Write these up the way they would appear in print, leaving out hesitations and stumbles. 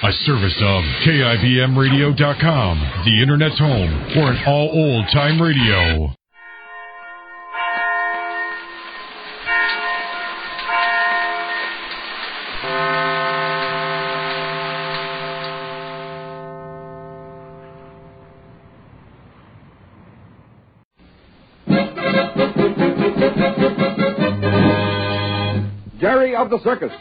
A service of KIBMradio.com, the Internet's home for an all old-time radio. Jerry of the Circus.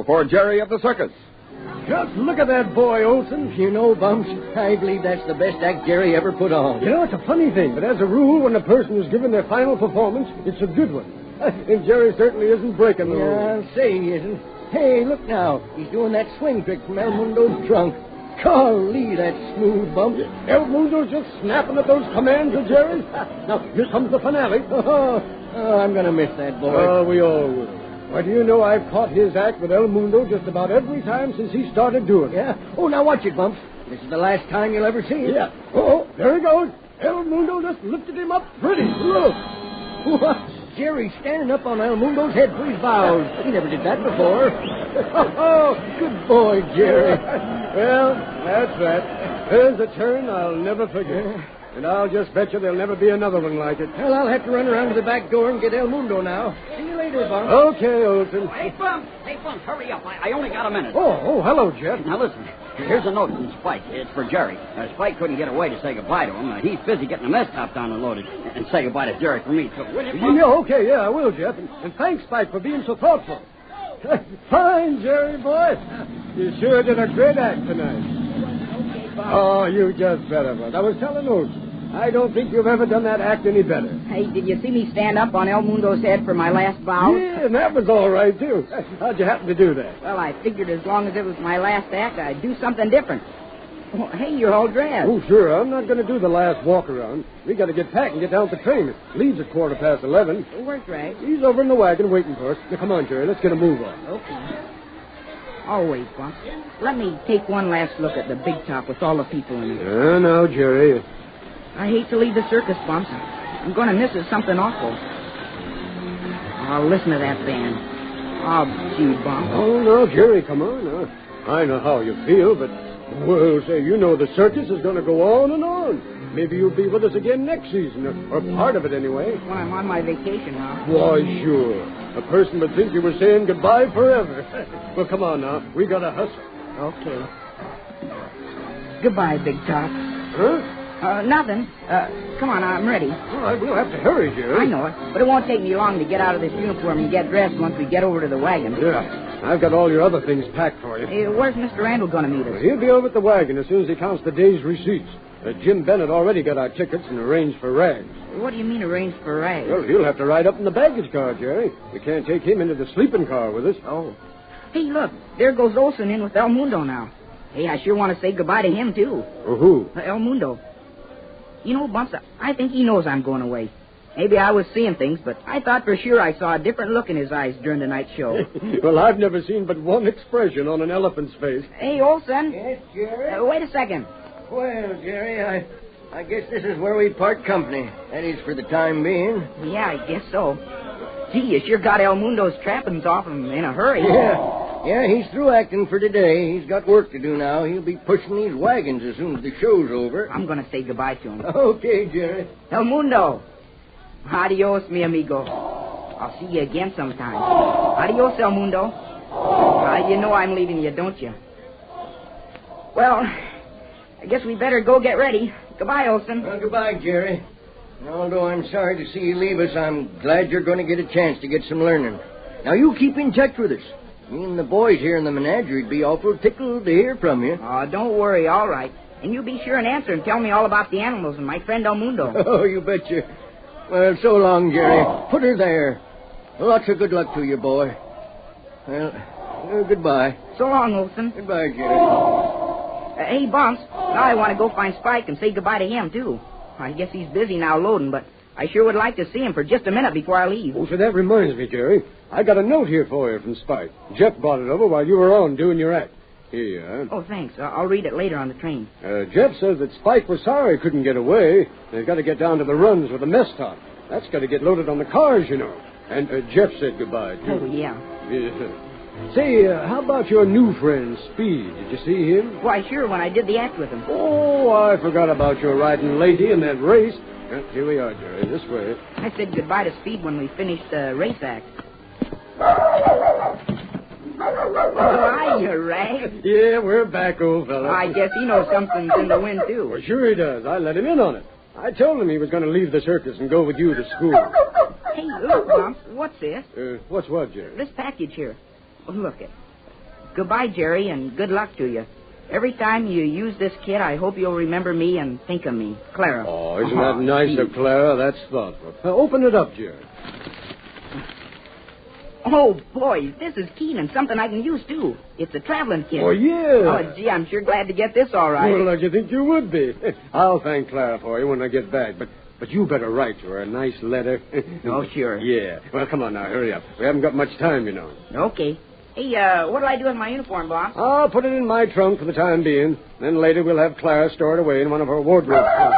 For Jerry of the Circus. Just look at that boy, Olson. You know, Bumps, I believe that's the best act Jerry ever put on. You know, it's a funny thing, but as a rule, when a person is given their final performance, it's a good one. And Jerry certainly isn't breaking the rules. I'll say he isn't. Hey, look now. He's doing that swing trick from El Mundo's trunk. Golly, that's smooth, Bumps. El Mundo's just snapping at those commands of Jerry. Now, here comes the finale. Oh, I'm going to miss that boy. Oh, we all will. Why, do you know I've caught his act with El Mundo just about every time since he started doing it. Yeah? Oh, now watch it, Bumps. This is the last time you'll ever see it. Yeah. Oh, there he goes. El Mundo just lifted him up pretty. Look. What? Jerry's standing up on El Mundo's head for his vows. He never did that before. Oh, good boy, Jerry. Well, that's right. There's a turn I'll never forget. And I'll just bet you there'll never be another one like it. Well, I'll have to run around to the back door and get El Mundo now. See you later, Bumps. Okay, Olson. Hey, Bumps, hurry up. I only got a minute. Oh, hello, Jeff. Now, listen. Here's a note from Spike. It's for Jerry. Spike couldn't get away to say goodbye to him. He's busy getting the mess top down and loaded. And say goodbye to Jerry for me, too. Will you, Bumps? Yeah, okay, I will, Jeff. And thanks, Spike, for being so thoughtful. Fine, Jerry, boy. You sure did a great act tonight. Oh, you just better, bud. I was telling Olson. I don't think you've ever done that act any better. Hey, did you see me stand up on El Mundo's head for my last vow? Yeah, and that was all right, too. How'd you happen to do that? Well, I figured as long as it was my last act, I'd do something different. Oh, hey, you're all dressed. Oh, sure. I'm not going to do the last walk-around. We got to get packed and get down to the train. It leaves at 11:15. Where's Rag? He's over in the wagon waiting for us. Now, come on, Jerry. Let's get a move on. Okay. Oh, wait, Bumps. Let me take one last look at the big top with all the people in it. No, Jerry. I hate to leave the circus, Bumps. I'm going to miss it something awful. Oh, listen to that band. Oh, gee, Bumps. Oh, no, Jerry, come on. I know how you feel, but, well, say, you know the circus is going to go on and on. Maybe you'll be with us again next season, or part of it anyway. When I'm on my vacation, huh? Why, sure. A person would think you were saying goodbye forever. Well, come on now. We got to hustle. Okay. Goodbye, Big Top. Huh? Nothing. Come on, I'm ready. All right, we'll have to hurry, Jerry. I know it, but it won't take me long to get out of this uniform and get dressed once we get over to the wagon. Yeah, I've got all your other things packed for you. Hey, where's Mr. Randall going to meet us? He'll be over at the wagon as soon as he counts the day's receipts. Jim Bennett already got our tickets and arranged for Rags. What do you mean arranged for Rags? Well, he'll have to ride up in the baggage car, Jerry. We can't take him into the sleeping car with us. Oh. Hey, look, there goes Olson in with El Mundo now. Hey, I sure want to say goodbye to him, too. Who? El Mundo. You know, Bumps, I think he knows I'm going away. Maybe I was seeing things, but I thought for sure I saw a different look in his eyes during the night show. Well, I've never seen but one expression on an elephant's face. Hey, Olson. Yes, Jerry? Wait a second. Well, Jerry, I guess this is where we part company. That is for the time being. Yeah, I guess so. Gee, you sure got El Mundo's trappings off him in a hurry. Yeah, he's through acting for today. He's got work to do now. He'll be pushing these wagons as soon as the show's over. I'm going to say goodbye to him. Okay, Jerry. El Mundo. Adios, mi amigo. I'll see you again sometime. Adios, El Mundo. You know I'm leaving you, don't you? Well, I guess we better go get ready. Goodbye, Olson. Well, goodbye, Jerry. Although I'm sorry to see you leave us, I'm glad you're going to get a chance to get some learning. Now, you keep in touch with us. Me and the boys here in the menagerie would be awful tickled to hear from you. Oh, don't worry, all right. And you be sure and answer and tell me all about the animals and my friend El Mundo. Oh, you betcha. Well, so long, Jerry. Put her there. Lots of good luck to you, boy. Well, goodbye. So long, Olson. Goodbye, Jerry. Hey, Bumps, now I want to go find Spike and say goodbye to him, too. I guess he's busy now loading, but I sure would like to see him for just a minute before I leave. Oh, so that reminds me, Jerry. I got a note here for you from Spike. Jeff brought it over while you were on doing your act. Here you are. Oh, thanks. I'll read it later on the train. Jeff says that Spike was sorry he couldn't get away. They've got to get down to the runs with the mess top. That's got to get loaded on the cars, you know. And Jeff said goodbye, too. Oh, yeah. Yeah. Say, how about your new friend, Speed? Did you see him? Why, sure, when I did the act with him. Oh, I forgot about your riding lady in that race. Here we are, Jerry. This way. I said goodbye to Speed when we finished the race act. Oh, hiya, Rag. Yeah, we're back, old fella. I guess he knows something's in the wind, too. Well, sure he does. I let him in on it. I told him he was going to leave the circus and go with you to school. Hey, look, Bumps. What's this? What's what, Jerry? This package here. Oh, look it. Goodbye, Jerry, and good luck to you. Every time you use this kit, I hope you'll remember me and think of me. Clara. Oh, isn't that nice of Clara? That's thoughtful. Open it up, Jerry. Oh, boy, this is keen and something I can use, too. It's a traveling kit. Oh, yeah. Oh, gee, I'm sure glad to get this all right. Well, like you think you would be. I'll thank Clara for you when I get back, but you better write to her a nice letter. Oh, sure. Yeah. Well, come on now, hurry up. We haven't got much time, you know. Okay. Hey, what'll I do with my uniform, boss? I'll put it in my trunk for the time being. Then later we'll have Clara stored away in one of her wardrobe trunks.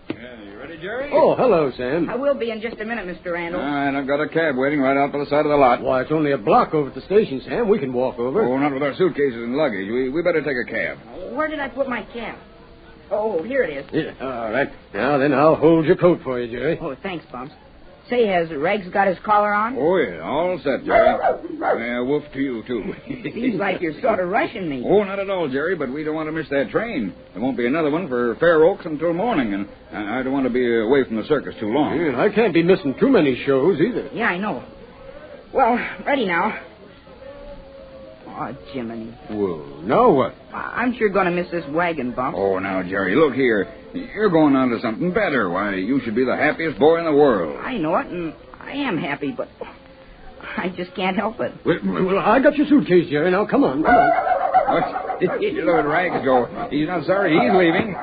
You ready, Jerry? Oh, hello, Sam. I will be in just a minute, Mr. Randall. All right, I've got a cab waiting right out by the side of the lot. Why, it's only a block over at the station, Sam. We can walk over. Oh, not with our suitcases and luggage. We better take a cab. Where did I put my cap? Oh, here it is. Yeah, all right. Now, then, I'll hold your coat for you, Jerry. Oh, thanks, Bumps. Say, has Regs got his collar on? Oh, yeah, all set, Jerry. Woof to you, too. Seems like you're sort of rushing me. Oh, not at all, Jerry, but we don't want to miss that train. There won't be another one for Fair Oaks until morning, and I don't want to be away from the circus too long. Yeah, I can't be missing too many shows, either. Yeah, I know. Well, ready now. Oh, Jiminy. Well, now what? I'm sure going to miss this wagon, Bump. Oh, now, Jerry, look here. You're going on to something better. Why, you should be the happiest boy in the world. I know it, and I am happy, but I just can't help it. Well, I got your suitcase, Jerry. Now, come on. What? You let Rags go. He's not sorry he's leaving.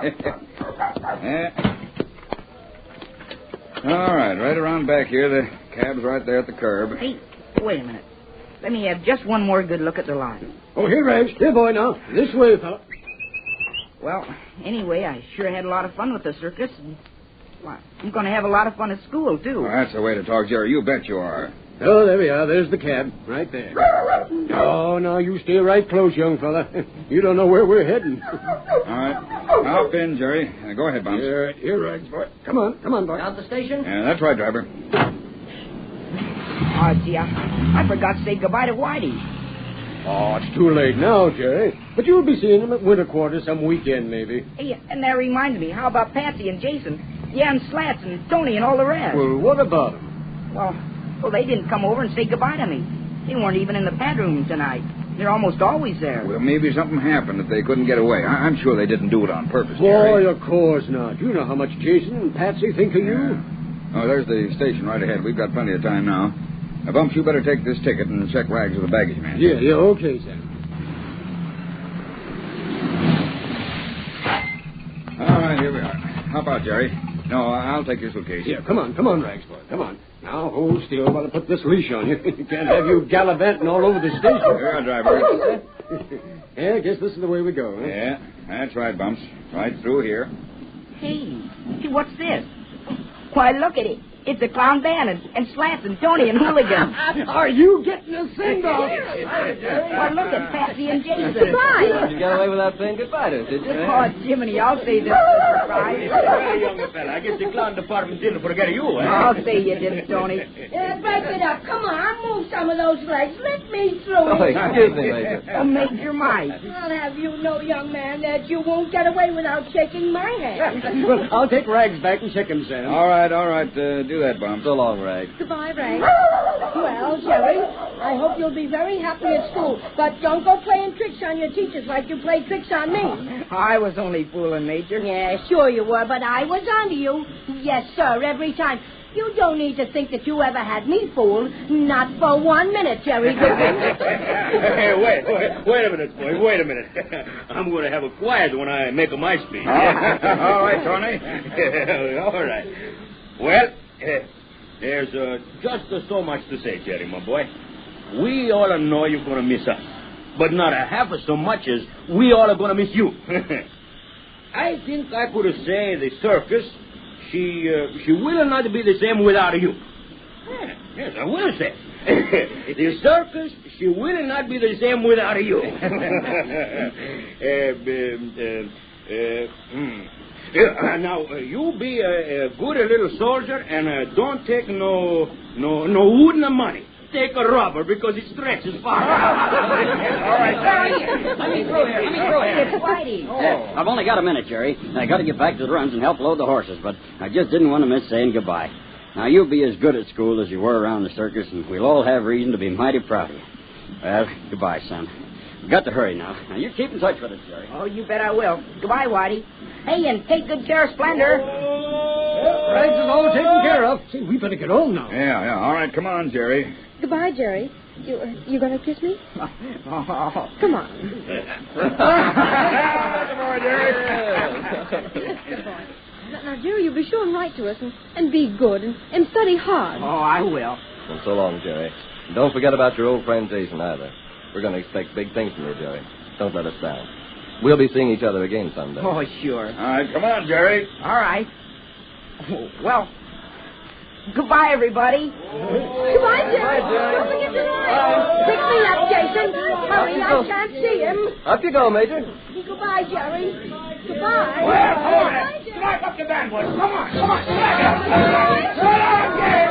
All right, right around back here. The cab's right there at the curb. Hey, wait a minute. Let me have just one more good look at the lot. Oh, here, Rags. Here, boy, now. This way, fella. Well, anyway, I sure had a lot of fun with the circus. And, well, I'm going to have a lot of fun at school, too. Well, that's the way to talk, Jerry. You bet you are. Oh, there we are. There's the cab. Right there. Oh, now, you stay right close, young fella. You don't know where we're heading. All right. Hop in, Jerry. Go ahead, Bumps. Here, Rags, boy. Come on, boy. Out the station? Yeah, that's right, driver. Oh, gee, I forgot to say goodbye to Whitey. Oh, it's too late now, Jerry. But you'll be seeing him at winter quarters some weekend, maybe. Hey, and that reminds me, how about Patsy and Jason? Yeah, and Slats and Tony and all the rest. Well, what about them? Well, they didn't come over and say goodbye to me. They weren't even in the pad room tonight. They're almost always there. Well, maybe something happened that they couldn't get away. I'm sure they didn't do it on purpose, Jerry. Boy, of course not. You know how much Jason and Patsy think of you. Oh, there's the station right ahead. We've got plenty of time now. Now, Bumps, you better take this ticket and check Rags with the baggage man. Yeah, okay, Sam. All right, here we are. Hop out, Jerry. No, I'll take your suitcase. Yeah, come on, Rags, boy. Come on. Now, hold still while I put this leash on you. Can't have you gallivanting all over the station. Here, driver. Yeah, I guess this is the way we go, huh? Yeah, that's right, Bumps. Right through here. Hey, what's this? Why, look at it. It's a clown band and slants and Tony and hooligans. Are you getting a send-off? Well, look at Patsy and Jason. Goodbye. You got away without saying goodbye to us, did you? Oh, Jiminy, I'll say this is a surprise. Well, young fella, I guess the clown department didn't forget you, eh? I'll say you didn't, Tony. Break it up. Come on, move some of those legs. Let me through. Oh, excuse me, Major. Oh, Major Mike. I'll have you know, young man, that you won't get away without shaking my hand. Well, I'll take Rags back and check him, Sam. All right. Do that, Bumps. So long, Rags. Goodbye, Ray. Well, Jerry, I hope you'll be very happy at school. But don't go playing tricks on your teachers like you played tricks on me. I was only fooling, Major. Yeah, sure you were, but I was onto you. Yes, sir, every time. You don't need to think that you ever had me fooled. Not for 1 minute, Jerry. Hey, wait a minute, boy. Wait a minute. I'm going to have a quiet when I make my speech. All right, Tony. All right. Well, there's just so much to say, Jerry, my boy. We all know you're going to miss us, but not a half as so much as we all are going to miss you. I think I could say the circus, she will not be the same without you. Yes, I will say. The circus, she will not be the same without you. Now, you be a good little soldier and don't take no wooden money. Take a rubber because it stretches far. All right. Let me through here. It's Whitey. I've only got a minute, Jerry. I got to get back to the runs and help load the horses, but I just didn't want to miss saying goodbye. Now, you'll be as good at school as you were around the circus, and we'll all have reason to be mighty proud of you. Well, goodbye, son. We've got to hurry now. Now, you keep in touch with us, Jerry. Oh, you bet I will. Goodbye, Whitey. Hey, and take good care of Splendor. Rags is all taken care of. See, we better get on now. Yeah. All right, come on, Jerry. Goodbye, Jerry. You gonna kiss me? Oh. Come on. Come on, Jerry. Now, Jerry, you be sure and write to us and be good and study hard. Oh, I will. Well, so long, Jerry. And don't forget about your old friend Jason either. We're going to expect big things from you, Jerry. Don't let us down. We'll be seeing each other again someday. Oh, sure. All right, come on, Jerry. All right. Well, goodbye, everybody. Goodbye, Jerry. Don't forget to write. Pick me up, Jason. Hurry, I can't see him. Up you go, Major. Goodbye, Jerry. Goodbye. Well, come on. Goodbye, Jerry. Strike up the band, boys. Come on. Come on, Jerry. Come on, Jerry.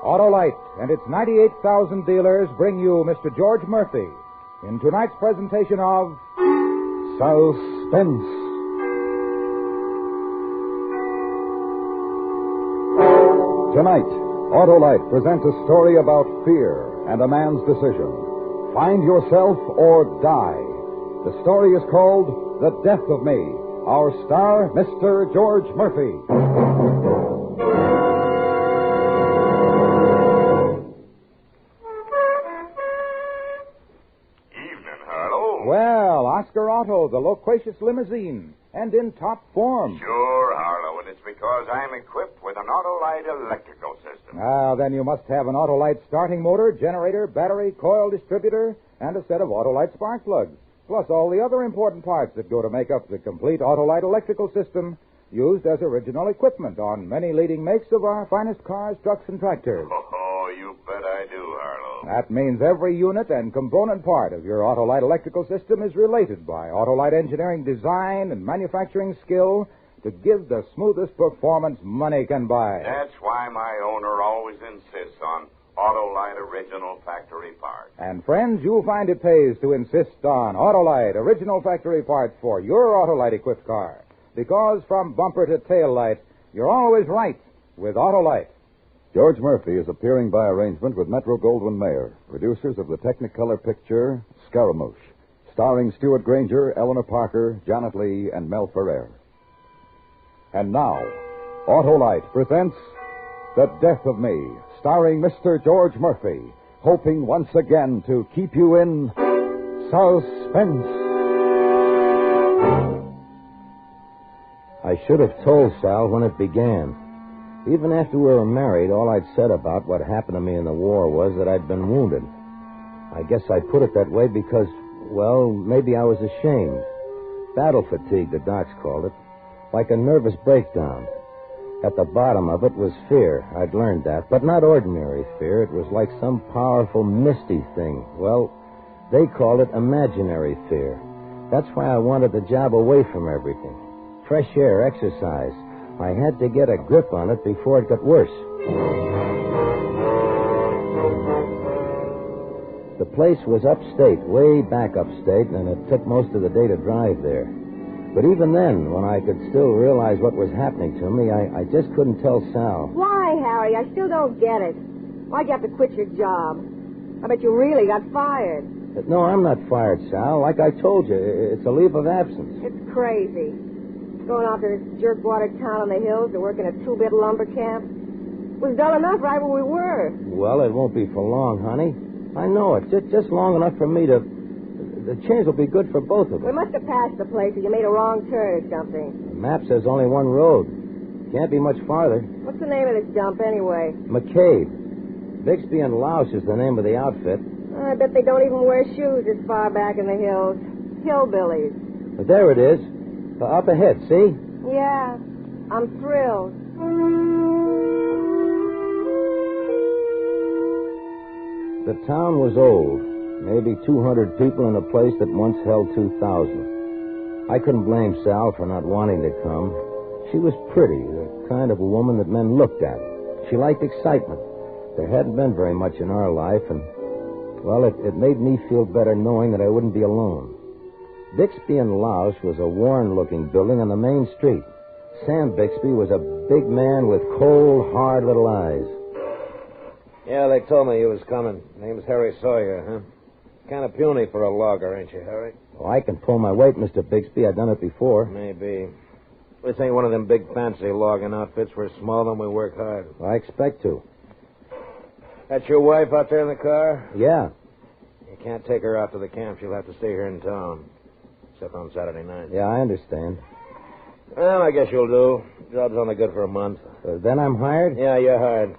Autolite and its 98,000 dealers bring you Mr. George Murphy in tonight's presentation of Suspense. Tonight, Autolite presents a story about fear and a man's decision. Find yourself or die. The story is called The Death of Me. Our star, Mr. George Murphy. Evening, Harlow. Well, Oscar Otto, the loquacious limousine, and in top form. Sure, Harlow, and it's because I'm equipped with an Autolite electrical system. Ah, then you must have an Autolite starting motor, generator, battery, coil distributor, and a set of Autolite spark plugs, plus all the other important parts that go to make up the complete Autolite electrical system used as original equipment on many leading makes of our finest cars, trucks, and tractors. Oh, you bet I do, Harlow. That means every unit and component part of your Autolite electrical system is related by Autolite engineering design and manufacturing skill to give the smoothest performance money can buy. That's why my owner always insists on Autolite original factory parts. And friends, you'll find it pays to insist on Autolite original factory parts for your Autolite equipped car. Because from bumper to tail light, you're always right with Autolite. George Murphy is appearing by arrangement with Metro-Goldwyn-Mayer, producers of the Technicolor picture Scaramouche, starring Stuart Granger, Eleanor Parker, Janet Leigh, and Mel Ferrer. And now, Autolite presents The Death of Me, starring Mr. George Murphy, hoping once again to keep you in suspense. I should have told Sal when it began. Even after we were married, all I'd said about what happened to me in the war was that I'd been wounded. I guess I put it that way because, well, maybe I was ashamed. Battle fatigue, the docs called it. Like a nervous breakdown. At the bottom of it was fear. I'd learned that. But not ordinary fear. It was like some powerful, misty thing. Well, they called it imaginary fear. That's why I wanted the job away from everything. Fresh air, exercise. I had to get a grip on it before it got worse. The place was upstate, way back upstate, and it took most of the day to drive there. But even then, when I could still realize what was happening to me, I just couldn't tell Sal. Why, Harry? I still don't get it. Why'd you have to quit your job? I bet you really got fired. No, I'm not fired, Sal. Like I told you, it's a leave of absence. It's crazy. Going out to this jerkwater town in the hills to work in a two-bit lumber camp. It was dull enough right where we were. Well, it won't be for long, honey. I know it. Just long enough for me to... The change will be good for both of us. We must have passed the place or you made a wrong turn or something. The map says only one road. Can't be much farther. What's the name of this dump, anyway? McCabe. Bixby and Louse is the name of the outfit. I bet they don't even wear shoes this far back in the hills. Hillbillies. But there it is. Up ahead, see? Yeah. I'm thrilled. The town was old. Maybe 200 people in a place that once held 2,000. I couldn't blame Sal for not wanting to come. She was pretty, the kind of a woman that men looked at. She liked excitement. There hadn't been very much in our life, and, well, it made me feel better knowing that I wouldn't be alone. Bixby and Louse was a worn-looking building on the main street. Sam Bixby was a big man with cold, hard little eyes. Yeah, they told me you was coming. Name's Harry Sawyer, huh? Kind of puny for a logger, ain't you, Harry? Oh, I can pull my weight, Mr. Bixby. I've done it before. Maybe. This ain't one of them big fancy logging outfits. We're small and we work hard. I expect to. That's your wife out there in the car? Yeah. You can't take her out to the camp. She'll have to stay here in town. Except on Saturday night. Yeah, I understand. Well, I guess you'll do. Job's only good for a month. Then I'm hired? Yeah, you're hired.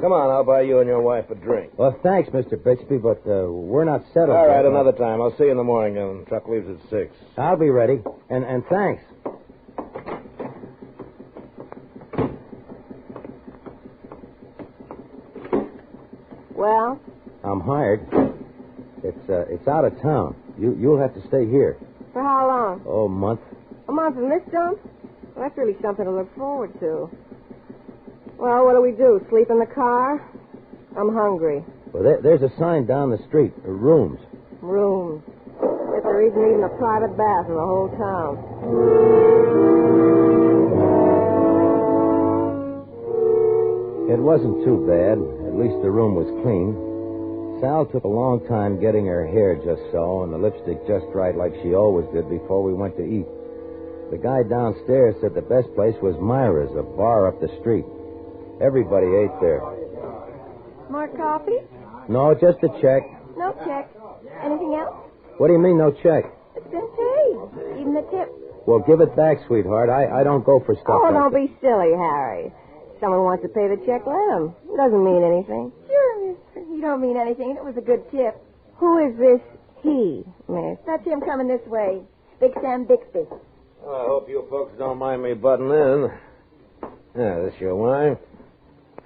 Come on, I'll buy you and your wife a drink. Well, thanks, Mr. Bixby, but we're not settled. All right, another time. I'll see you in the morning. The truck leaves at 6. I'll be ready. And thanks. Well? I'm hired. It's out of town. You'll have to stay here. For how long? Oh, a month. A month in this dump? Well, that's really something to look forward to. Well, what do? Sleep in the car? I'm hungry. Well, there's a sign down the street. Rooms. Rooms. If there isn't even a private bath in the whole town. It wasn't too bad. At least the room was clean. Sal took a long time getting her hair just so and the lipstick just right like she always did before we went to eat. The guy downstairs said the best place was Myra's, a bar up the street. Everybody ate there. More coffee? No, just a check. No check. Anything else? What do you mean, no check? It's been paid. Even the tip. Well, give it back, sweetheart. I don't go for stuff like don't that. be silly, Harry. Someone wants to pay the check, let him. It doesn't mean anything. Sure, mister. You don't mean anything. It was a good tip. Who is this he, miss? That's him coming this way. Big Sam Bixby. Well, I hope you folks don't mind me butting in. Yeah, this your wife?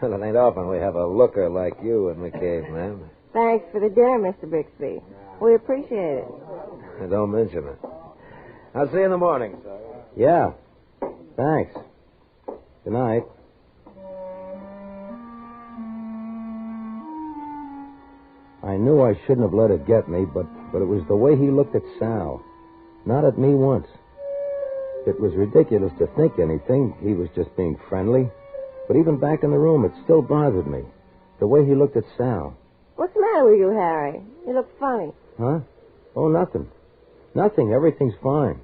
Well, it ain't often we have a looker like you in the cave, ma'am. Thanks for the dinner, Mr. Bixby. We appreciate it. Don't mention it. I'll see you in the morning, sir. Yeah. Thanks. Good night. I knew I shouldn't have let it get me, but it was the way he looked at Sal. Not at me once. It was ridiculous to think anything. He was just being friendly. But even back in the room, it still bothered me. The way he looked at Sal. What's the matter with you, Harry? You look funny. Huh? Oh, nothing. Nothing. Everything's fine.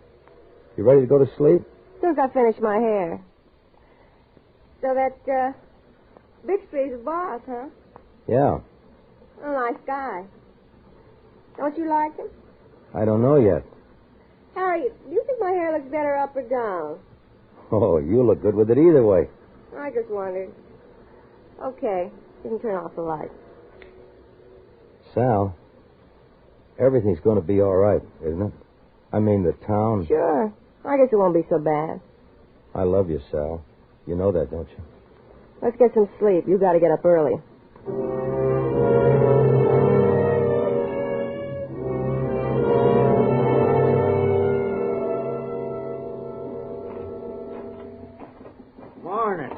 You ready to go to sleep? As soon as I finish my hair. So that, Bixby's the boss, huh? Yeah. A nice guy. Don't you like him? I don't know yet. Harry, do you think my hair looks better up or down? Oh, you look good with it either way. I just wondered. Okay. You can turn off the light. Sal, everything's going to be all right, isn't it? I mean, the town. Sure. I guess it won't be so bad. I love you, Sal. You know that, don't you? Let's get some sleep. You got to get up early. Morning.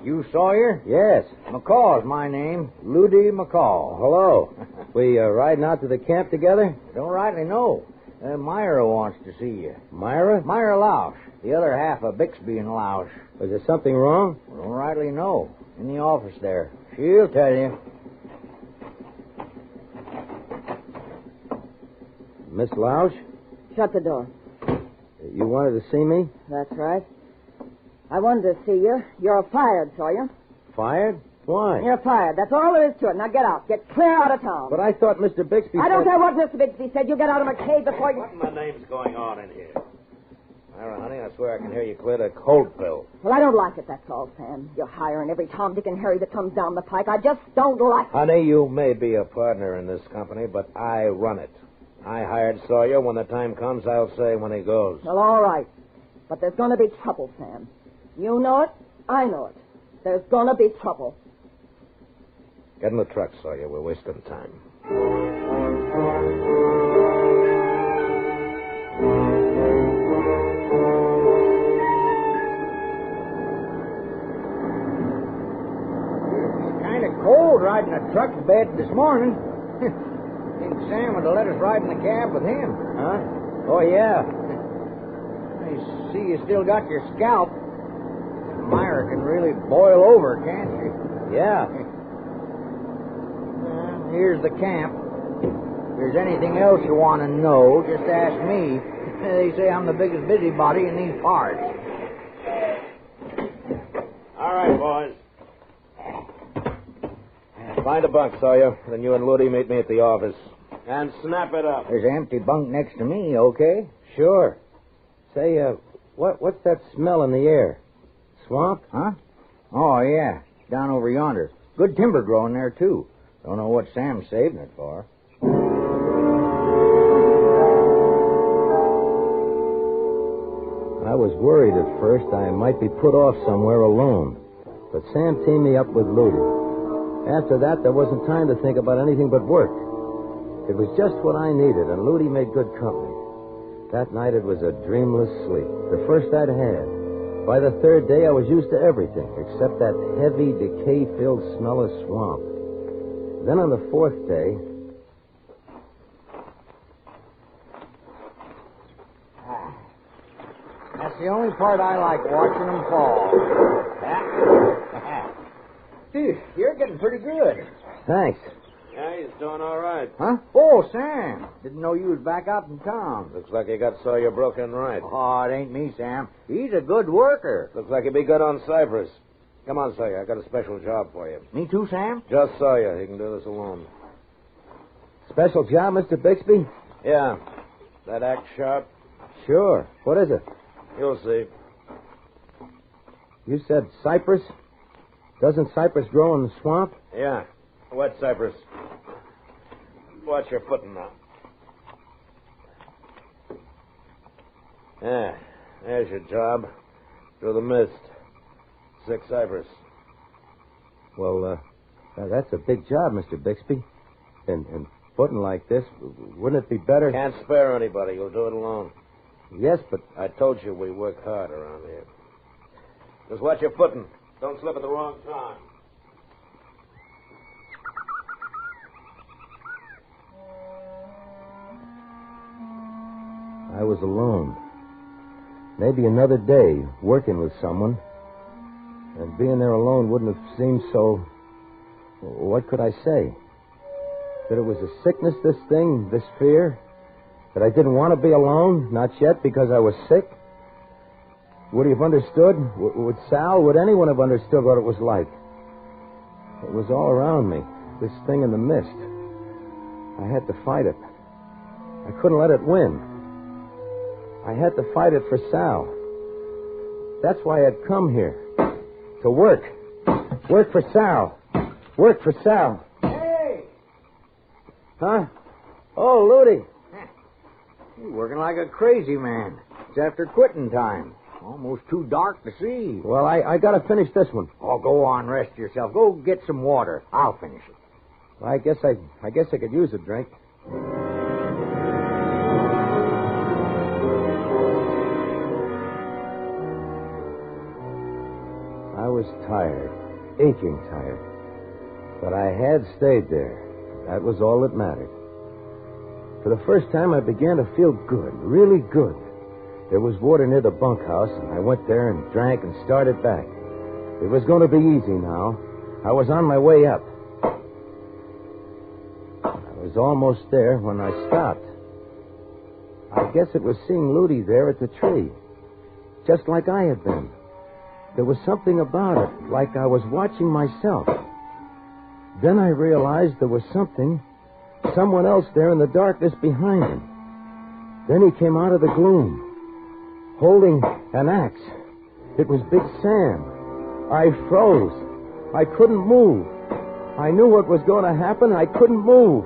You Sawyer? Yes. McCall's my name. Ludy McCall. Hello. We riding out to the camp together? Don't rightly know. Myra wants to see you. Myra? Myra Lausch. The other half of Bixby and Lausch. Was there something wrong? Don't rightly know. In the office there. She'll tell you. Miss Lausch? Shut the door. You wanted to see me? That's right. I wanted to see you. You're fired, Sawyer. Fired? Why? You're fired. That's all there is to it. Now get out. Get clear out of town. But I thought Mr. Bixby I don't care what Mr. Bixby said. You get out of my cave before you... What in the name's going on in here? Myra, honey, I swear I can hear you clear the cold pill. Well, I don't like it, that's all, Sam. You're hiring every Tom, Dick, and Harry that comes down the pike. I just don't like it. Honey, you may be a partner in this company, but I run it. I hired Sawyer. When the time comes, I'll say when he goes. Well, all right. But there's going to be trouble, Sam. You know it. I know it. There's going to be trouble. Get in the truck, Sawyer. We're wasting time. It's kind of cold riding a truck bed this morning. Think Sam would have let us ride in the cab with him. Huh? Oh, yeah. I see you still got your scalp. Myra can really boil over, can't she? Yeah. Here's the camp. If there's anything else you want to know, just ask me. They say I'm the biggest busybody in these parts. All right, boys. Find a bunk, Sawyer. Then you and Ludy meet me at the office. And snap it up. There's an empty bunk next to me, okay? Sure. Say, what's that smell in the air? Swamp? Huh? Oh, yeah. Down over yonder. Good timber growing there, too. Don't know what Sam's saving it for. I was worried at first I might be put off somewhere alone. But Sam teamed me up with Ludy. After that, there wasn't time to think about anything but work. It was just what I needed, and Ludy made good company. That night it was a dreamless sleep, the first I'd had. By the third day, I was used to everything, except that heavy, decay-filled smell of swamp. Then on the fourth day... That's the only part I like, watching them fall. Phew, you're getting pretty good. Thanks. Yeah, he's doing all right. Huh? Oh, Sam. Didn't know you was back out in town. Looks like you got Sawyer broken right. Oh, it ain't me, Sam. He's a good worker. Looks like he'd be good on Cypress. Come on, Sawyer. I got a special job for you. Me too, Sam? Just Sawyer. He can do this alone. Special job, Mr. Bixby? Yeah. That act sharp? Sure. What is it? You'll see. You said cypress? Doesn't cypress grow in the swamp? Yeah. Wet cypress. Watch your footing now. Yeah. There's your job. Through the mist. 6 cypress. Well, that's a big job, Mr. Bixby. And footing like this, wouldn't it be better... Can't spare anybody. You'll do it alone. Yes, but... I told you we work hard around here. Just watch your footing. Don't slip at the wrong time. I was alone. Maybe another day, working with someone. And being there alone wouldn't have seemed so... What could I say? That it was a sickness, this thing, this fear? That I didn't want to be alone? Not yet, because I was sick? Would he have understood? Would Sal, would anyone have understood what it was like? It was all around me, this thing in the mist. I had to fight it. I couldn't let it win. I had to fight it for Sal. That's why I'd come here. To work. Work for Sal. Work for Sal. Hey! Huh? Oh, Ludi. You're working like a crazy man. It's after quitting time. Almost too dark to see. Well, I got to finish this one. Oh, go on, rest yourself. Go get some water. I'll finish it. Well, I guess I could use a drink. I was tired, aching tired. But I had stayed there. That was all that mattered. For the first time, I began to feel good, really good. There was water near the bunkhouse, and I went there and drank and started back. It was going to be easy now. I was on my way up. I was almost there when I stopped. I guess it was seeing Ludi there at the tree, just like I had been. There was something about it, like I was watching myself. Then I realized there was someone else there in the darkness behind him. Then he came out of the gloom, holding an axe. It was Big Sam. I froze. I couldn't move. I knew what was going to happen. I couldn't move.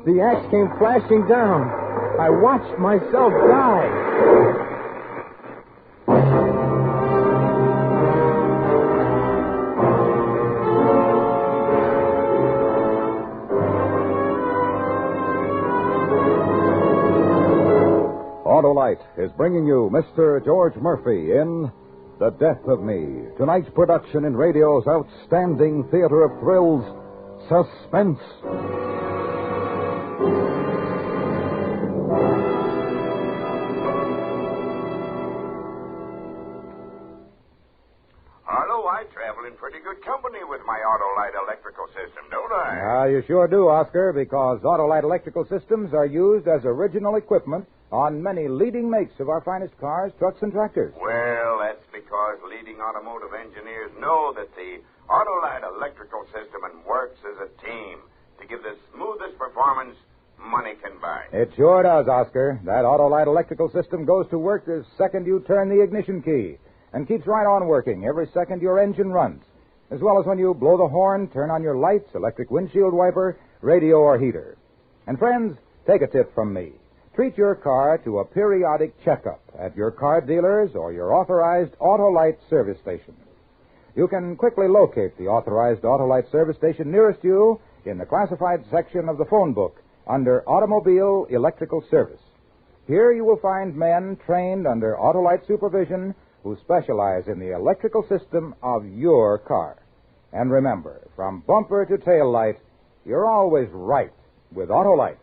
The axe came flashing down. I watched myself die. Autolite is bringing you Mr. George Murphy in The Death of Me, tonight's production in radio's outstanding theater of thrills, Suspense. Although I travel in pretty good company with my Autolite electrical system, don't I? You sure do, Oscar, because Autolite electrical systems are used as original equipment on many leading makes of our finest cars, trucks, and tractors. Well, that's because leading automotive engineers know that the Autolite electrical system works as a team to give the smoothest performance money can buy. It sure does, Oscar. That Autolite electrical system goes to work the second you turn the ignition key and keeps right on working every second your engine runs, as well as when you blow the horn, turn on your lights, electric windshield wiper, radio, or heater. And friends, take a tip from me. Treat your car to a periodic checkup at your car dealers or your authorized Autolite service station. You can quickly locate the authorized Autolite service station nearest you in the classified section of the phone book under Automobile Electrical Service. Here you will find men trained under Autolite supervision who specialize in the electrical system of your car. And remember, from bumper to tail light, You're always right with Autolite.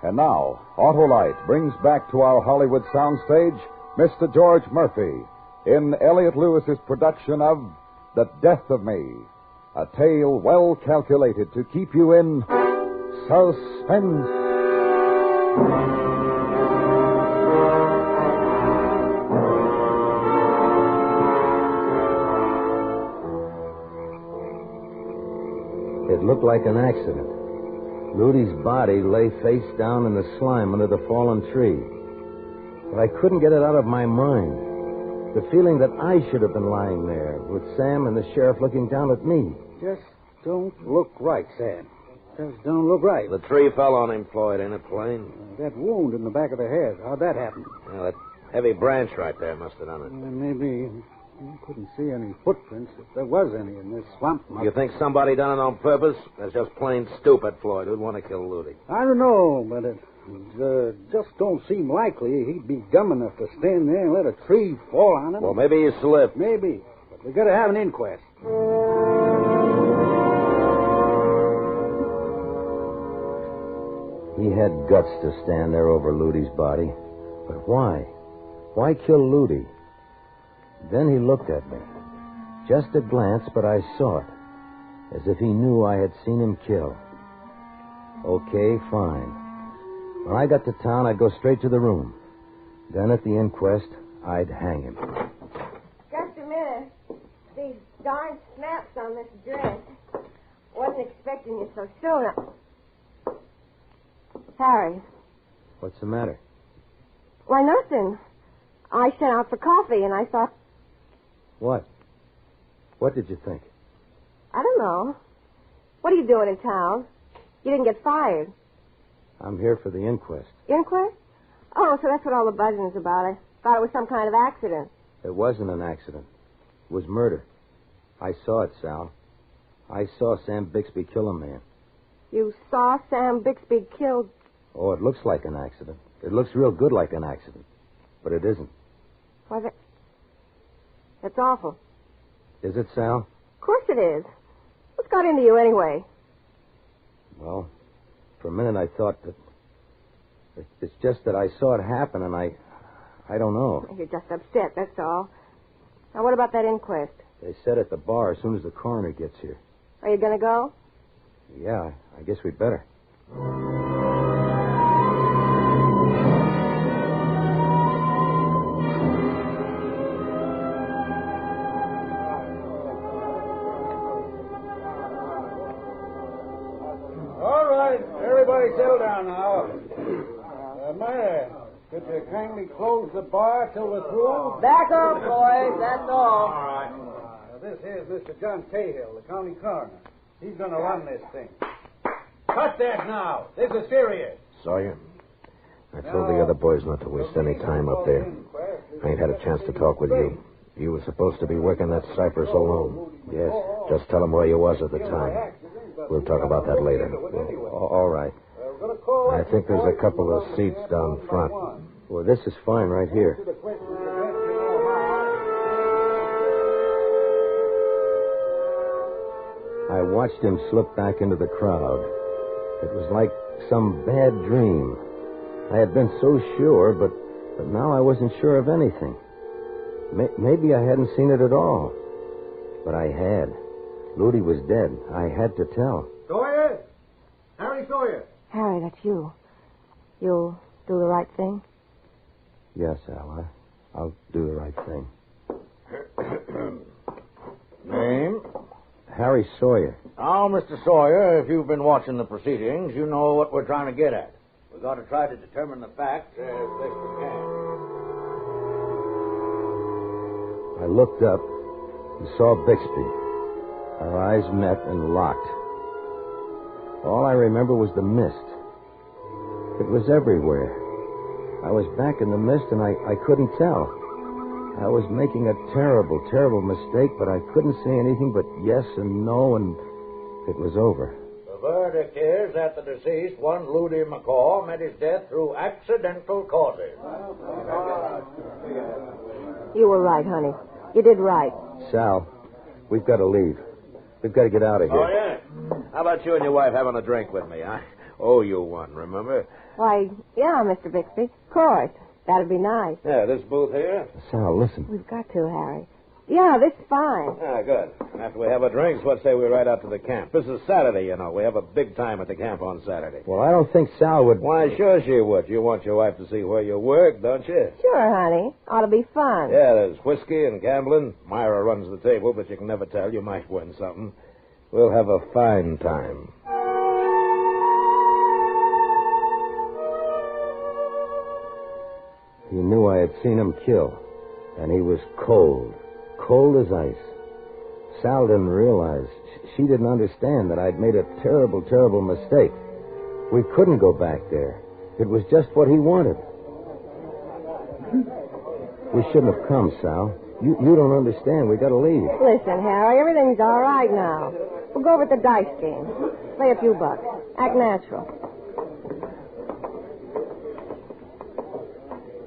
And now, Autolite brings back to our Hollywood soundstage Mr. George Murphy in Elliot Lewis's production of The Death of Me, a tale well calculated to keep you in suspense. It looked like an accident. Ludy's body lay face down in the slime under the fallen tree. But I couldn't get it out of my mind. The feeling that I should have been lying there, with Sam and the sheriff looking down at me. Just don't look right, Sam. Just don't look right. The tree fell on him, Floyd, ain't it plain? That wound in the back of the head, how'd that happen? Well, that heavy branch right there must have done it. Maybe you couldn't see any footprints, if there was any in this swamp. You think somebody done it on purpose? That's just plain stupid, Floyd. Who'd want to kill Ludy? I don't know, but it just don't seem likely he'd be dumb enough to stand there and let a tree fall on him. Well, maybe he slipped. Maybe. But we gotta have an inquest. He had guts to stand there over Ludy's body. But why? Why kill Ludy? Then he looked at me. Just a glance, but I saw it. As if he knew I had seen him kill. Okay, fine. When I got to town, I'd go straight to the room. Then at the inquest, I'd hang him. Just a minute. These darn snaps on this dress. Wasn't expecting you so soon. Harry. What's the matter? Why, nothing. I sent out for coffee, and I thought... What? What did you think? I don't know. What are you doing in town? You didn't get fired. I'm here for the inquest. Inquest? Oh, so that's what all the buzzing's about. I thought it was some kind of accident. It wasn't an accident. It was murder. I saw it, Sal. I saw Sam Bixby kill a man. You saw Sam Bixby killed... Oh, it looks like an accident. It looks real good like an accident. But it isn't. Why, that's awful. Is it, Sal? Of course it is. What's got into you anyway? Well, for a minute I thought that... It's just that I saw it happen and I don't know. You're just upset, that's all. Now, what about that inquest? They said at the bar as soon as the coroner gets here. Are you going to go? Yeah, I guess we'd better. All right, everybody settle down now. Mayor, could you kindly close the bar till we're through? Back up, boys, that's all. All right. This here's Mr. John Cahill, the county coroner. He's going to run this thing. Cut that now. This is serious. Sawyer, I told the other boys not to waste any time up there. I ain't had a chance to talk with you. You were supposed to be working that Cypress alone. Yes. Just tell them where you was at the time. We'll talk about that later. All right. I think there's a couple of seats down front. Well, this is fine right here. I watched him slip back into the crowd. It was like some bad dream. I had been so sure, but now I wasn't sure of anything. Maybe I hadn't seen it at all. But I had. Ludy was dead. I had to tell. Sawyer? Harry Sawyer. Harry, that's you. You'll do the right thing? Yes, Al. I'll do the right thing. Name? Harry Sawyer. Now, Mr. Sawyer, if you've been watching the proceedings, you know what we're trying to get at. We've got to try to determine the facts as best we can. I looked up and saw Bixby. Our eyes met and locked. All I remember was the mist. It was everywhere. I was back in the mist and I couldn't tell. I was making a terrible, terrible mistake, but I couldn't say anything but yes and no, and it was over. The verdict is that the deceased, one Ludy McCaw, met his death through accidental causes. You were right, honey. You did right. Sal, we've got to leave. We've got to get out of here. Oh, yes. How about you and your wife having a drink with me? I owe you one, remember? Why, yeah, Mr. Bixby. Of course. That'd be nice. Yeah, this booth here? Sal, listen. We've got to, Harry. Yeah, this is fine. Ah, good. After we have our drinks, what say we ride out to the camp? This is Saturday, you know. We have a big time at the camp on Saturday. Well, I don't think Sal would... Why, sure she would. You want your wife to see where you work, don't you? Sure, honey. Ought to be fun. Yeah, there's whiskey and gambling. Myra runs the table, but you can never tell. You might win something. We'll have a fine time. He knew I had seen him kill, and he was cold as ice. Sal didn't realize, she didn't understand that I'd made a terrible, terrible mistake. We couldn't go back there. It was just what he wanted. We shouldn't have come, Sal. You don't understand. We gotta leave. Listen, Harry, everything's all right now. We'll go over at the dice game. Play a few bucks. Act natural.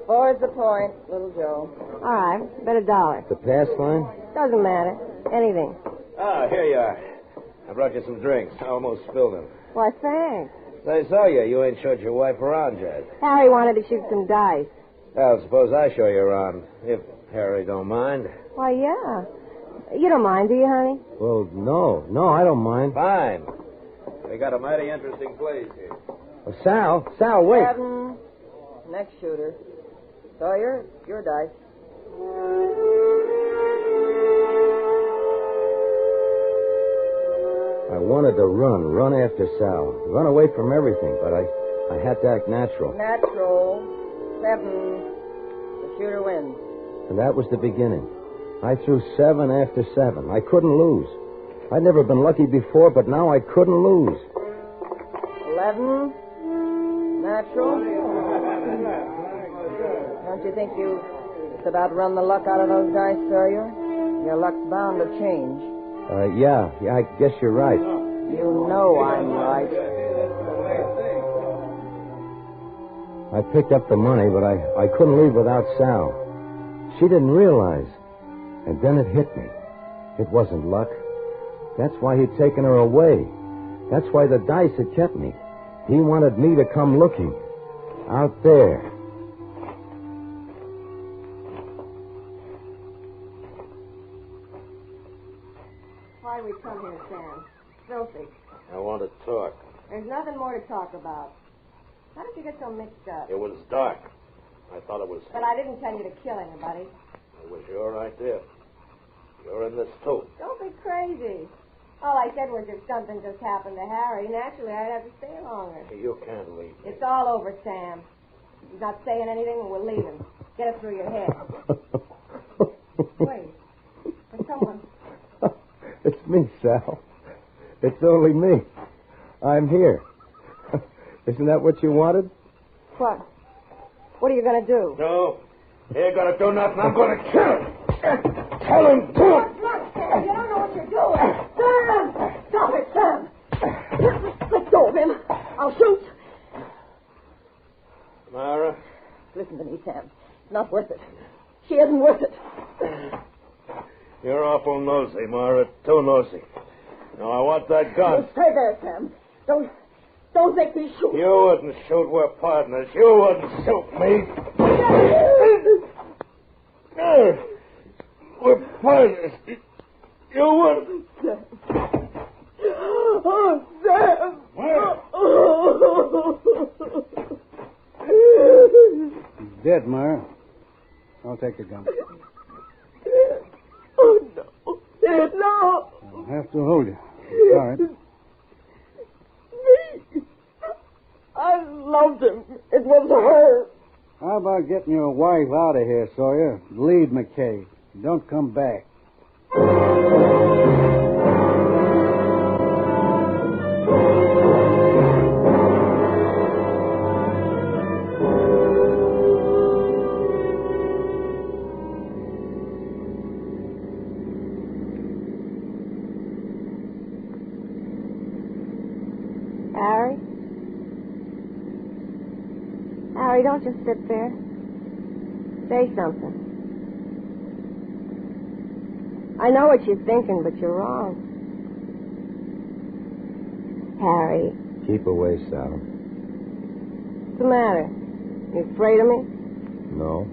Four's the point, little Joe. All right, bet $1. The pass line? Doesn't matter. Anything. Ah, here you are. I brought you some drinks. I almost spilled them. Why, thanks. I saw you. You ain't showed your wife around yet. Harry wanted to shoot some dice. Well, suppose I show you around, if Harry don't mind. Why, yeah. You don't mind, do you, honey? Well, no, I don't mind. Fine. We got a mighty interesting place here. Oh, Sal, wait. Madden, next shooter. Sawyer, your dice. I wanted to run after Sal, run away from everything, but I had to act natural. Natural. 7. The shooter wins. And that was the beginning. I threw 7 after 7. I couldn't lose. I'd never been lucky before, but now I couldn't lose. 11. Natural. Don't you think you just about run the luck out of those dice, Sawyer? Your luck's bound to change. Yeah, I guess you're right. You know I'm right. I picked up the money, but I couldn't leave without Sal. She didn't realize. And then it hit me. It wasn't luck. That's why he'd taken her away. That's why the dice had kept me. He wanted me to come looking. Out there. Why we come here, Sam? Filthy. I want to talk. There's nothing more to talk about. How did you get so mixed up? It was dark. I thought it was... But I didn't tell you to kill anybody. It was your idea. You're in this, too. Don't be crazy. All I said was if something just happened to Harry, naturally I'd have to stay longer. You can't leave me. It's all over, Sam. He's not saying anything, and we'll leave him. Get it through your head. Wait. There's someone. It's me, Sal. It's only me. I'm here. Isn't that what you wanted? What? What are you going to do? No. You ain't going to do nothing. I'm going to kill him. Tell him to. Look, Sam, you don't know what you're doing. Sam! Stop it, Sam. Let go of him. I'll shoot. Myra? Listen to me, Sam. It's not worth it. She isn't worth it. You're awful nosy, Myra. Too nosy. Now, I want that gun. You stay there, Sam. Don't make me shoot. You wouldn't shoot. We're partners. You wouldn't shoot me. We're partners. You wouldn't. Oh, Sam. He's dead, Myra. I'll take the gun. Oh, no. No. I'll have to hold you. All right. I loved him. It was her. How about getting your wife out of here, Sawyer? Leave McKay. Don't come back. Harry, don't just sit there. Say something. I know what you're thinking, but you're wrong. Harry. Keep away, Sal. What's the matter? You afraid of me? No.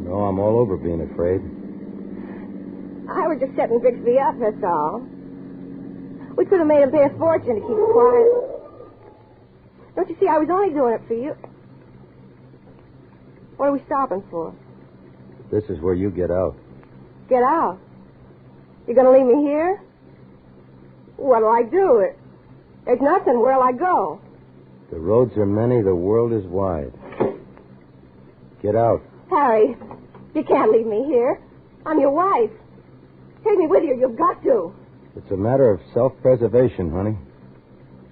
No, I'm all over being afraid. I was just setting Bixby up, that's all. We could have made him pay a fortune to keep quiet. Don't you see, I was only doing it for you. What are we stopping for? This is where you get out. Get out. You're going to leave me here? What'll I do? There's nothing. Where'll I go? The roads are many, the world is wide. Get out. Harry, you can't leave me here. I'm your wife. Take me with you. You've got to. It's a matter of self-preservation, honey.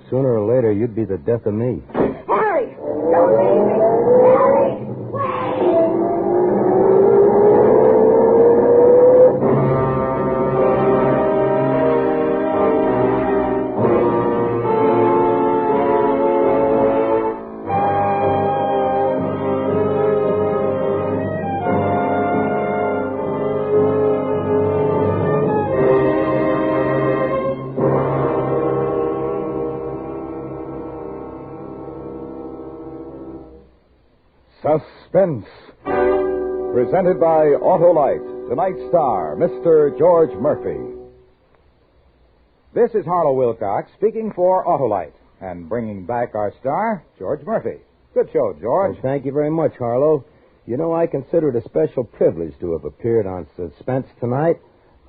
Sooner or later, you'd be the death of me. Harry! Don't leave me! Harry! Suspense. Presented by Autolite. Tonight's star, Mr. George Murphy. This is Harlow Wilcox speaking for Autolite and bringing back our star, George Murphy. Good show, George. Well, thank you very much, Harlow. You know, I consider it a special privilege to have appeared on Suspense tonight.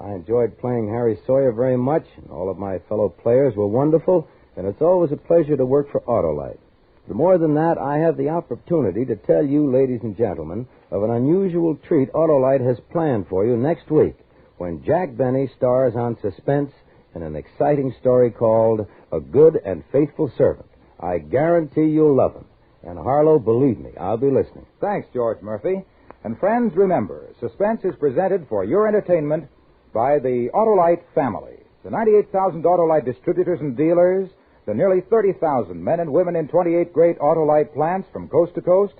I enjoyed playing Harry Sawyer very much, and all of my fellow players were wonderful, and it's always a pleasure to work for Autolite. But more than that, I have the opportunity to tell you, ladies and gentlemen, of an unusual treat Autolite has planned for you next week when Jack Benny stars on Suspense in an exciting story called A Good and Faithful Servant. I guarantee you'll love him. And Harlow, believe me, I'll be listening. Thanks, George Murphy. And friends, remember, Suspense is presented for your entertainment by the Autolite family. The 98,000 Autolite distributors and dealers, the nearly 30,000 men and women in 28 great Autolite plants from coast to coast,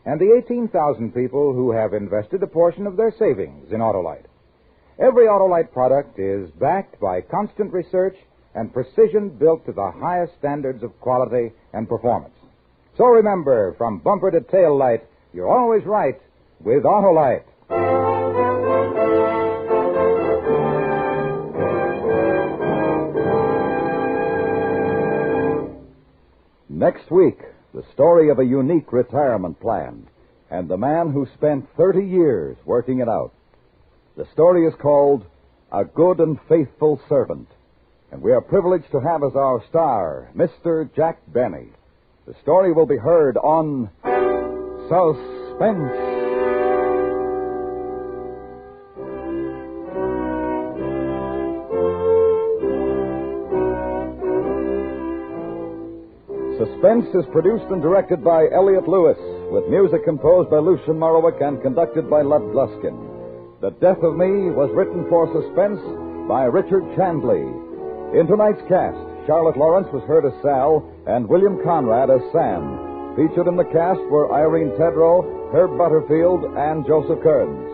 and the 18,000 people who have invested a portion of their savings in Autolite. Every Autolite product is backed by constant research and precision built to the highest standards of quality and performance. So remember, from bumper to tail light, you're always right with Autolite. Next week, the story of a unique retirement plan and the man who spent 30 years working it out. The story is called A Good and Faithful Servant, and we are privileged to have as our star Mr. Jack Benny. The story will be heard on Suspense. Suspense is produced and directed by Elliott Lewis, with music composed by Lucian Morowick and conducted by Lud Gluskin. The Death of Me was written for Suspense by Richard Chandley. In tonight's cast, Charlotte Lawrence was heard as Sal and William Conrad as Sam. Featured in the cast were Irene Tedrow, Herb Butterfield, and Joseph Kearns.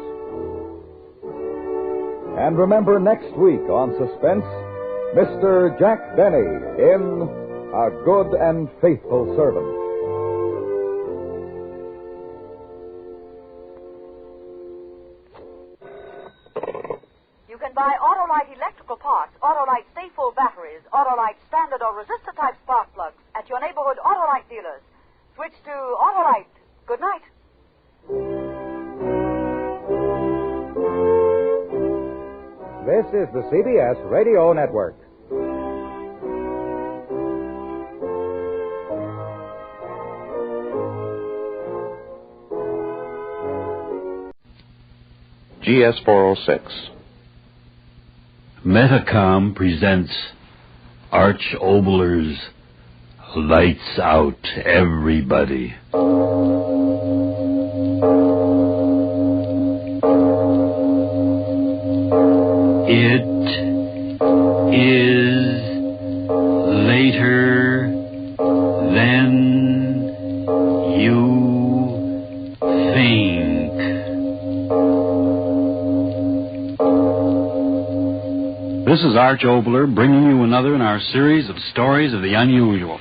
And remember, next week on Suspense, Mr. Jack Benny in A Good and Faithful Servant. You can buy Autolite electrical parts, Autolite Stay-Full batteries, Autolite standard or resistor-type spark plugs at your neighborhood Autolite dealers. Switch to Autolite. Good night. This is the CBS Radio Network. GS-406. Metacom presents Arch Oboler's Lights Out, Everybody. It is later than you think. This is Arch Oboler bringing you another in our series of stories of the unusual.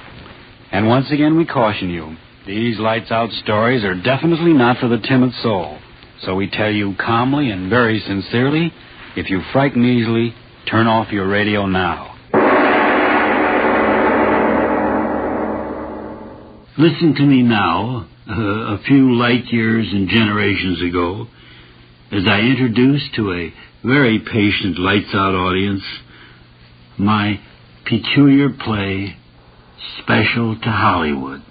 And once again we caution you, these lights-out stories are definitely not for the timid soul. So we tell you calmly and very sincerely, if you frighten easily, turn off your radio now. Listen to me now, a few light years and generations ago, as I introduce to a very patient lights-out audience my peculiar play, Special to Hollywood.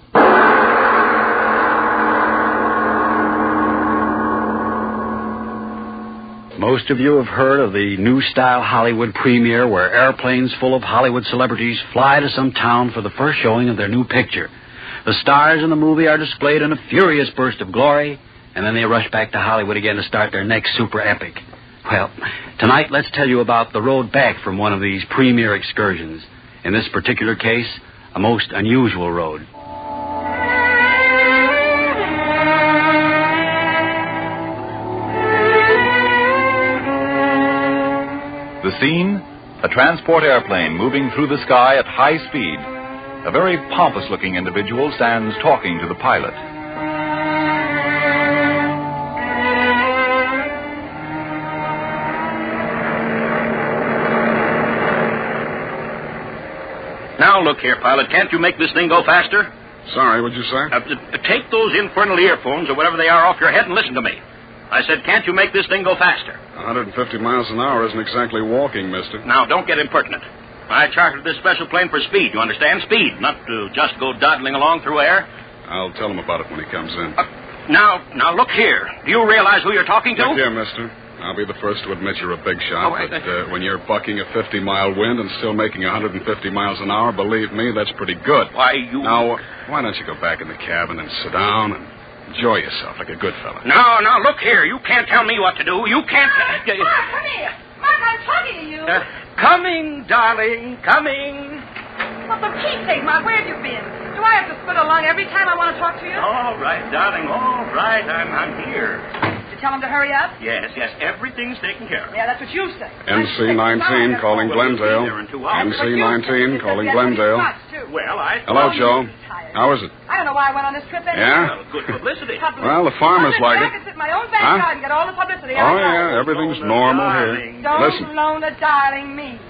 Most of you have heard of the new-style Hollywood premiere where airplanes full of Hollywood celebrities fly to some town for the first showing of their new picture. The stars in the movie are displayed in a furious burst of glory, and then they rush back to Hollywood again to start their next super epic. Well, tonight let's tell you about the road back from one of these premiere excursions. In this particular case, a most unusual road. The scene? A transport airplane moving through the sky at high speed. A very pompous-looking individual stands talking to the pilot. Now, look here, pilot. Can't you make this thing go faster? Sorry, what'd you say? Take those infernal earphones or whatever they are off your head and listen to me. I said, can't you make this thing go faster? 150 miles an hour isn't exactly walking, mister. Now, don't get impertinent. I chartered this special plane for speed, you understand? Speed, not to just go dawdling along through air. I'll tell him about it when he comes in. Now, look here. Do you realize who you're talking to? Look here, mister. I'll be the first to admit you're a big shot, but when you're bucking a 50-mile wind and still making 150 miles an hour, believe me, that's pretty good. Why, you... Now, why don't you go back in the cabin and sit down and enjoy yourself like a good fella? Now, look here. You can't tell me what to do. You can't... Mark, come here. Mark, I'm talking to you. Coming, darling, coming. Well, for Pete's sake, Mark, where have you been? Do I have to split along every time I want to talk to you? All right, darling, all right. I'm here. Did you tell him to hurry up? Yes, everything's taken care of. Yeah, that's what you say. NC-19 calling Glendale. NC-19 calling Glendale. Well, Hello, Joe. How is it? I don't know why I went on this trip anyway. Yeah? Well, good publicity. Well, the farmers like it. I can sit in my own backyard and get all the publicity. Oh, yeah, everything's normal here. Don't Listen. loan a darling me.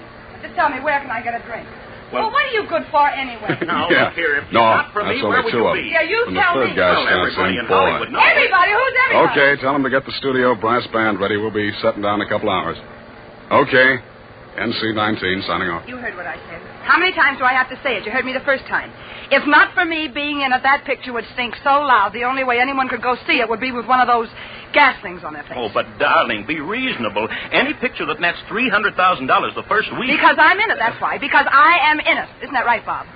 Just tell me, where can I get a drink? Well, what are you good for anyway? Yeah. No, that's only two of them. Yeah, you When the tell third me. guy starts in, boy. Everybody? Who's everybody? Okay, tell them to get the studio brass band ready. We'll be setting down in a couple hours. Okay. NC-19 signing off. You heard what I said. How many times do I have to say it? You heard me the first time. If not for me being in it, that picture would stink so loud, the only way anyone could go see it would be with one of those gas things on their face. Oh, but, darling, be reasonable. Any picture that nets $300,000 the first week... Because I'm in it, that's why. Because I am in it. Isn't that right, Bob?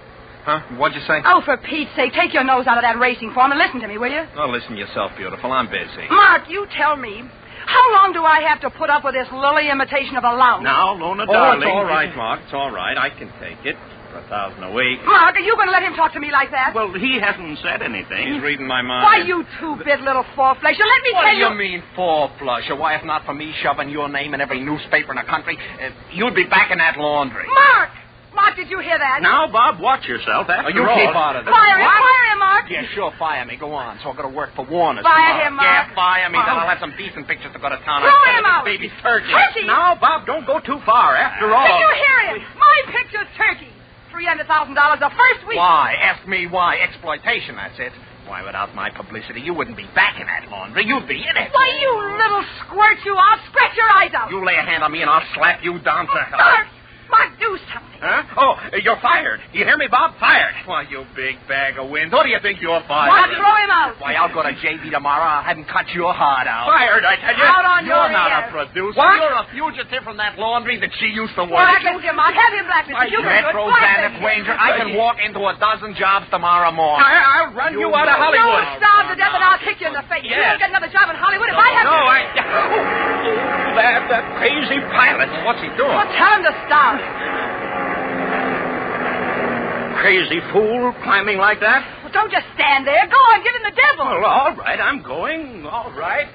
Huh? What'd you say? Oh, for Pete's sake, take your nose out of that racing form and listen to me, will you? Oh, listen yourself, beautiful. I'm busy. Mark, you tell me, how long do I have to put up with this lily imitation of a lounge? Now, Lona, Oh, darling... it's all right, Mark. It's all right. I can take it. For $1,000 a week. Mark, are you going to let him talk to me like that? Well, he hasn't said anything. He's reading my mind. Why, you two-bit little four-flusher, let me What tell do you mean, four-flusher? Why, if not for me shoving your name in every newspaper in the country, you'd be back in that laundry. Mark! Mark, did you hear that? Now, Bob, watch yourself. After you all... keep out of this. Fire him, Mark! Yeah, sure, fire me. Go on. So I've got to work for Warner's Fire tomorrow. him, Mark. Yeah, fire me. Then Oh. I'll have some decent pictures to go to town. Throw him out. Baby turkey. Turkey? Now, Bob, don't go too far. After all... Did you hear him? My picture's turkey. $300,000 the first week. Why? Ask me why. Exploitation, that's it. Why, without my publicity, you wouldn't be back in that laundry. You'd be in it. Why, you little squirt, you! I'll scratch your eyes out. You lay a hand on me and I'll slap you down to hell. Mark, do something. Huh? Oh, you're fired. You hear me, Bob? Fired. Why, you big bag of wind. Who do you think you're fired? Mark, throw him out. Why, I'll go to JV tomorrow. I'll have him cut your heart out. Fired, I tell you. Out on You're your not ear. a producer. What? You're a fugitive from that laundry that she used to work. Blacklist him, Mark. Have him blacklisted. You can do it. Metro Blacklist Xanax him. Ranger. I can walk into a dozen jobs tomorrow morning. I'll run you out of Hollywood. You'll starve to death and I'll kick you in the face. You Yes. won't get another job in Hollywood if I have No, to. that crazy pilot. What's he doing? Well, tell him to stop. Crazy fool climbing like that? Well, don't just stand there. Go on, give him the devil. Well, all right, I'm going. All right.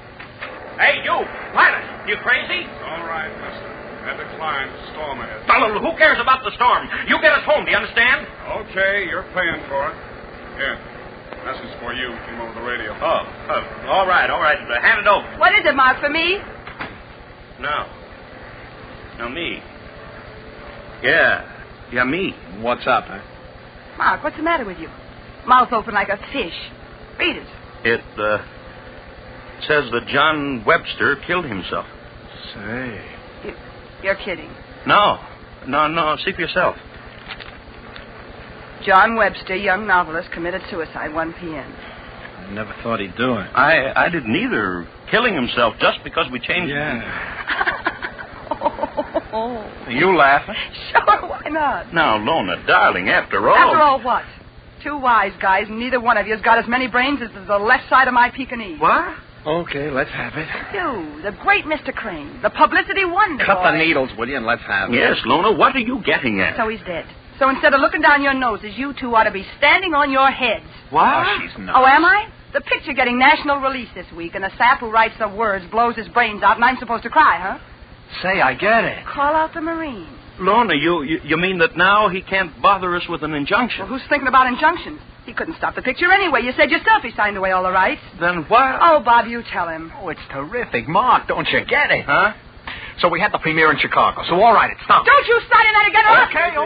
Hey, you, pilot, you crazy? All right, mister. Had to climb. Storm ahead. Fellow, who cares about the storm? You get us home, do you understand? Okay, you're paying for it. Here. Message for you. Came over the radio. All right. Hand it over. What is it, Mark, for me? No, me. Yeah, me. What's up, huh? Mark, what's the matter with you? Mouth open like a fish. Read it. It says that John Webster killed himself. Say. You're kidding. No. See for yourself. John Webster, young novelist, committed suicide, 1 p.m. I never thought he'd do it. I didn't either. Killing himself just because we changed. Oh. You laughing? Sure, why not? Now, Lona, darling, after all... After all what? 2 wise guys, and neither one of you's got as many brains as the left side of my Pekingese. What? Okay, let's have it. You, the great Mr. Crane, the publicity wonder Cut boy. the needles, will you, and let's have it. Yes, Lona, what are you getting at? So he's dead. So instead of looking down your noses, you two ought to be standing on your heads. What? Oh, she's nuts. Oh, am I? The picture getting national release this week, and the sap who writes the words blows his brains out, and I'm supposed to cry, huh? Say, I get it. Call out the Marine. Lorna, you mean that now he can't bother us with an injunction? Well, who's thinking about injunctions? He couldn't stop the picture anyway. You said yourself he signed away all the rights. Then what? Oh, Bob, you tell him. Oh, it's terrific. Mark, don't you get it? Huh? So we had the premiere in Chicago. So all right, it's done. Don't you start in that again.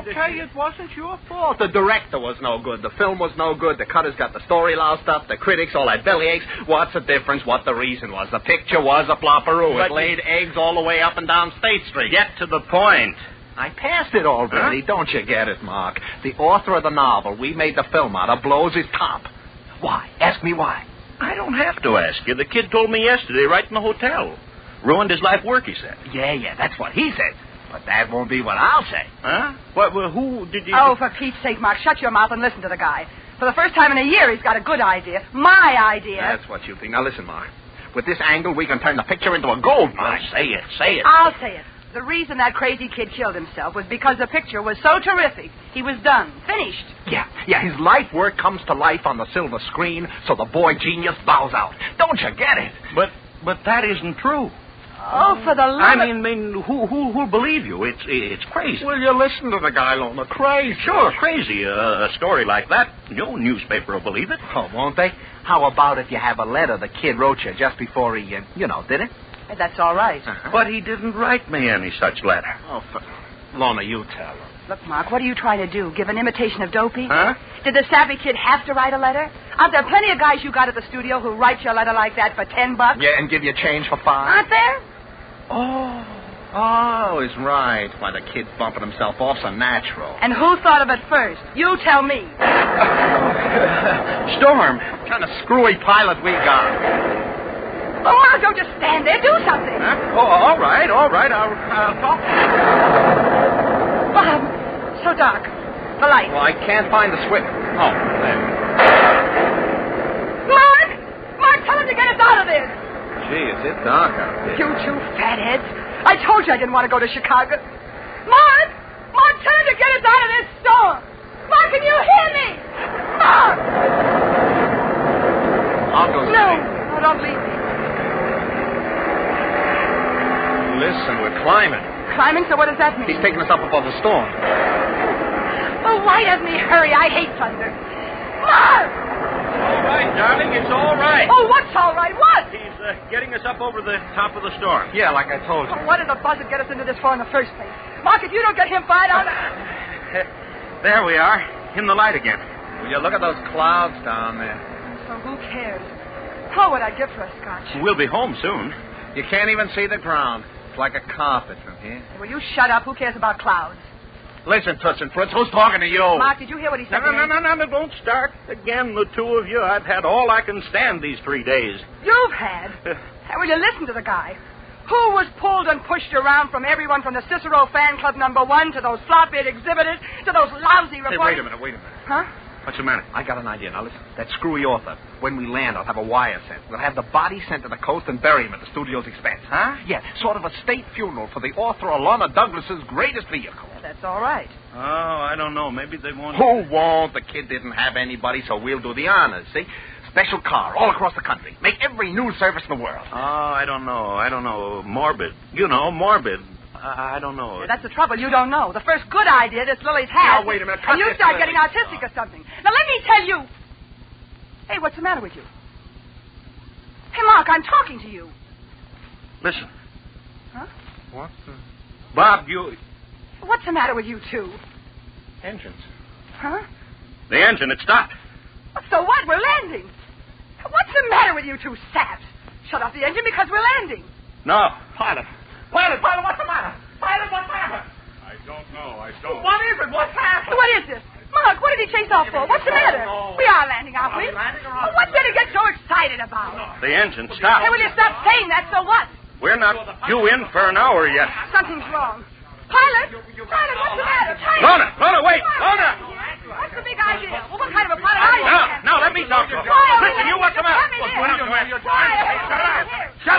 Okay. It wasn't your fault. The director was no good. The film was no good. The cutters got the story loused up. The critics all had bellyaches. What's the difference? What the reason was? The picture was a flopperoo. It laid eggs all the way up and down State Street. Get to the point. I passed it already. Huh? Don't you get it, Mark? The author of the novel we made the film out of blows his top. Why? Ask me why. I don't have to ask you. The kid told me yesterday right in the hotel. Ruined his life work, he said. Yeah, that's what he said. But that won't be what I'll say. Huh? Well, who did you... Oh, for Pete's sake, Mark, shut your mouth and listen to the guy. For the first time in a year, he's got a good idea. My idea. That's what you think. Now, listen, Mark. With this angle, we can turn the picture into a gold mine. Well, say it. I'll say it. The reason that crazy kid killed himself was because the picture was so terrific. He was done. Finished. Yeah, his life work comes to life on the silver screen, so the boy genius bows out. Don't you get it? But that isn't true. Oh, for the love I mean, who'll believe you? It's crazy. Will you listen to the guy, Lona? Crazy. Sure, crazy. A story like that, no newspaper will believe it. Oh, won't they? How about if you have a letter the kid wrote you just before he, did it? That's all right. Uh-huh. But he didn't write me any such letter. Oh, Lona, you tell him. Look, Mark, what are you trying to do? Give an imitation of Dopey? Huh? Did the savvy kid have to write a letter? Aren't there plenty of guys you got at the studio who write you a letter like that for $10? Yeah, and give you change for $5. Aren't there? Oh, he's right. Why, the kid's bumping himself off so natural. And who thought of it first? You tell me. Storm, what kind of screwy pilot we got? Oh, Mark, don't just stand there. Do something. Huh? Oh, all right. I'll talk to you. Bob, so dark. The light. Well, I can't find the switch. Oh, there. Mark, tell him to get us out of this. Gee, is it dark out there? You two fatheads. I told you I didn't want to go to Chicago. Mark, tell him to get us out of this storm. Mark, can you hear me? Mark! I'll go see. No, don't leave me. Listen, we're climbing. Climbing? So what does that mean? He's taking us up above the storm. Oh, why doesn't he hurry? I hate thunder. Mark! All right, darling, it's all right. Oh, what's all right? What? He's getting us up over the top of the storm. Yeah, like I told you. Oh, what did the buzzard get us into this for in the first place? Mark, if you don't get him fired out... There we are, in the light again. Will you look at those clouds down there? So who cares? Oh, what I'd give for a scotch. We'll be home soon. You can't even see the ground. It's like a carpet from here. Hey, will you shut up? Who cares about clouds? Listen, Toots and Fritz, who's talking to you? Mark, did you hear what he said? No, don't start again, the two of you. I've had all I can stand these 3 days. You've had? Hey, will you listen to the guy? Who was pulled and pushed around from everyone from the Cicero Fan Club #1 to those flop-eared exhibitors to those lousy reporters? Hey, wait a minute. Huh? What's the matter? I got an idea. Now, listen. That screwy author. When we land, I'll have a wire sent. We'll have the body sent to the coast and bury him at the studio's expense. Huh? Yeah, sort of a state funeral for the author of Lorna Douglas's greatest vehicle. Yeah, that's all right. Oh, I don't know. Maybe they won't... Who won't? The kid didn't have anybody, so we'll do the honors, see? Special car all across the country. Make every news service in the world. Oh, I don't know. Morbid. You know, morbid. I don't know. Yeah, that's the trouble. You don't know. The first good idea this Lily's had. Now, wait a minute. And you start getting artistic or something. Now, let me tell you. Hey, what's the matter with you? Hey, Mark, I'm talking to you. Listen. Huh? What? Bob, you... What's the matter with you two? Engines. Huh? The engine, it stopped. So what? We're landing. What's the matter with you two saps? Shut off the engine because we're landing. No. Pilot, what's the matter? Pilot, what's happened? I don't know. I don't. What is it? What's happened? What is this? Mark, what did he chase off for? What's the matter? We are landing, aren't we? What's there to get so excited about? The engine stopped. Hey, will you stop saying that? So what? We're not due in for an hour yet. Something's wrong. Pilot, what's the matter? Pilot. Lona, wait. Lona! What's the big idea? Well, what kind of a pilot are you? Now, let me talk to him. Listen, you, what's the matter? What's going on? Shut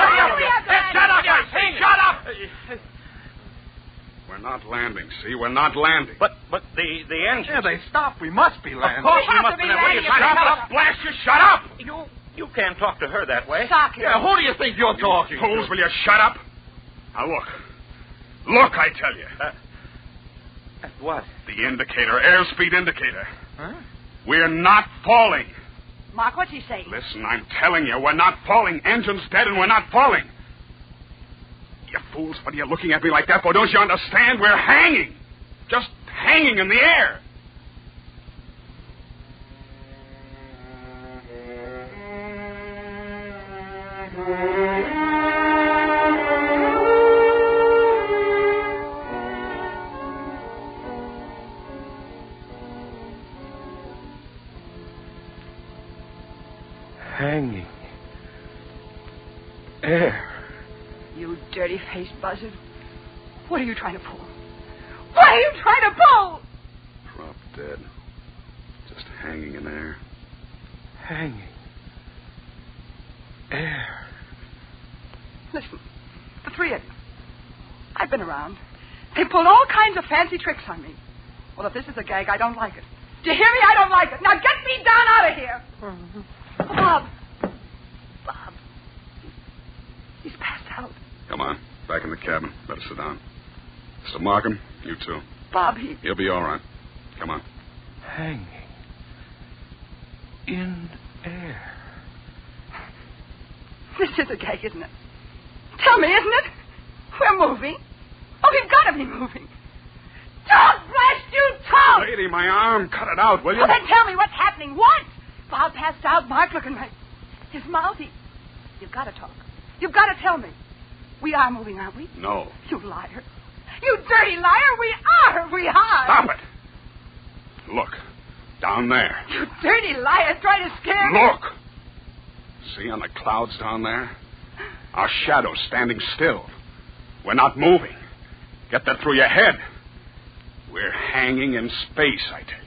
up! We're not landing, see? We're not landing. But the engine... Yeah, they stopped. We must be landing. Of course we must be landing. Shut up, blast you, shut up! You can't talk to her that way. Stop it. Yeah, who do you think you're talking to? Fools, will you shut up? Now, look. Look, I tell you. What? The indicator, airspeed indicator. Huh? We're not falling. Mark, what's he saying? Listen, I'm telling you, we're not falling. Engine's dead and we're not falling. You fools, what are you looking at me like that for? Don't you understand? We're hanging. Just hanging in the air. Hanging. Air. You dirty-faced buzzard. What are you trying to pull? What are you trying to pull? Drop dead. Just hanging in air. Hanging. Air. Listen, the three of you. I've been around. They pulled all kinds of fancy tricks on me. Well, if this is a gag, I don't like it. Do you hear me? I don't like it. Now get me down out of here. Bob. He's passed out. Come on. Back in the cabin. Better sit down. Mr. Markham, you too. Bob, He'll be all right. Come on. Hanging. In air. This is a gag, isn't it? Tell me, isn't it? We're moving. Oh, we've got to be moving. Don't blast you, Tom! Lady, my arm. Cut it out, will you? Well, then tell me what's happening. What? Bob passed out. Mark looking right. His mouth. You've got to talk. You've got to tell me. We are moving, aren't we? No. You liar. You dirty liar. We are. We are. Stop it. Look. Down there. You dirty liar trying to scare me. Look. See on the clouds down there? Our shadows standing still. We're not moving. Get that through your head. We're hanging in space, I tell you.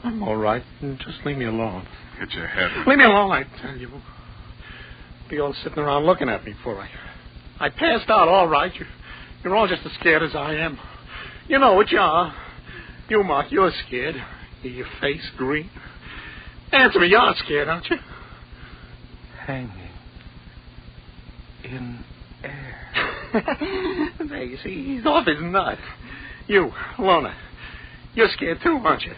I'm all right. Just leave me alone. Get your head. Leave me alone, I tell you. What are you all sitting around looking at me for? I passed out all right. You're all just as scared as I am. You know what you are. You, Mark, you're scared. Your face green. Answer me, you're scared, aren't you? Hanging. In air. There, you see, he's off his nut. You, Lona, you're scared too, aren't you?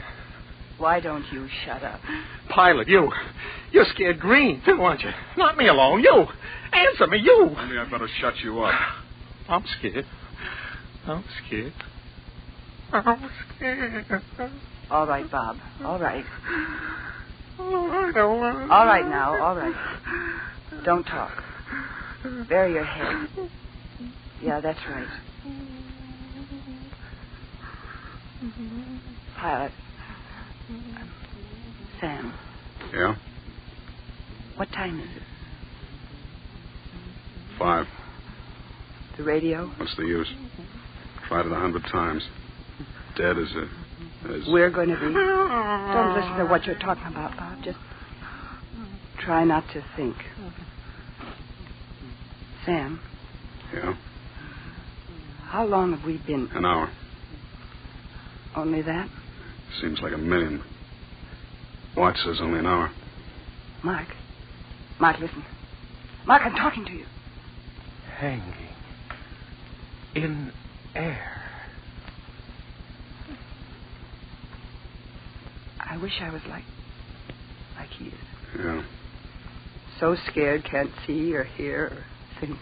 Why don't you shut up? Pilot, you're scared green too, aren't you? Not me alone, you. Answer me, you. Maybe I'd better shut you up. I'm scared. I'm scared. I'm scared. All right, Bob. All right. All right now, all right. Don't talk. Bury your head. Yeah, that's right. Pilot. Sam. Yeah? What time is it? 5. The radio? What's the use? Tried it 100 times. Dead as a We're going to be. Don't listen to what you're talking about, Bob. Just try not to think. Sam. Yeah? How long have we been? An hour. Only that? Seems like a million. Watch says only an hour. Mark, listen. Mark, I'm talking to you. Hanging in air. I wish I was like he is. Yeah. So scared, can't see or hear or think.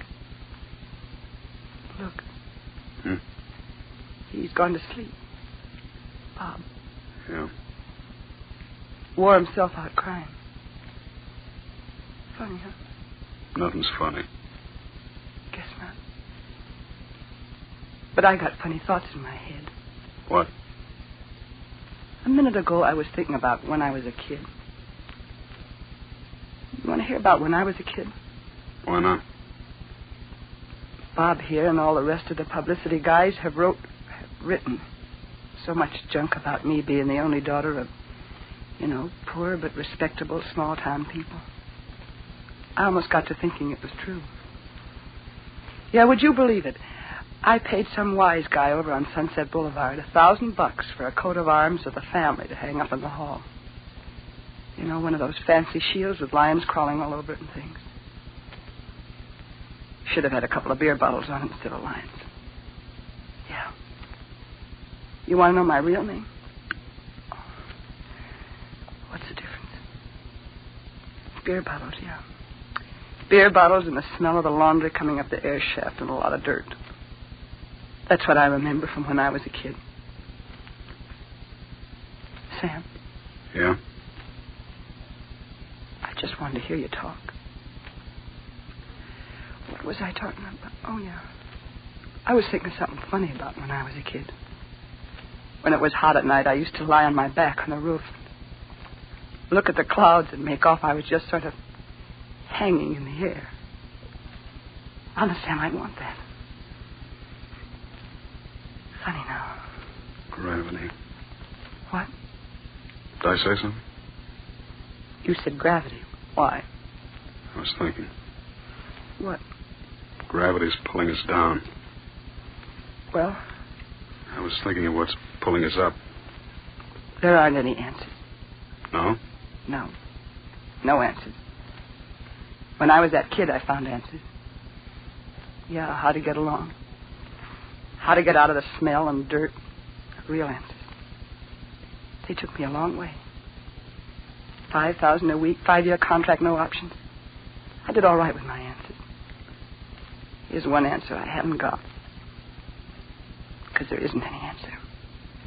Look. He's gone to sleep. Bob. Yeah. Wore himself out crying. Funny, huh? Nothing's funny. Guess not. But I got funny thoughts in my head. What? A minute ago, I was thinking about when I was a kid. You want to hear about when I was a kid? Why not? Bob here and all the rest of the publicity guys have written so much junk about me being the only daughter of, poor but respectable small-town people. I almost got to thinking it was true. Yeah, would you believe it? I paid some wise guy over on Sunset Boulevard $1,000 for a coat of arms of the family to hang up in the hall. One of those fancy shields with lions crawling all over it and things. Should have had a couple of beer bottles on it instead of lions. Yeah. You want to know my real name? What's the difference? Beer bottles, yeah. Beer bottles and the smell of the laundry coming up the air shaft and a lot of dirt. That's what I remember from when I was a kid. Sam? Yeah? I just wanted to hear you talk. What was I talking about? Oh, yeah. I was thinking something funny about when I was a kid. When it was hot at night, I used to lie on my back on the roof, look at the clouds and make off I was just sort of hanging in the air. Honest, Sam, I want that. Funny now. Gravity. What? Did I say something? You said gravity. Why? I was thinking. What? Gravity's pulling us down. Well? I was thinking of what's pulling us up. There aren't any answers. No? No. No answers. When I was that kid, I found answers. Yeah, how to get along. How to get out of the smell and dirt. Real answers. They took me a long way. $5,000 a week, 5-year contract, no options. I did all right with my answers. Here's one answer I haven't got. Because there isn't any answer.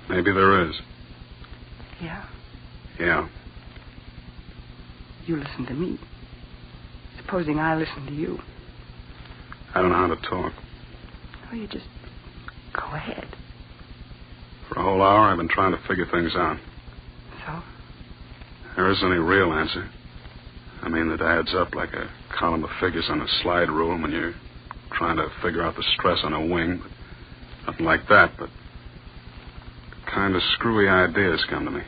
Maybe there is. Yeah? Yeah. You listen to me. Supposing I listen to you. I don't know how to talk. Oh, you just go ahead. For a whole hour, I've been trying to figure things out. So? There isn't any real answer. I mean, that adds up like a column of figures on a slide rule when you're trying to figure out the stress on a wing. But nothing like that, but kind of screwy ideas come to me.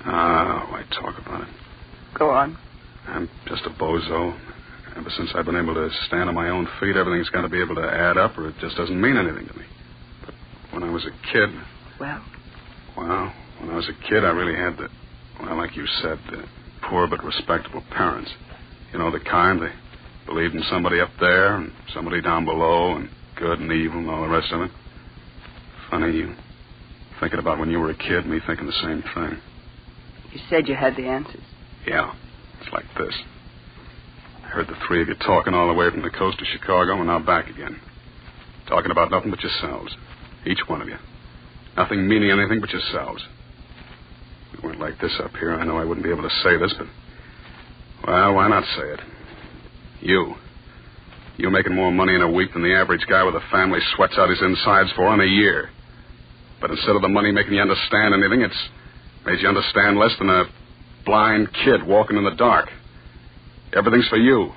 Why talk about it? Go on. I'm just a bozo. Ever since I've been able to stand on my own feet, everything's got to be able to add up or it just doesn't mean anything to me. But when I was a kid... Well, when I was a kid, I really had like you said, poor but respectable parents. The kind, they believed in somebody up there and somebody down below and good and evil and all the rest of it. Funny, you thinking about when you were a kid, me thinking the same thing. you said you had the answers. Yeah, it's like this. I heard the three of you talking all the way from the coast to Chicago and now back again. Talking about nothing but yourselves. Each one of you. Nothing meaning anything but yourselves. We weren't like this up here. I know I wouldn't be able to say this, but... Well, why not say it? You making more money in a week than the average guy with a family sweats out his insides for in a year. But instead of the money making you understand anything, it's made you understand less than a blind kid walking in the dark. Everything's for you.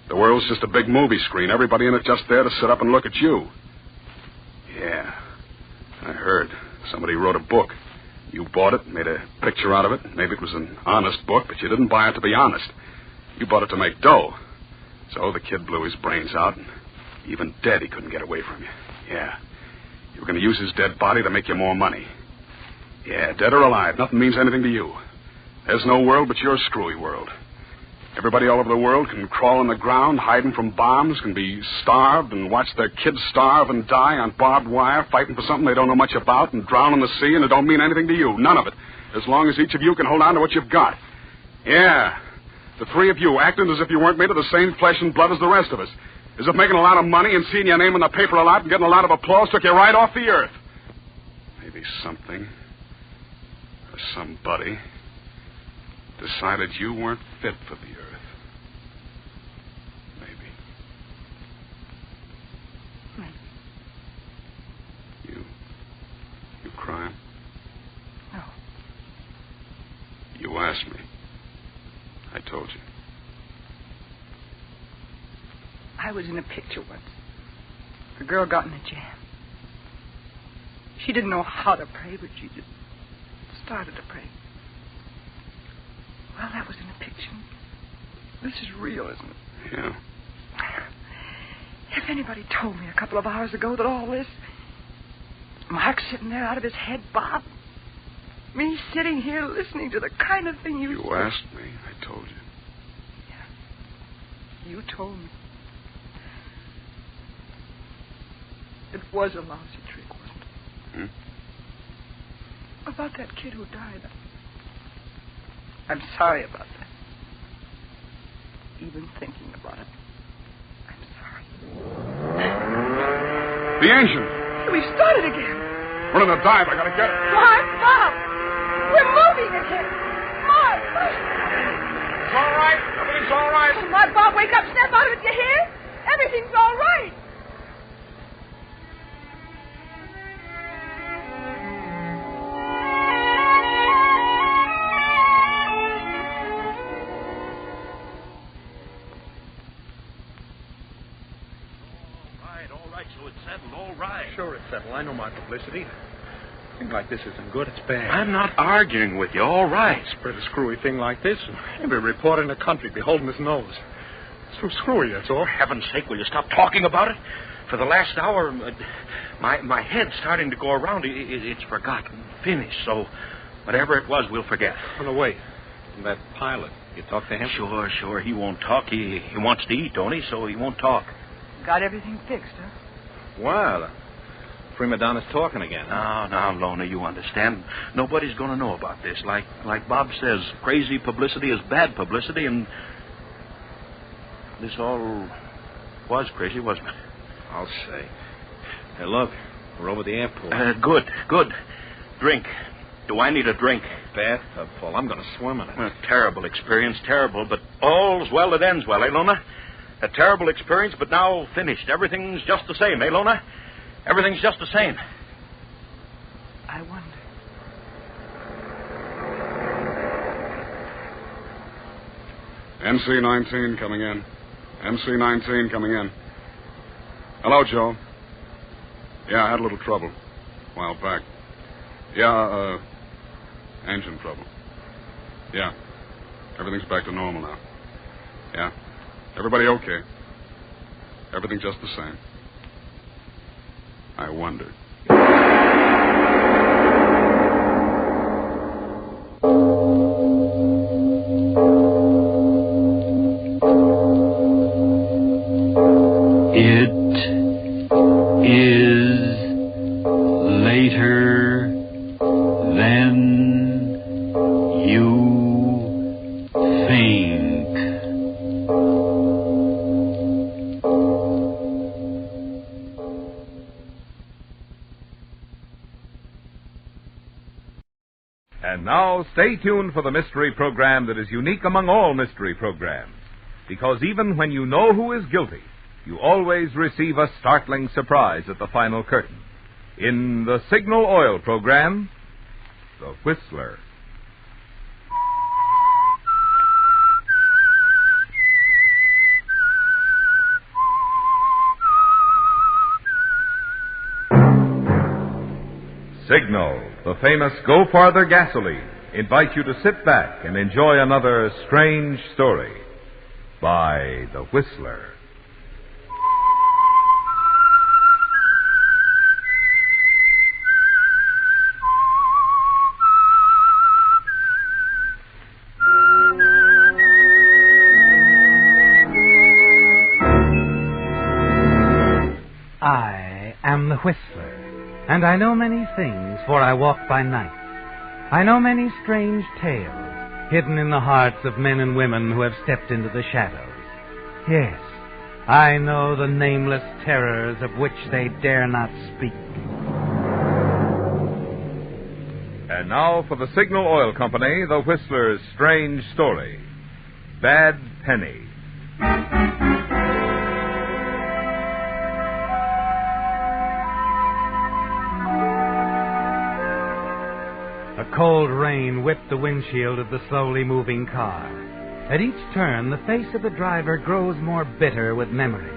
The world's just a big movie screen. Everybody in it just there to sit up and look at you. Yeah, I heard. Somebody wrote a book. You bought it, made a picture out of it. Maybe it was an honest book, but you didn't buy it to be honest. You bought it to make dough. So the kid blew his brains out, and even dead he couldn't get away from you. Yeah. You were going to use his dead body to make you more money. Yeah, dead or alive, nothing means anything to you. There's no world but your screwy world. Everybody all over the world can crawl on the ground, hiding from bombs, can be starved and watch their kids starve and die on barbed wire, fighting for something they don't know much about, and drown in the sea, and it don't mean anything to you. None of it. As long as each of you can hold on to what you've got. Yeah. The three of you acting as if you weren't made of the same flesh and blood as the rest of us. As if making a lot of money and seeing your name in the paper a lot and getting a lot of applause took you right off the earth. Maybe something or somebody decided you weren't fit for the earth. Maybe. You crying? No. You asked me. I told you. I was in a picture once. The girl got in a jam. She didn't know how to pray, but she just started to pray. Well, that was in a picture. This is real, isn't it? Yeah. If anybody told me a couple of hours ago that all this... Mark sitting there out of his head, Bob. Me sitting here listening to the kind of thing you... You asked me. I told you. Yeah. You told me. It was a lousy trick, wasn't it? About that kid who died. I'm sorry about that. Even thinking about it. I'm sorry. The engine. We started again. We're in a dive. I gotta get it. Bob! We're moving again. Mark! It's all right. Everything's all right. Oh, my Bob, wake up. Snap out of it. You hear? Everything's all right. Sure, it's settled. I know my publicity. A thing like this isn't good. It's bad. I'm not arguing with you. All right. Spread a screwy thing like this, and every reporter in the country be holding his nose. It's too screwy, that's all. For heaven's sake, will you stop talking about it? For the last hour, my head's starting to go around. It's forgotten, finished. So whatever it was, we'll forget. Oh, no, wait. That pilot, you talk to him? Sure. He won't talk. He wants to eat, don't he? So he won't talk. Got everything fixed, huh? Well, prima donna's talking again. Now, Lona, you understand. Nobody's going to know about this. Like Bob says, crazy publicity is bad publicity, and this all was crazy, wasn't it? I'll say. Hey, look, we're over the airport. Good. Drink. Do I need a drink? Bathtub full. I'm going to swim in it. A terrible experience, terrible, but all's well that ends well, eh, Lona? A terrible experience, but now finished. Everything's just the same, eh, Lona? Everything's just the same. I wonder. MC-19 coming in. MC-19 coming in. Hello, Joe. Yeah, I had a little trouble a while back. Yeah, engine trouble. Yeah. Everything's back to normal now. Yeah. Everybody okay? Everything just the same. I wondered. It is later than you think. And now, stay tuned for the mystery program that is unique among all mystery programs. Because even when you know who is guilty, you always receive a startling surprise at the final curtain. In the Signal Oil program, The Whistler. Signal, the famous Go Farther gasoline, invite you to sit back and enjoy another strange story by The Whistler. I am the Whistler, and I know many things, for I walk by night. I know many strange tales, hidden in the hearts of men and women who have stepped into the shadows. Yes, I know the nameless terrors of which they dare not speak. And now for the Signal Oil Company, The Whistler's strange story, Bad Penny. A cold rain whipped the windshield of the slowly moving car. At each turn, the face of the driver grows more bitter with memories.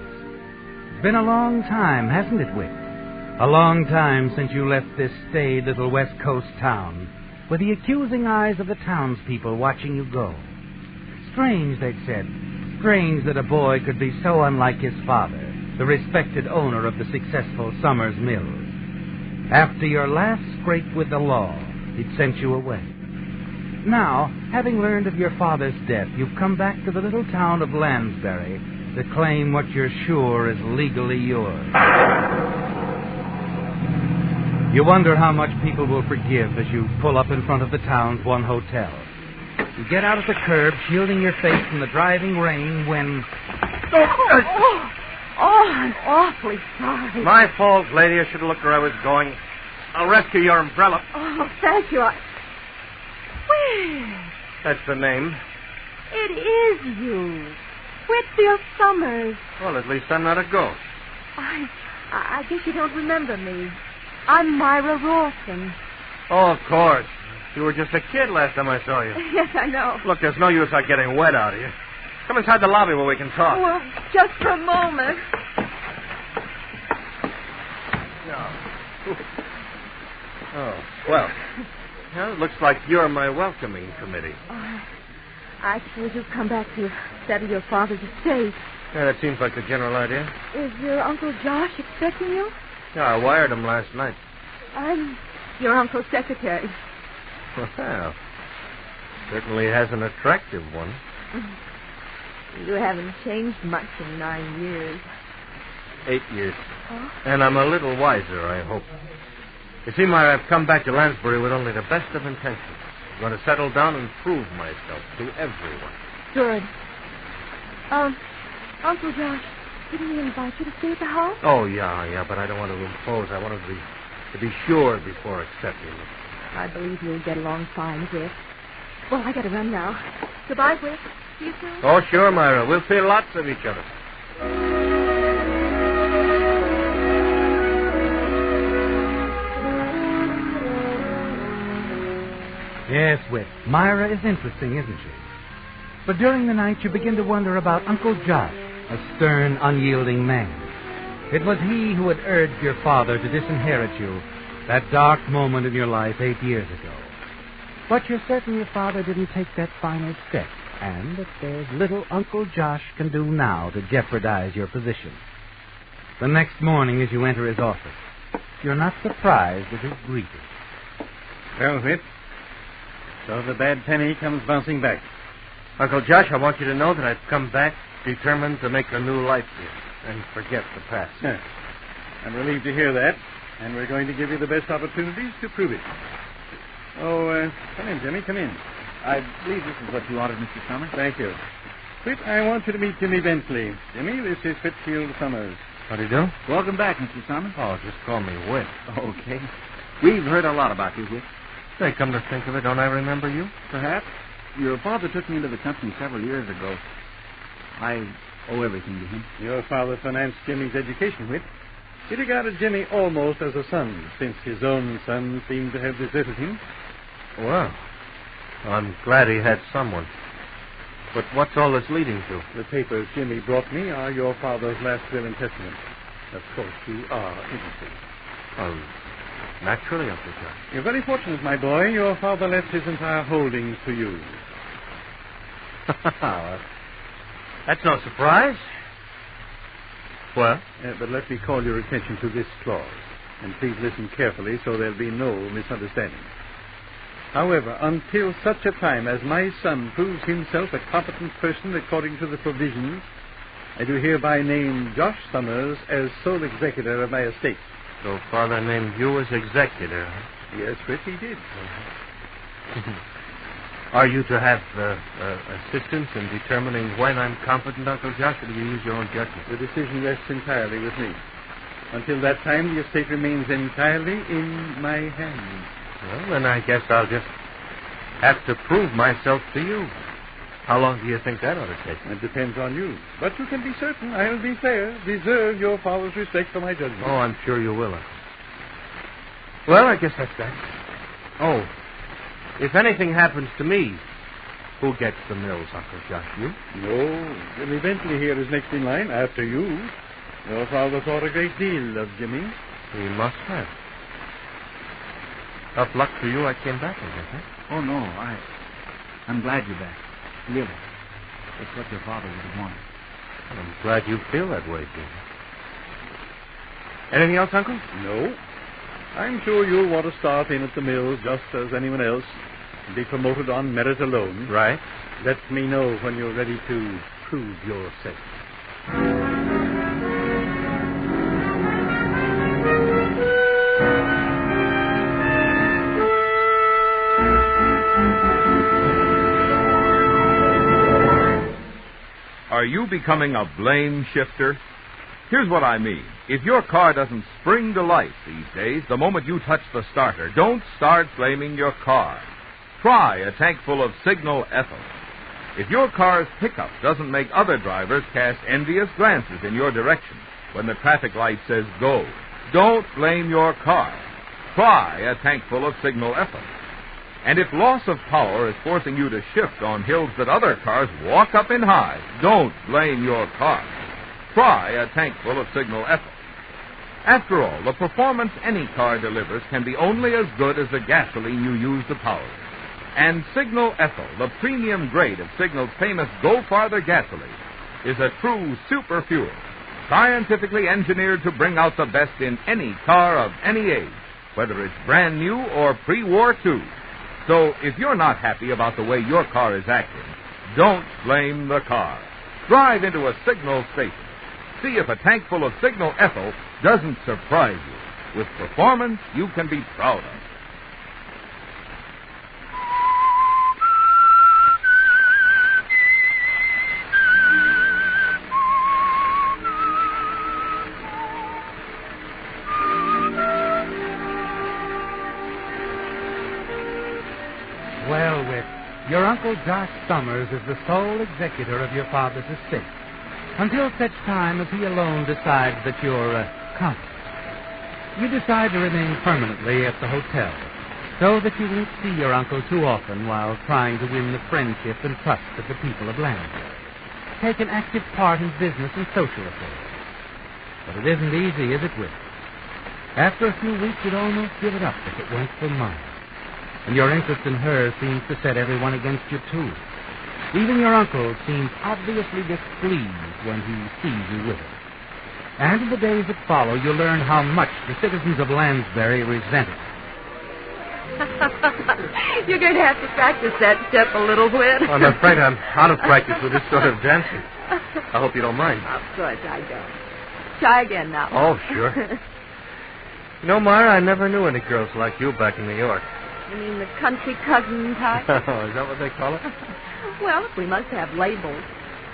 It's been a long time, hasn't it, Whit? A long time since you left this staid little West Coast town, with the accusing eyes of the townspeople watching you go. Strange, they'd said. Strange that a boy could be so unlike his father, the respected owner of the successful Summers Mills. After your last scrape with the law, he'd sent you away. Now, having learned of your father's death, you've come back to the little town of Lansbury to claim what you're sure is legally yours. You wonder how much people will forgive as you pull up in front of the town's one hotel. You get out at the curb, shielding your face from the driving rain when... I'm awfully sorry. My fault, lady. I should have looked where I was going. I'll rescue your umbrella. Oh, thank you. Where? That's the name. It is you. Whitfield Summers. Well, at least I'm not a ghost. I guess you don't remember me. I'm Myra Rawson. Oh, of course. You were just a kid last time I saw you. Yes, I know. Look, there's no use out getting wet out of you. Come inside the lobby where we can talk. Well, just for a moment. Oh, well. It looks like you're my welcoming committee. I suppose you've come back to settle your father's estate. Yeah, that seems like the general idea. Is your Uncle Josh expecting you? Yeah, I wired him last night. I'm your uncle's secretary. Well, certainly has an attractive one. You haven't changed much in 9 years. 8 years. Oh? And I'm a little wiser, I hope. You see, Myra, I've come back to Lansbury with only the best of intentions. I'm going to settle down and prove myself to everyone. Good. Uncle Josh, didn't he invite you to stay at the house? Oh, yeah, but I don't want to impose. I want to be sure before accepting it. I believe you'll get along fine, Whit. Well, I got to run now. Goodbye, Whit. See you soon. Oh, sure, Myra. We'll see lots of each other. Yes, Whit, Myra is interesting, isn't she? But during the night, you begin to wonder about Uncle Josh, a stern, unyielding man. It was he who had urged your father to disinherit you, that dark moment in your life 8 years ago. But you're certain your father didn't take that final step, and that there's little Uncle Josh can do now to jeopardize your position. The next morning, as you enter his office, you're not surprised at his greeting. Well, Whit, so the bad penny comes bouncing back. Uncle Josh, I want you to know that I've come back determined to make a new life here and forget the past. Yeah. I'm relieved to hear that, and we're going to give you the best opportunities to prove it. Oh, come in, Jimmy, come in. I believe this is what you wanted, Mr. Summers. Thank you. Whit, I want you to meet Jimmy Bentley. Jimmy, this is Whitfield Summers. How do you do? Welcome back, Mr. Summers. Oh, just call me Whit. Okay. We've heard a lot about you, Whit. Say, come to think of it, don't I remember you? Perhaps. Your father took me into the company several years ago. I owe everything to him. Your father financed Jimmy's education, Whit. He regarded Jimmy almost as a son, since his own son seemed to have deserted him. Well, I'm glad he had someone. But what's all this leading to? The papers Jimmy brought me are your father's last will and testament. Of course, you are interested. Naturally, Uncle Josh. You're very fortunate, my boy. Your father left his entire holdings to you. That's no surprise. Well? But let me call your attention to this clause. And please listen carefully so there'll be no misunderstanding. However, until such a time as my son proves himself a competent person according to the provisions, I do hereby name Josh Summers as sole executor of my estate. So Father named you as executor, huh? Yes, Fritz, he did. Are you to have assistance in determining when I'm competent, Uncle Josh, or do you use your own judgment? The decision rests entirely with me. Until that time, the estate remains entirely in my hands. Well, then I guess I'll just have to prove myself to you. How long do you think that ought to take? It depends on you. But you can be certain I'll be fair, deserve your father's respect for my judgment. Oh, I'm sure you will. Well, I guess that's that. Oh, if anything happens to me, who gets the mills, Uncle Josh? You? No, Jimmy Bentley here is next in line after you. Your father thought a great deal of Jimmy. He must have. Tough luck for you I came back, I guess, huh? Oh, no, I'm glad you're back. Really. It's what your father would have wanted. I'm glad you feel that way, Jim. Anything else, Uncle? No. I'm sure you'll want to start in at the mills just as anyone else and be promoted on merit alone. Right. Let me know when you're ready to prove yourself. Are you becoming a blame shifter? Here's what I mean. If your car doesn't spring to life these days, the moment you touch the starter, don't start blaming your car. Try a tank full of Signal Ethyl. If your car's pickup doesn't make other drivers cast envious glances in your direction when the traffic light says go, don't blame your car. Try a tank full of Signal Ethyl. And if loss of power is forcing you to shift on hills that other cars walk up in high, don't blame your car. Try a tank full of Signal Ethyl. After all, the performance any car delivers can be only as good as the gasoline you use to power it. And Signal Ethyl, the premium grade of Signal's famous Go Farther gasoline, is a true super fuel, scientifically engineered to bring out the best in any car of any age, whether it's brand new or pre-war too. So if you're not happy about the way your car is acting, don't blame the car. Drive into a Signal station. See if a tank full of Signal Ethyl doesn't surprise you with performance you can be proud of. Well, Whit, your Uncle Josh Summers is the sole executor of your father's estate until such time as he alone decides that you're competent. You decide to remain permanently at the hotel so that you won't see your uncle too often while trying to win the friendship and trust of the people of Lansbury. Take an active part in business and social affairs. But it isn't easy, is it, Whit? After a few weeks, you'd almost give it up if it weren't for mine. And your interest in her seems to set everyone against you, too. Even your uncle seems obviously displeased when he sees you with her. And in the days that follow, you'll learn how much the citizens of Lansbury resent it. You're going to have to practice that step a little, Whit. I'm afraid I'm out of practice with this sort of dancing. I hope you don't mind. Of course I don't. Try again now. Oh, sure. You know, Myra, I never knew any girls like you back in New York. You mean the country cousin type? Oh, is that what they call it? Well, we must have labels.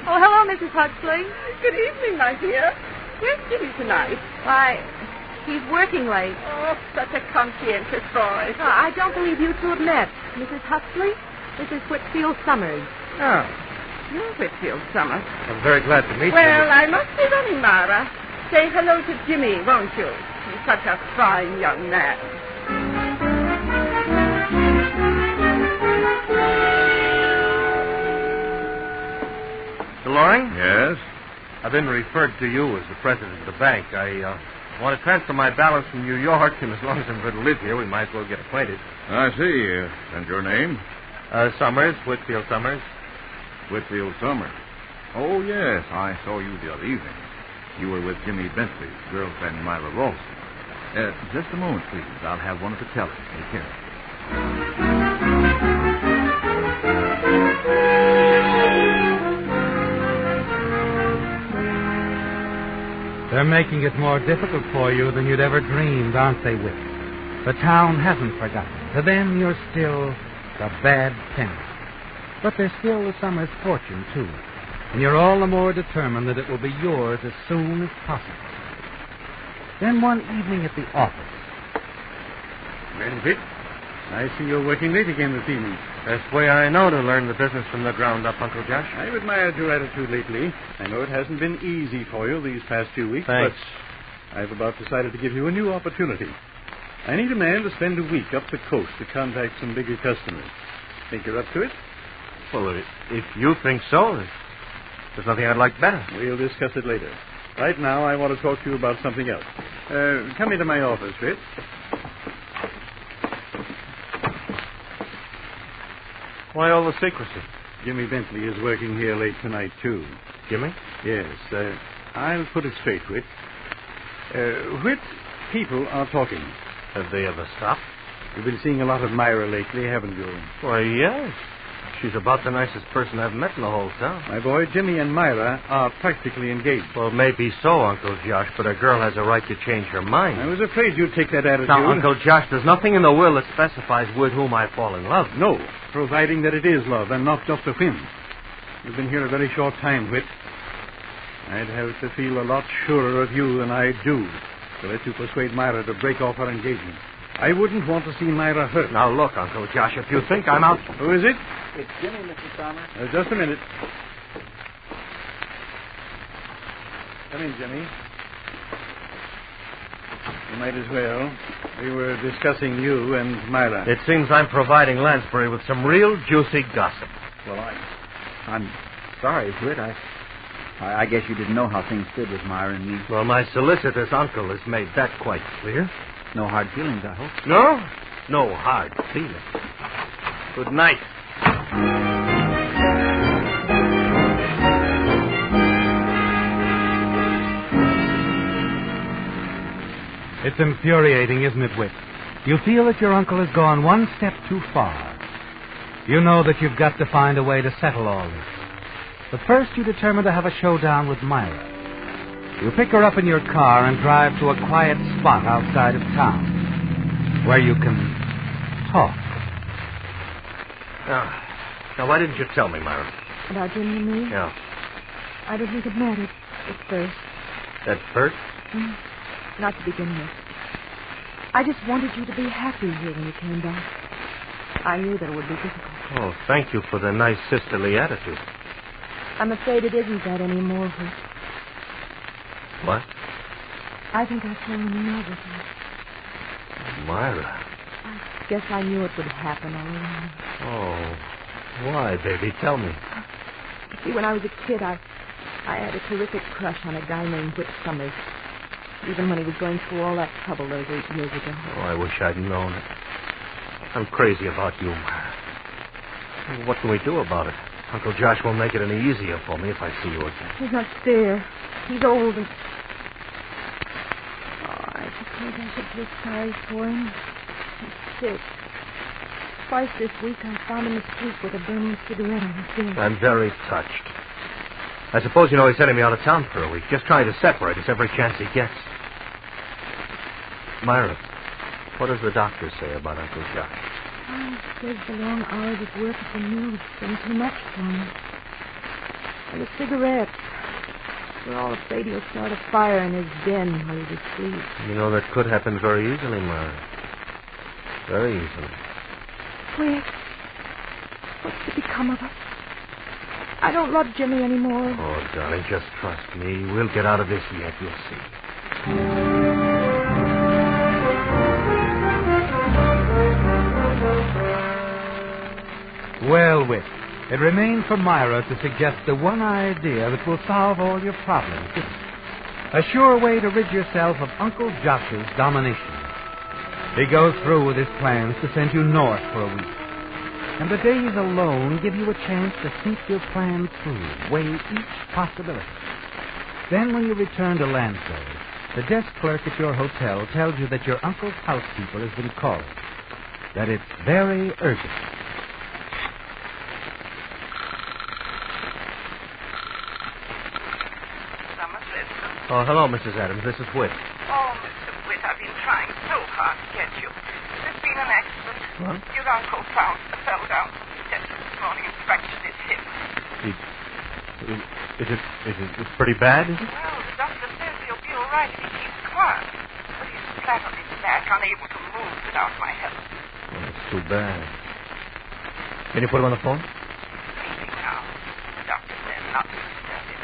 Oh, hello, Mrs. Huxley. Good evening, my dear. Where's Jimmy tonight? Why, he's working late. Oh, such a conscientious boy. I don't believe you two have met. Mrs. Huxley, this is Whitfield Summers. Oh, you're Whitfield Summers. I'm very glad to meet you. Well, I must be running, Myra. Say hello to Jimmy, won't you? He's such a fine young man. Mr. Loring? Yes? I've been referred to you as the president of the bank. I I want to transfer my balance from New York, and as long as I'm going to live here, we might as well get acquainted. I see. And your name? Summers, Whitfield Summers. Whitfield Summers. Oh, yes. I saw you the other evening. You were with Jimmy Bentley, girlfriend Myra Ralston. Just a moment, please. I'll have one of the tellers take care of it. They're making it more difficult for you than you'd ever dreamed, aren't they, Whit? The town hasn't forgotten. To them, you're still the bad penny. But there's still the Summers fortune, too. And you're all the more determined that it will be yours as soon as possible. Then one evening at the office. Well, Whit, I see you're working late again this evening. Best way I know to learn the business from the ground up, Uncle Josh. I've admired your attitude lately. I know it hasn't been easy for you these past few weeks, Thanks. but I've about decided to give you a new opportunity. I need a man to spend a week up the coast to contact some bigger customers. Think you're up to it? Well, if you think so, there's nothing I'd like better. We'll discuss it later. Right now, I want to talk to you about something else. Come into my office, Whit. Why all the secrecy? Jimmy Bentley is working here late tonight, too. Jimmy? Yes. I'll put it straight, Whit. Whit, people are talking. Have they ever stopped? You've been seeing a lot of Myra lately, haven't you? Why, yes. She's about the nicest person I've met in the whole town. My boy, Jimmy and Myra are practically engaged. Well, maybe so, Uncle Josh, but a girl has a right to change her mind. I was afraid you'd take that attitude. Now, Uncle Josh, there's nothing in the will that specifies with whom I fall in love. No, providing that it is love and not just a whim. You've been here a very short time, Whit. I'd have to feel a lot surer of you than I do to let you persuade Myra to break off her engagement. I wouldn't want to see Myra hurt. Now, look, Uncle Josh, if you think I'm out... Who is it? It's Jimmy, Mr. Sommer. Just a minute. Come in, Jimmy. You might as well. We were discussing you and Myra. It seems I'm providing Lansbury with some real juicy gossip. Well, I'm sorry, Whit. I guess you didn't know how things stood with Myra and me. Well, my solicitous uncle has made that quite clear. No hard feelings, I hope. No? No hard feelings. Good night. It's infuriating, isn't it, Whit? You feel that your uncle has gone one step too far. You know that you've got to find a way to settle all this. But first you determine to have a showdown with Myra. You pick her up in your car and drive to a quiet spot outside of town where you can talk. Now, why didn't you tell me, Myra? About Jimmy and me? Yeah. I didn't think it mattered at first. At first? Not to begin with. I just wanted you to be happy here when you came back. I knew that it would be difficult. Oh, thank you for the nice sisterly attitude. I'm afraid it isn't that anymore, Whit. What? I think I've fallen in love with you. Myra. I guess I knew it would happen all along. Oh, why, baby? Tell me. You see, when I was a kid, I had a terrific crush on a guy named Whit Summers. Even when he was going through all that trouble those 8 years ago. Oh, I wish I'd known it. I'm crazy about you, Myra. What can we do about it? Uncle Josh won't make it any easier for me if I see you again. He's not there. He's old and... Oh, I suppose I should feel sorry for him. He's sick. Twice this week I found him asleep with a burning cigarette on his desk. I'm very touched. I suppose you know he's sending me out of town for a week, just trying to separate us every chance he gets. Myra, what does the doctor say about Uncle Josh? Oh, he says the long hours of work at the mill have been too much for him. And the cigarettes. We're all afraid he'll start a fire in his den while he's asleep. You know, that could happen very easily, Myra. Very easily. Where? What's to become of us? I don't love Jimmy anymore. Oh, darling, just trust me. We'll get out of this yet, you'll see. Well, Whit, it remains for Myra to suggest the one idea that will solve all your problems. A sure way to rid yourself of Uncle Josh's domination. He goes through with his plans to send you north for a week. And the days alone give you a chance to think your plan through, weigh each possibility. Then when you return to Lansdale, the desk clerk at your hotel tells you that your uncle's housekeeper has been called, that it's very urgent. Oh, hello, Mrs. Adams. This is Whit. Oh, Mr. Witt, I've been trying so hard to get you. There's been an accident. What? Your uncle fell down from the steps this morning and fractured his hip. It's pretty bad, is it? Well, the doctor says he'll be all right if he keeps quiet. But he's flat on his back, unable to move without my help. Oh, it's too bad. Can you put him on the phone? Sleeping now. The doctor said not to disturb him.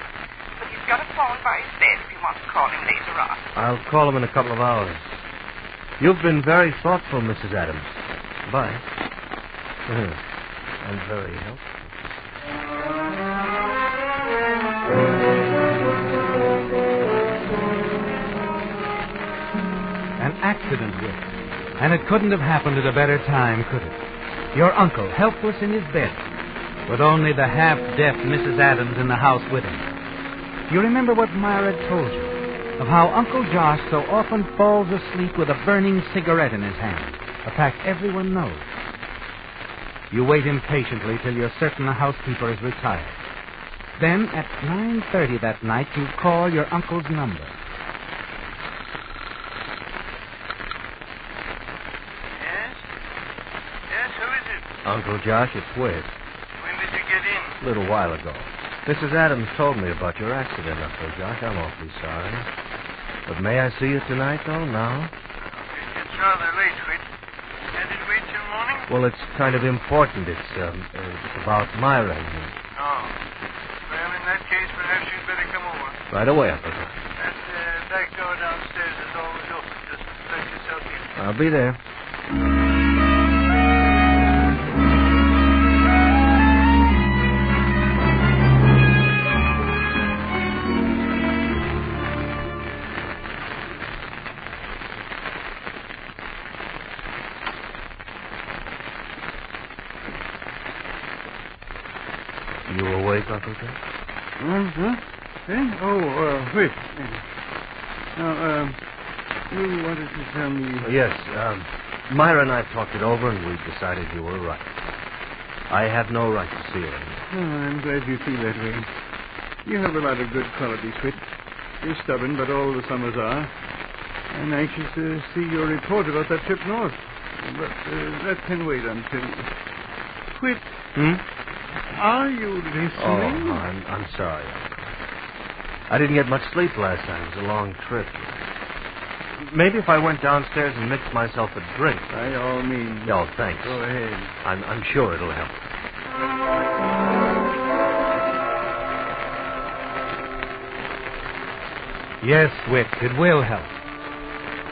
But he's got a phone by his bed if you want to call him later on. I'll call him in a couple of hours. You've been very thoughtful, Mrs. Adams. Bye. And very helpful. An accident, Whit. And it couldn't have happened at a better time, could it? Your uncle, helpless in his bed, with only the half-deaf Mrs. Adams in the house with him. You remember what Myra had told you, of how Uncle Josh so often falls asleep with a burning cigarette in his hand, a fact everyone knows. You wait impatiently till you're certain the housekeeper is retired. Then, at 9:30 that night, you call your uncle's number. Yes, who is it? Uncle Josh, it's Whit. When did you get in? A little while ago. Mrs. Adams told me about your accident, Uncle Josh. I'm awfully sorry. But may I see you tonight, though, now? It's rather late, Whit. Had it wait till morning? Well, it's kind of important. It's about Myra and me. Oh. Well, in that case, perhaps you'd better come over. Right away, Uncle Josh. That back door downstairs is always open. Just let yourself in. I'll be there. You awake, Uncle Josh? Huh? Eh? Oh, wait. Now, you wanted to tell me... Yes, Myra and I talked it over, and we decided you were right. I have no right to see her anymore. Oh, I'm glad you feel that way. You have a lot of good qualities, Whit. You're stubborn, but all the summers are. I'm anxious to see your report about that trip north. But that can wait until... Whit. Are you listening? Oh, I'm sorry. I didn't get much sleep last night. It was a long trip. Maybe if I went downstairs and mixed myself a drink. By all means. Oh, thanks. Go ahead. I'm sure it'll help. Yes, Whit, it will help.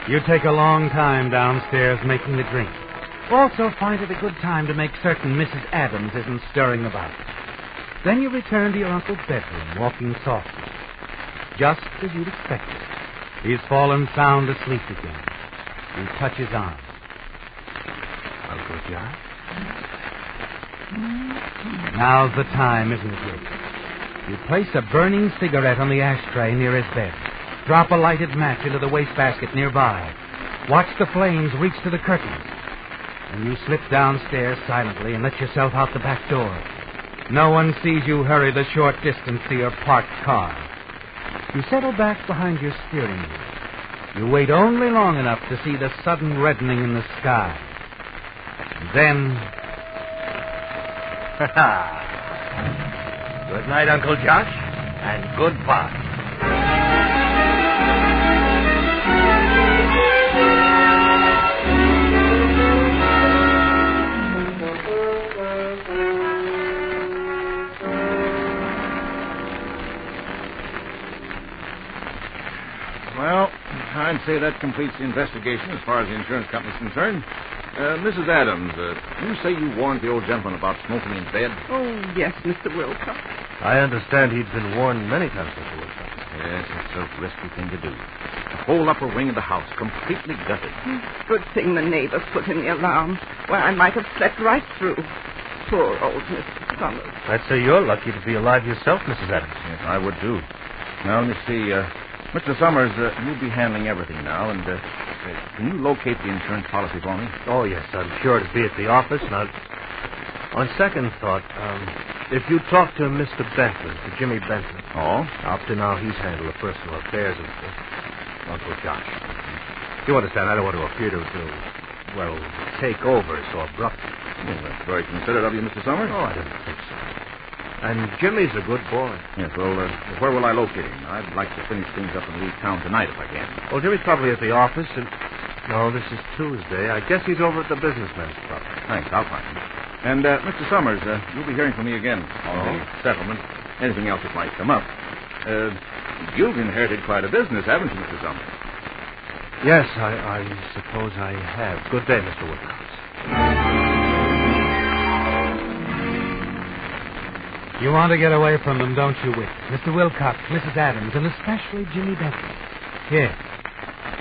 You take a long time downstairs making the drink. Also find it a good time to make certain Mrs. Adams isn't stirring about. Then you return to your uncle's bedroom, walking softly. Just as you'd expected. He's fallen sound asleep again. You touch his arm. Uncle Josh? Now's the time, isn't it, Whit? You place a burning cigarette on the ashtray near his bed. Drop a lighted match into the wastebasket nearby. Watch the flames reach to the curtains. And you slip downstairs silently and let yourself out the back door. No one sees you hurry the short distance to your parked car. You settle back behind your steering wheel. You wait only long enough to see the sudden reddening in the sky. And then... Good night, Uncle Josh, and goodbye. Well, I'd say that completes the investigation as far as the insurance company's concerned. Mrs. Adams, you say you warned the old gentleman about smoking in bed? Oh, yes, Mr. Wilcox. I understand he'd been warned many times, Mr. Wilcox. Yes, it's a risky thing to do. The whole upper wing of the house completely gutted. Good thing the neighbors put in the alarm. Well, I might have slept right through. Poor old Mr. Summers. I'd say you're lucky to be alive yourself, Mrs. Adams. Yes, I would, too. Now, let me see. Mr. Summers, you'll be handling everything now, and can you locate the insurance policy for me? Oh, yes, I'm sure it'd be at the office. Now, on second thought, if you talk to Mr. Bentley, to Jimmy Bentley. Oh? Up to now, he's handled the personal affairs of Uncle Josh. You understand, I don't want to appear to take over so abruptly. Well, that's very considerate of you, Mr. Summers. Oh, I don't think so. And Jimmy's a good boy. Yes, well, where will I locate him? I'd like to finish things up and leave town tonight if I can. Well, Jimmy's probably at the office, and... No, this is Tuesday. I guess he's over at the businessman's club. Thanks, I'll find him. And, Mr. Summers, you'll be hearing from me again on the settlement. Anything else that might come up. You've inherited quite a business, haven't you, Mr. Summers? Yes, I suppose I have. Good day, Mr. Wilcox. You want to get away from them, don't you, Whit? Mr. Wilcox, Mrs. Adams, and especially Jimmy Bentley. Yes.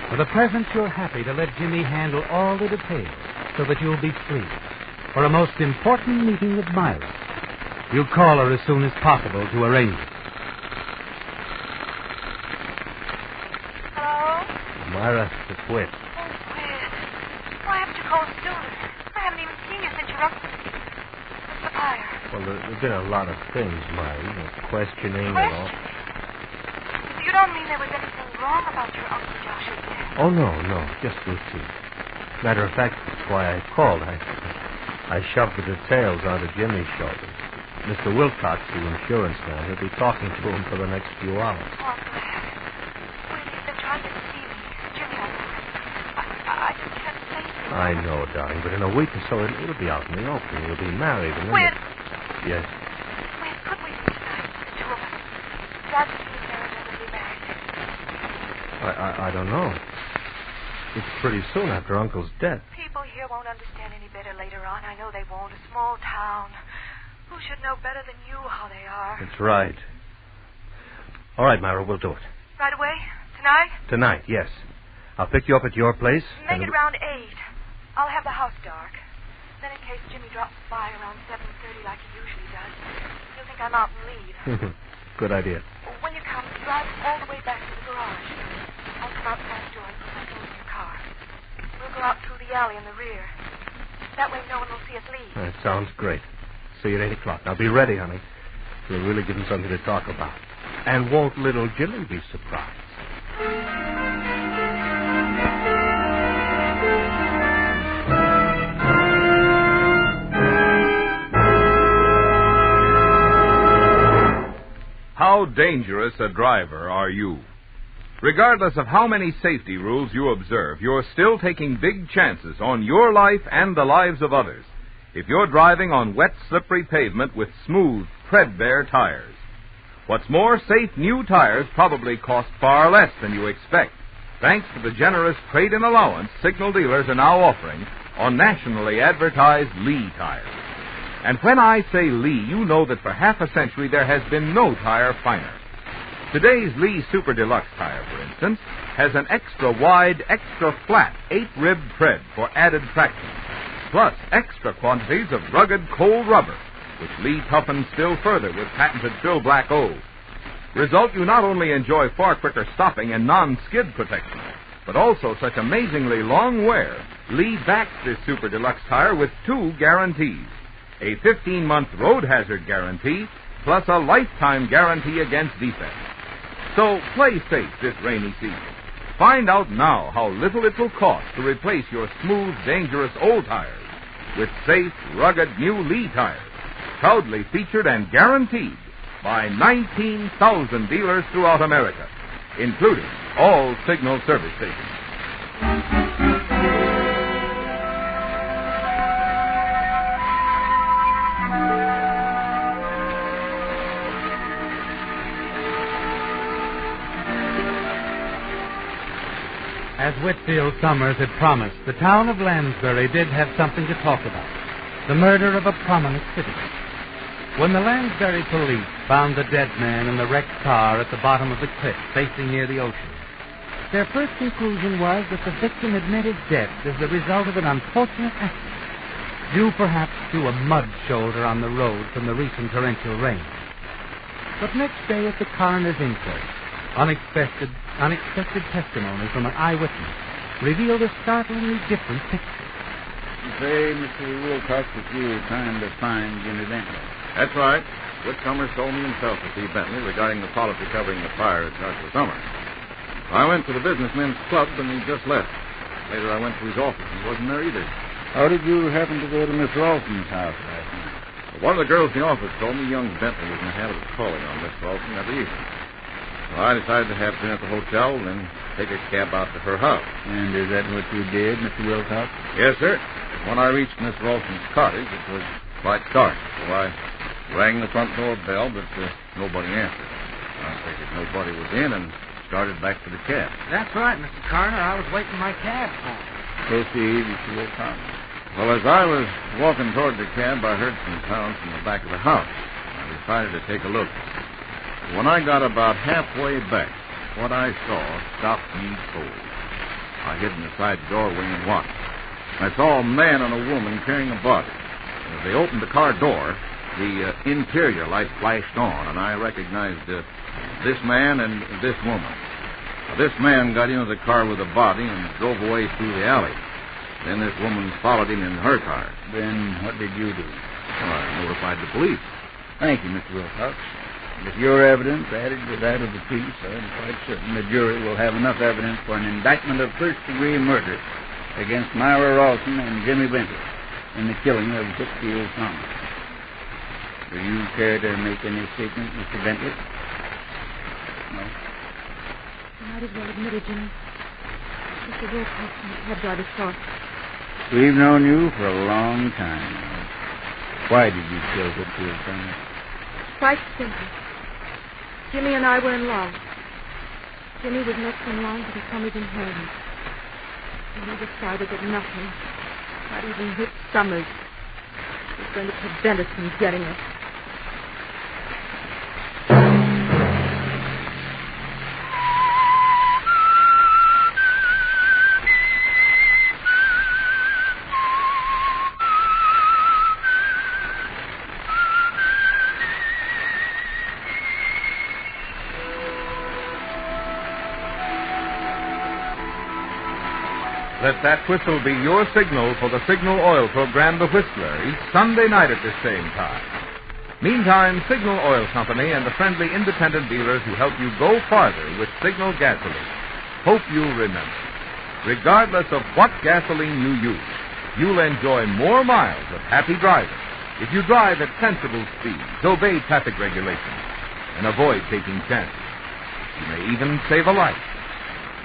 For the present, you're happy to let Jimmy handle all the details so that you'll be free for a most important meeting with Myra. You'll call her as soon as possible to arrange it. Hello? Myra, it's Whit. Oh, Whit. Why haven't you called sooner? I haven't even seen you since you were up. What's the fire? Well, there's been a lot of things, Myra. Questioning and all. You don't mean there was anything wrong about your Uncle Josh's death? Oh, no. Just routine. Matter of fact, that's why I called. I shoved the details onto Jimmy's shoulders. Mr. Wilcox, the insurance man, will be talking to him for the next few hours. Oh, I'm glad. Will he's been trying to see me. Jimmy, I just can't say anything. I know, darling, but in a week or so, it'll be out in the open. You'll be married, and then... Whit! Yes? Whit, could we be tonight, the two of us? Dad and me will be married. I don't know. It's pretty soon after Uncle's death. People here won't understand any better later on. I know they won't. A small town. Who should know better than you how they are? That's right. All right, Myra, we'll do it. Right away? Tonight? Tonight, yes. I'll pick you up at your place. Make it around 8. I'll have the house dark. Then in case Jimmy drops by around 7:30 like he usually does, he'll think I'm out and leave. Good idea. When you come, drive all the way back to the garage. I'll come out the back door and put my things in your car. We'll go out through the alley in the rear. That way no one will see us leave. That sounds great. See you at 8 o'clock. Now, be ready, honey. We'll really give him something to talk about. And won't little Jimmy be surprised? How dangerous a driver are you? Regardless of how many safety rules you observe, you're still taking big chances on your life and the lives of others if you're driving on wet, slippery pavement with smooth, tread-bare tires. What's more, safe new tires probably cost far less than you expect, thanks to the generous trade-in allowance signal dealers are now offering on nationally advertised Lee tires. And when I say Lee, you know that for half a century there has been no tire finer. Today's Lee Super Deluxe tire, for instance, has an extra-wide, extra-flat 8-ribbed tread for added traction, plus extra quantities of rugged cold rubber, which Lee toughens still further with patented Fill Black O. Result, you not only enjoy far quicker stopping and non-skid protection, but also such amazingly long wear. Lee backs this Super Deluxe tire with 2 guarantees: a 15-month road hazard guarantee, plus a lifetime guarantee against defects. So play safe this rainy season. Find out now how little it will cost to replace your smooth, dangerous old tires with safe, rugged new Lee tires, proudly featured and guaranteed by 19,000 dealers throughout America, including all signal service stations. As Whitfield Summers had promised, the town of Lansbury did have something to talk about. The murder of a prominent citizen. When the Lansbury police found the dead man in the wrecked car at the bottom of the cliff facing near the ocean, their first conclusion was that the victim had met his death as the result of an unfortunate accident, due perhaps to a mud shoulder on the road from the recent torrential rain. But next day at the coroner's inquest, unexpected testimony from an eyewitness revealed a startlingly different picture. You say, Mr. Wilcox, that you were trying to find Jimmy Bentley. That's right. Whit Summers told me himself to see Bentley regarding the policy covering the fire at Circus Summer. I went to the businessmen's club, and he just left. Later, I went to his office. He wasn't there either. How did you happen to go to Miss Ralston's house last night? One of the girls in the office told me young Bentley was in the habit of calling on Miss Ralston every evening. So I decided to have dinner at the hotel and then take a cab out to her house. And is that what you did, Mr. Wilcox? Yes, sir. When I reached Miss Ralston's cottage, it was quite dark. So I rang the front door bell, but nobody answered. I figured nobody was in and started back to the cab. That's right, Mr. Coroner. I was waiting my cab for him. Proceed, Mr. Wilcox. Well, as I was walking toward the cab, I heard some sounds from the back of the house. I decided to take a look. When I got about halfway back, what I saw stopped me cold. I hid in the side doorway and watched. I saw a man and a woman carrying a body. As they opened the car door, the interior light flashed on, and I recognized this man and this woman. Now, this man got into the car with the body and drove away through the alley. Then this woman followed him in her car. Then what did you do? Well, I notified the police. Thank you, Mr. Wilcox. With your evidence added to that of the police, I'm quite certain the jury will have enough evidence for an indictment of first-degree murder against Myra Ralston and Jimmy Bentley in the killing of Whitfield Summers. Do you care to make any statement, Mr. Bentley? No. You might as well admit it, Jimmy. Mr. Wilcox and the cab driver saw it. We've known you for a long time now. Why did you kill Whitfield Summers? Quite simple. Jimmy and I were in love. Jimmy was next in line to become his inheritance. And we decided that nothing, not even Whit Summers, was going to prevent us from getting it. Let that whistle be your signal for the Signal Oil program, The Whistler, each Sunday night at this same time. Meantime, Signal Oil Company and the friendly independent dealers who help you go farther with Signal gasoline hope you'll remember. Regardless of what gasoline you use, you'll enjoy more miles of happy driving if you drive at sensible speeds, obey traffic regulations, and avoid taking chances. You may even save a life,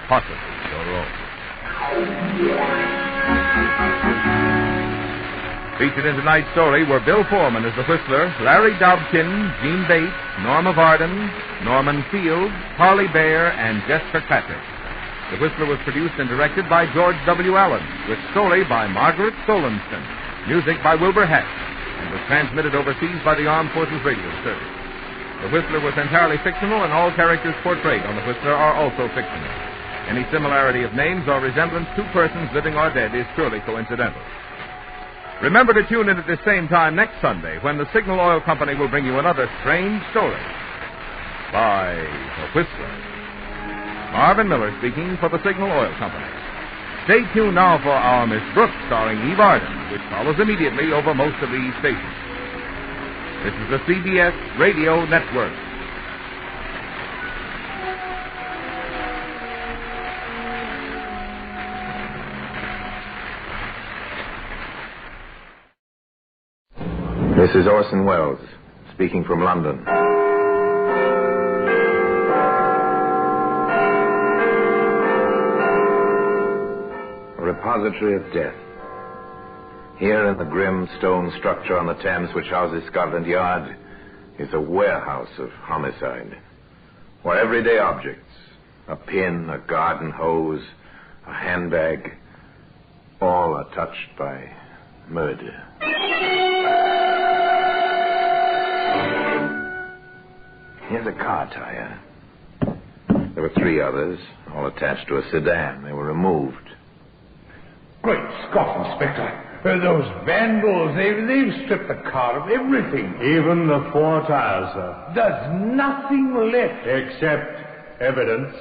possibly your own. Featured in tonight's story were Bill Foreman as the Whistler, Larry Dobkin, Gene Bates, Norma Varden, Norman Fields, Harley Bear, and Jess Kirkpatrick. The Whistler was produced and directed by George W. Allen, with story by Margaret Solonston, music by Wilbur Hatch, and was transmitted overseas by the Armed Forces Radio Service. The Whistler was entirely fictional, and all characters portrayed on The Whistler are also fictional. Any similarity of names or resemblance to persons living or dead is purely coincidental. Remember to tune in at this same time next Sunday when the Signal Oil Company will bring you another strange story by The Whistler. Marvin Miller speaking for the Signal Oil Company. Stay tuned now for our Miss Brooks starring Eve Arden, which follows immediately over most of these stations. This is the CBS Radio Network. This is Orson Welles, speaking from London. A repository of death. Here in the grim stone structure on the Thames which houses Scotland Yard is a warehouse of homicide, where everyday objects, a pin, a garden hose, a handbag, all are touched by murder. Here's a car tire. There were 3 others, all attached to a sedan. They were removed. Great Scott, Inspector. Those vandals, they've stripped the car of everything. Even the 4 tires, sir. There's nothing left. Except evidence.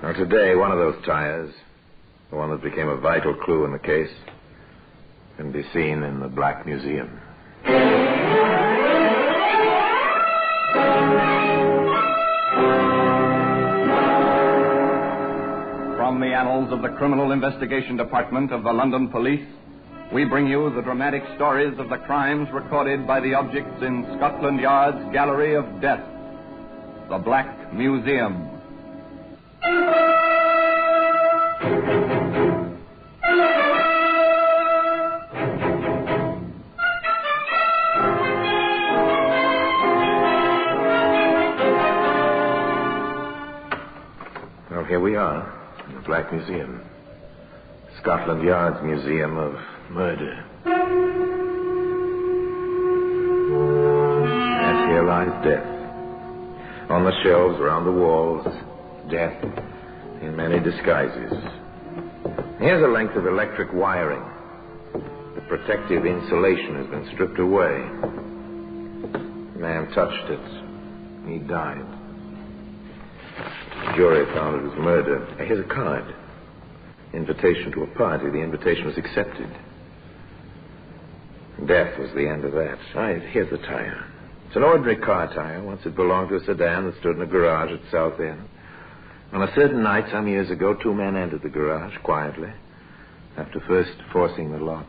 Now, today, one of those tires, the one that became a vital clue in the case, can be seen in the Black Museum. From the annals of the Criminal Investigation Department of the London Police, we bring you the dramatic stories of the crimes recorded by the objects in Scotland Yard's Gallery of Death, the Black Museum. Well, here we are. The Black Museum. Scotland Yard's Museum of Murder. And here lies death. On the shelves, around the walls, death in many disguises. Here's a length of electric wiring. The protective insulation has been stripped away. The man touched it. He died. The jury found it was murder. Here's a card. Invitation to a party. The invitation was accepted. Death was the end of that. Right, here's the tire. It's an ordinary car tire. Once it belonged to a sedan that stood in a garage at South End. On a certain night some years ago, 2 men entered the garage quietly, after first forcing the lock.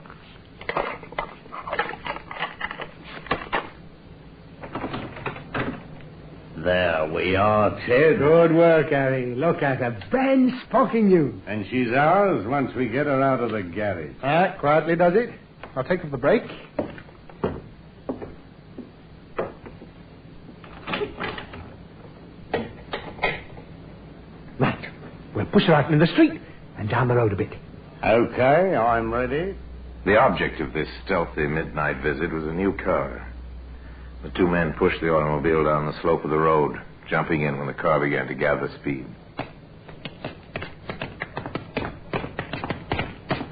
There we are, Ted. Good work, Harry. Look at her. Brand sparking new. And she's ours once we get her out of the garage. Quietly does it. I'll take off the brake. Right. We'll push her out in the street and down the road a bit. Okay, I'm ready. The object of this stealthy midnight visit was a new car. The 2 men pushed the automobile down the slope of the road, jumping in when the car began to gather speed.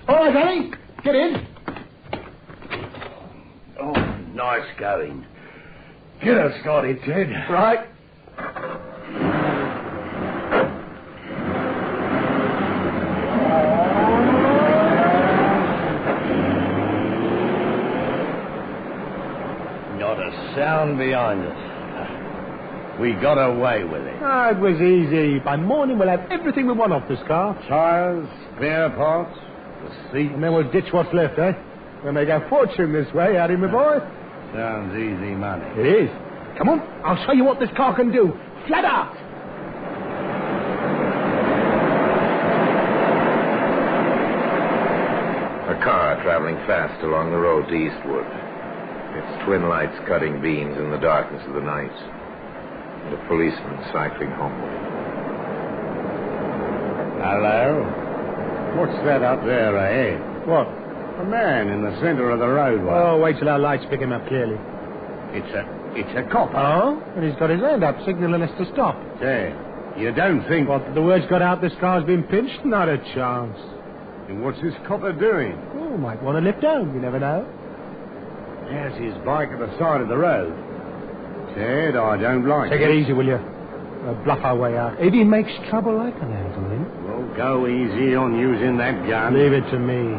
All right, Harry. Get in. Oh, nice going. Get us started, Ted. Right. Not a sound behind us. We got away with it. It was easy. By morning, we'll have everything we want off this car. Tires, spare parts, the seat. And then we'll ditch what's left, eh? We'll make our fortune this way, Harry, my boy. Sounds easy money. It is. Come on, I'll show you what this car can do. Flat out. A car traveling fast along the road to Eastwood. Its twin lights cutting beams in the darkness of the night. And a policeman cycling homeward. Hello? What's that up there ahead? What? A man in the center of the roadway. Oh, wait till our lights pick him up clearly. It's a cop. Oh? And he's got his hand up, signaling us to stop. Say, you don't think... What, the word's got out this car's been pinched? Not a chance. And what's this copper doing? Oh, might want to lift down, you never know. There's his bike at the side of the road. Ted, I don't like it. Take it easy, will you? We'll bluff our way out. If he makes trouble, I can handle him. Well, go easy on using that gun. Leave it to me.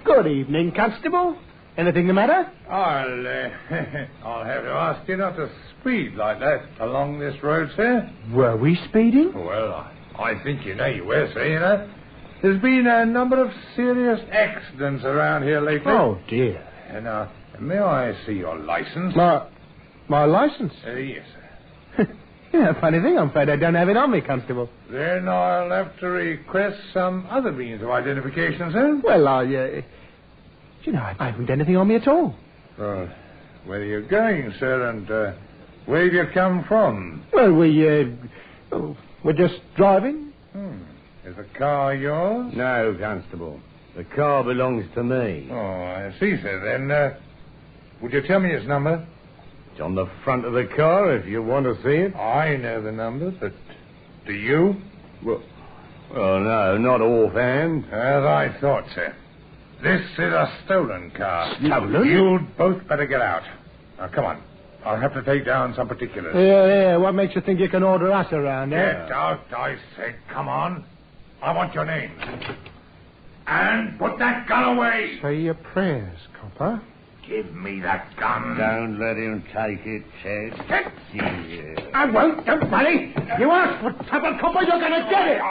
Good evening, Constable. Anything the matter? I'll have to ask you not to speed like that along this road, sir. Were we speeding? Well, I think you know you were, sir, you know. There's been a number of serious accidents around here lately. Oh, dear. And, may I see your license? My license? Yes, sir. Yeah, funny thing, I'm afraid I don't have it on me, Constable. Then I'll have to request some other means of identification, sir. Well, you know, I haven't anything on me at all. Well, where are you going, sir, and Where have you come from? Well, we're just driving. Is the car yours? No, Constable. The car belongs to me. Oh, I see, sir. Then, would you tell me its number? It's on the front of the car if you want to see it. I know the number, but do you? Well, no, not offhand. As I thought, sir. This is a stolen car. Stolen? You'd both better get out. Now, come on. I'll have to take down some particulars. Yeah. What makes you think you can order us around, eh? Get out, I said. Come on. I want your names. And put that gun away. Say your prayers, copper. Give me that gun. Don't let him take it, Ted. Yeah. I won't, don't worry. You ask for trouble, copper, you're going to get it.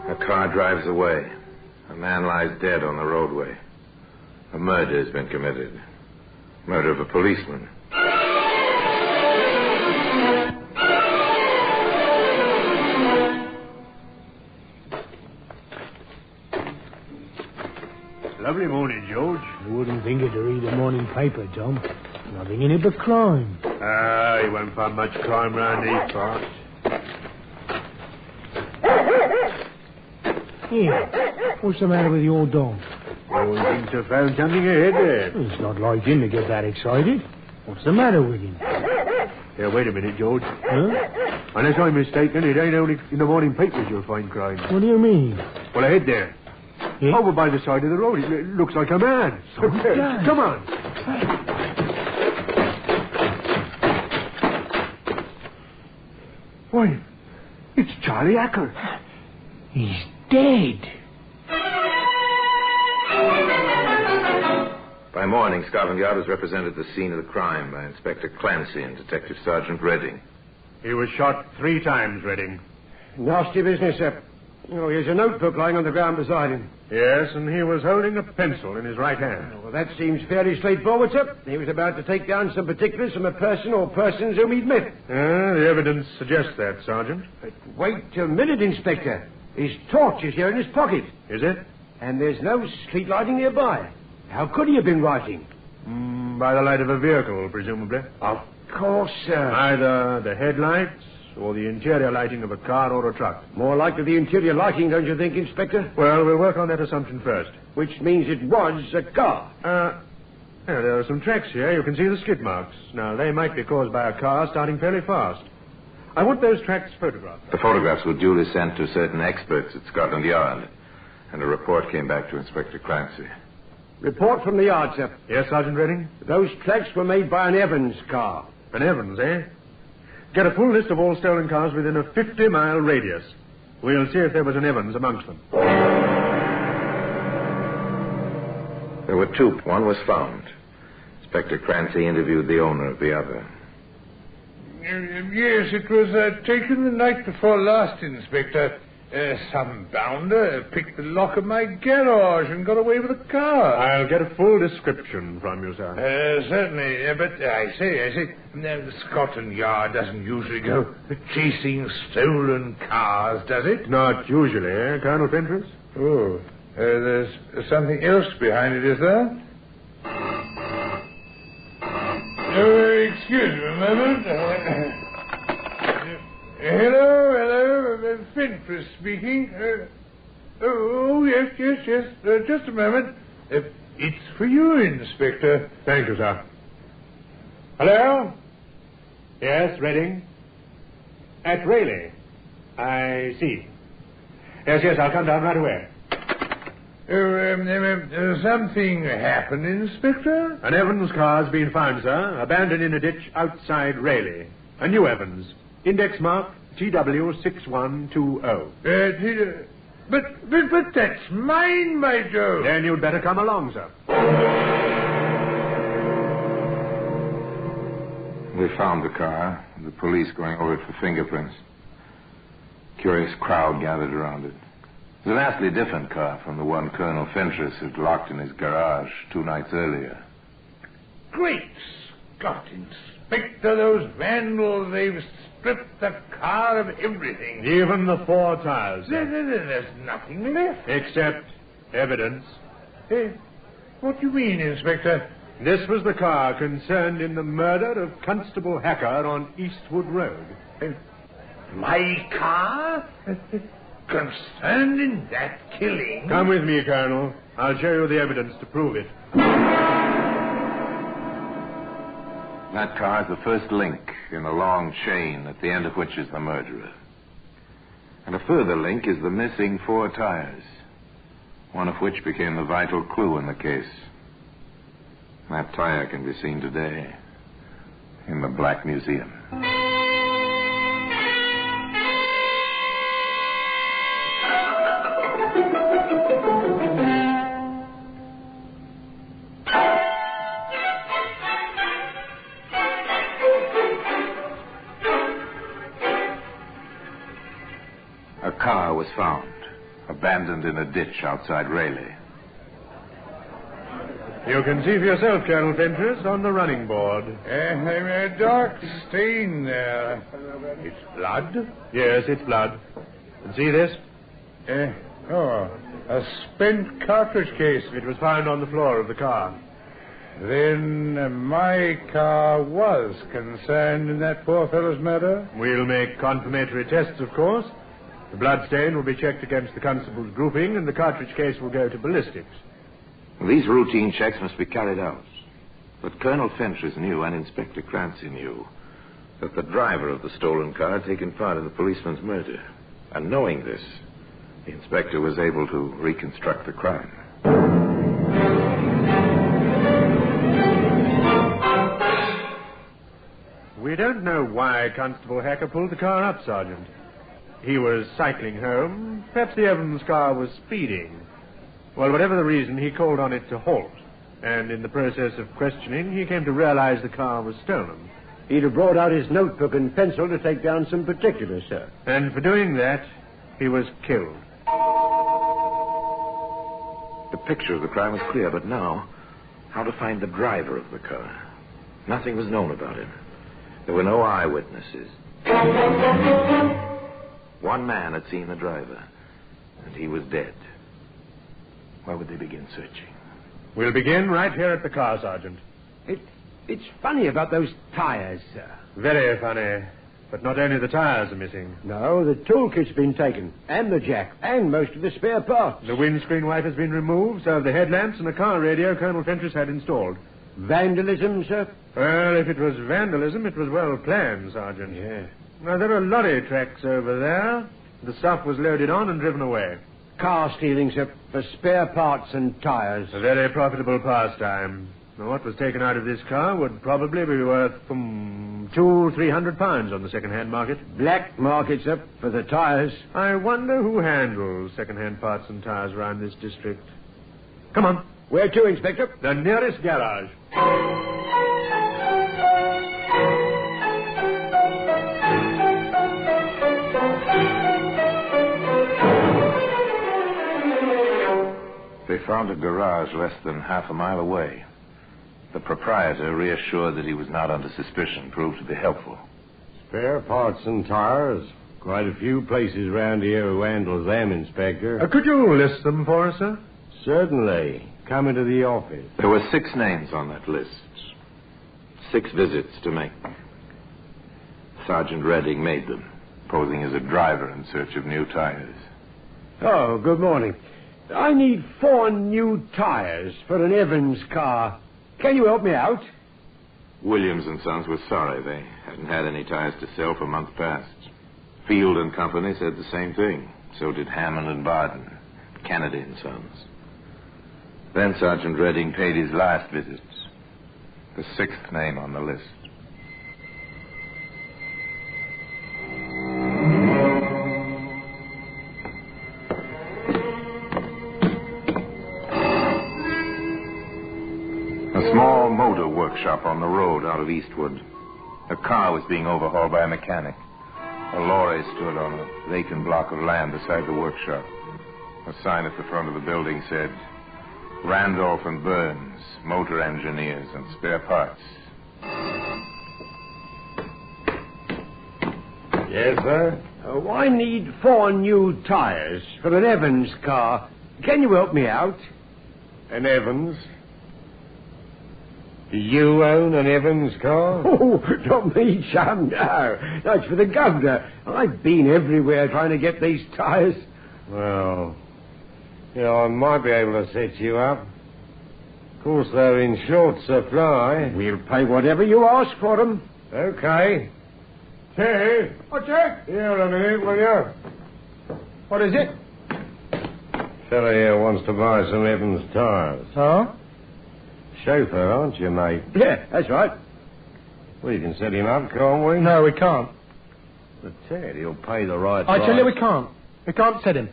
A car drives away. A man lies dead on the roadway. A murder has been committed. Murder of a policeman. Lovely morning, George. I wouldn't think it to read a morning paper, Tom. Nothing in it but crime. You won't find much crime round these parts. Here, what's the matter with your dog? Oh, he seems to have found something ahead there. It's not like him to get that excited. What's the matter with him? Yeah, wait a minute, George. Huh? Unless I'm mistaken, it ain't only in the morning papers you'll find crime. What do you mean? Well, ahead there. Yeah? Over by the side of the road. It looks like a man. So it does. Come on. Why, it's Charlie Acker. He's dead. By morning, Scotland Yard has represented the scene of the crime by Inspector Clancy and Detective Sergeant Redding. He was shot 3 times, Redding. Nasty business, sir. Oh, here's a notebook lying on the ground beside him. Yes, and he was holding a pencil in his right hand. Well, that seems fairly straightforward, sir. He was about to take down some particulars from a person or persons whom he'd met. The evidence suggests that, Sergeant. But wait a minute, Inspector. His torch is here in his pocket. Is it? And there's no street lighting nearby. How could he have been writing? By the light of a vehicle, presumably. Of course, sir. Either the headlights or the interior lighting of a car or a truck. More likely the interior lighting, don't you think, Inspector? Well, we'll work on that assumption first. Which means it was a car. There are some tracks here. You can see the skid marks. Now, they might be caused by a car starting fairly fast. I want those tracks photographed. The photographs were duly sent to certain experts at Scotland Yard, and a report came back to Inspector Clancy. Report from the yard, sir. Yes, Sergeant Redding? Those tracks were made by an Evans car. An Evans, eh? Get a full list of all stolen cars within a 50-mile radius. We'll see if there was an Evans amongst them. There were 2. One was found. Inspector Clancy interviewed the owner of the other. Yes, it was taken the night before last, Inspector. Some bounder picked the lock of my garage and got away with the car. I'll get a full description from you, sir. Certainly, but I say, the Scotland Yard doesn't usually go chasing stolen cars, does it? Not usually, eh, Colonel Fentress? Oh, there's something else behind it, is there? Excuse me a moment. Hello, Fentress speaking. Yes. Just a moment. It's for you, Inspector. Thank you, sir. Hello? Yes, Redding? At Raleigh. I see. Yes, I'll come down right away. Something happened, Inspector? An Evans car's been found, sir, abandoned in a ditch outside Raleigh. A new Evans. Index mark TW6120. But that's mine, by Jove. Then you'd better come along, sir. We found the car, the police going over it for fingerprints. Curious crowd gathered around it. It's a vastly different car from the one Colonel Fentress had locked in his garage 2 nights earlier. Great Scott, Inspector, those vandals, they've stripped the car of everything. Even the 4 tires. There's nothing left. Except evidence. Hey, what do you mean, Inspector? This was the car concerned in the murder of Constable Hacker on Eastwood Road. My car? Concerned in that killing? Come with me, Colonel. I'll show you the evidence to prove it. That car is the first link in a long chain at the end of which is the murderer. And a further link is the missing 4 tires, one of which became the vital clue in the case. That tire can be seen today in the Black Museum. A car was found, abandoned in a ditch outside Raleigh. You can see for yourself, Colonel Fentress, on the running board. A dark stain there. It's blood? Yes, it's blood. And see this? A spent cartridge case. It was found on the floor of the car. Then my car was concerned in that poor fellow's murder? We'll make confirmatory tests, of course. The blood stain will be checked against the constable's grouping, and the cartridge case will go to ballistics. These routine checks must be carried out. But Colonel Fentress knew, and Inspector Clancy knew, that the driver of the stolen car had taken part in the policeman's murder. And knowing this, the inspector was able to reconstruct the crime. We don't know why Constable Hacker pulled the car up, Sergeant. He was cycling home. Perhaps the Evans car was speeding. Well, whatever the reason, he called on it to halt. And in the process of questioning, he came to realize the car was stolen. He'd have brought out his notebook and pencil to take down some particulars, sir. And for doing that, he was killed. The picture of the crime was clear, but now, how to find the driver of the car? Nothing was known about him. There were no eyewitnesses. One man had seen the driver, and he was dead. Where would they begin searching? We'll begin right here at the car, Sergeant. It's funny about those tires, sir. Very funny. But not only the tires are missing. No, the toolkit's been taken, and the jack, and most of the spare parts. The windscreen wiper's been removed, so have the headlamps and the car radio Colonel Fentress had installed. Vandalism, sir? Well, if it was vandalism, it was well planned, Sergeant. Yeah. Now, there are lorry tracks over there. The stuff was loaded on and driven away. Car stealing, sir, for spare parts and tires. A very profitable pastime. Now, what was taken out of this car would probably be worth £200-300 on the second-hand market. Black market, sir, for the tires. I wonder who handles second-hand parts and tires around this district. Come on. Where to, Inspector? The nearest garage. They found a garage less than half a mile away. The proprietor, reassured that he was not under suspicion, proved to be helpful. Spare parts and tires. Quite a few places around here who handles them, Inspector. Could you list them for us, sir? Certainly. Come into the office. There were 6 names on that list. 6 visits to make. Sergeant Redding made them, posing as a driver in search of new tires. Oh, good morning. I need 4 new tires for an Evans car. Can you help me out? Williams and Sons was sorry. They hadn't had any tires to sell for months past. Field and Company said the same thing. So did Hammond and Barden, Kennedy and Sons. Then Sergeant Redding paid his last visits. The 6th name on the list. A small motor workshop on the road out of Eastwood. A car was being overhauled by a mechanic. A lorry stood on a vacant block of land beside the workshop. A sign at the front of the building said, Randolph and Burns, motor engineers and spare parts. Yes, sir? I need 4 new tires for an Evans car. Can you help me out? An Evans? Do you own an Evans car? Oh, not me, chum, no. That's for the governor. I've been everywhere trying to get these tires. Well, I might be able to set you up. Of course, they're in short supply. We'll pay whatever you ask for them. Okay. Ted? Oh, Jack? Here a minute, will you? What is it? Fella here wants to buy some Evans tires. Oh? Chauffeur, aren't you, mate? Yeah, that's right. Well, you can set him up, can't we? No, we can't. But Ted, he'll pay the right I price. tell you we can't. We can't set him.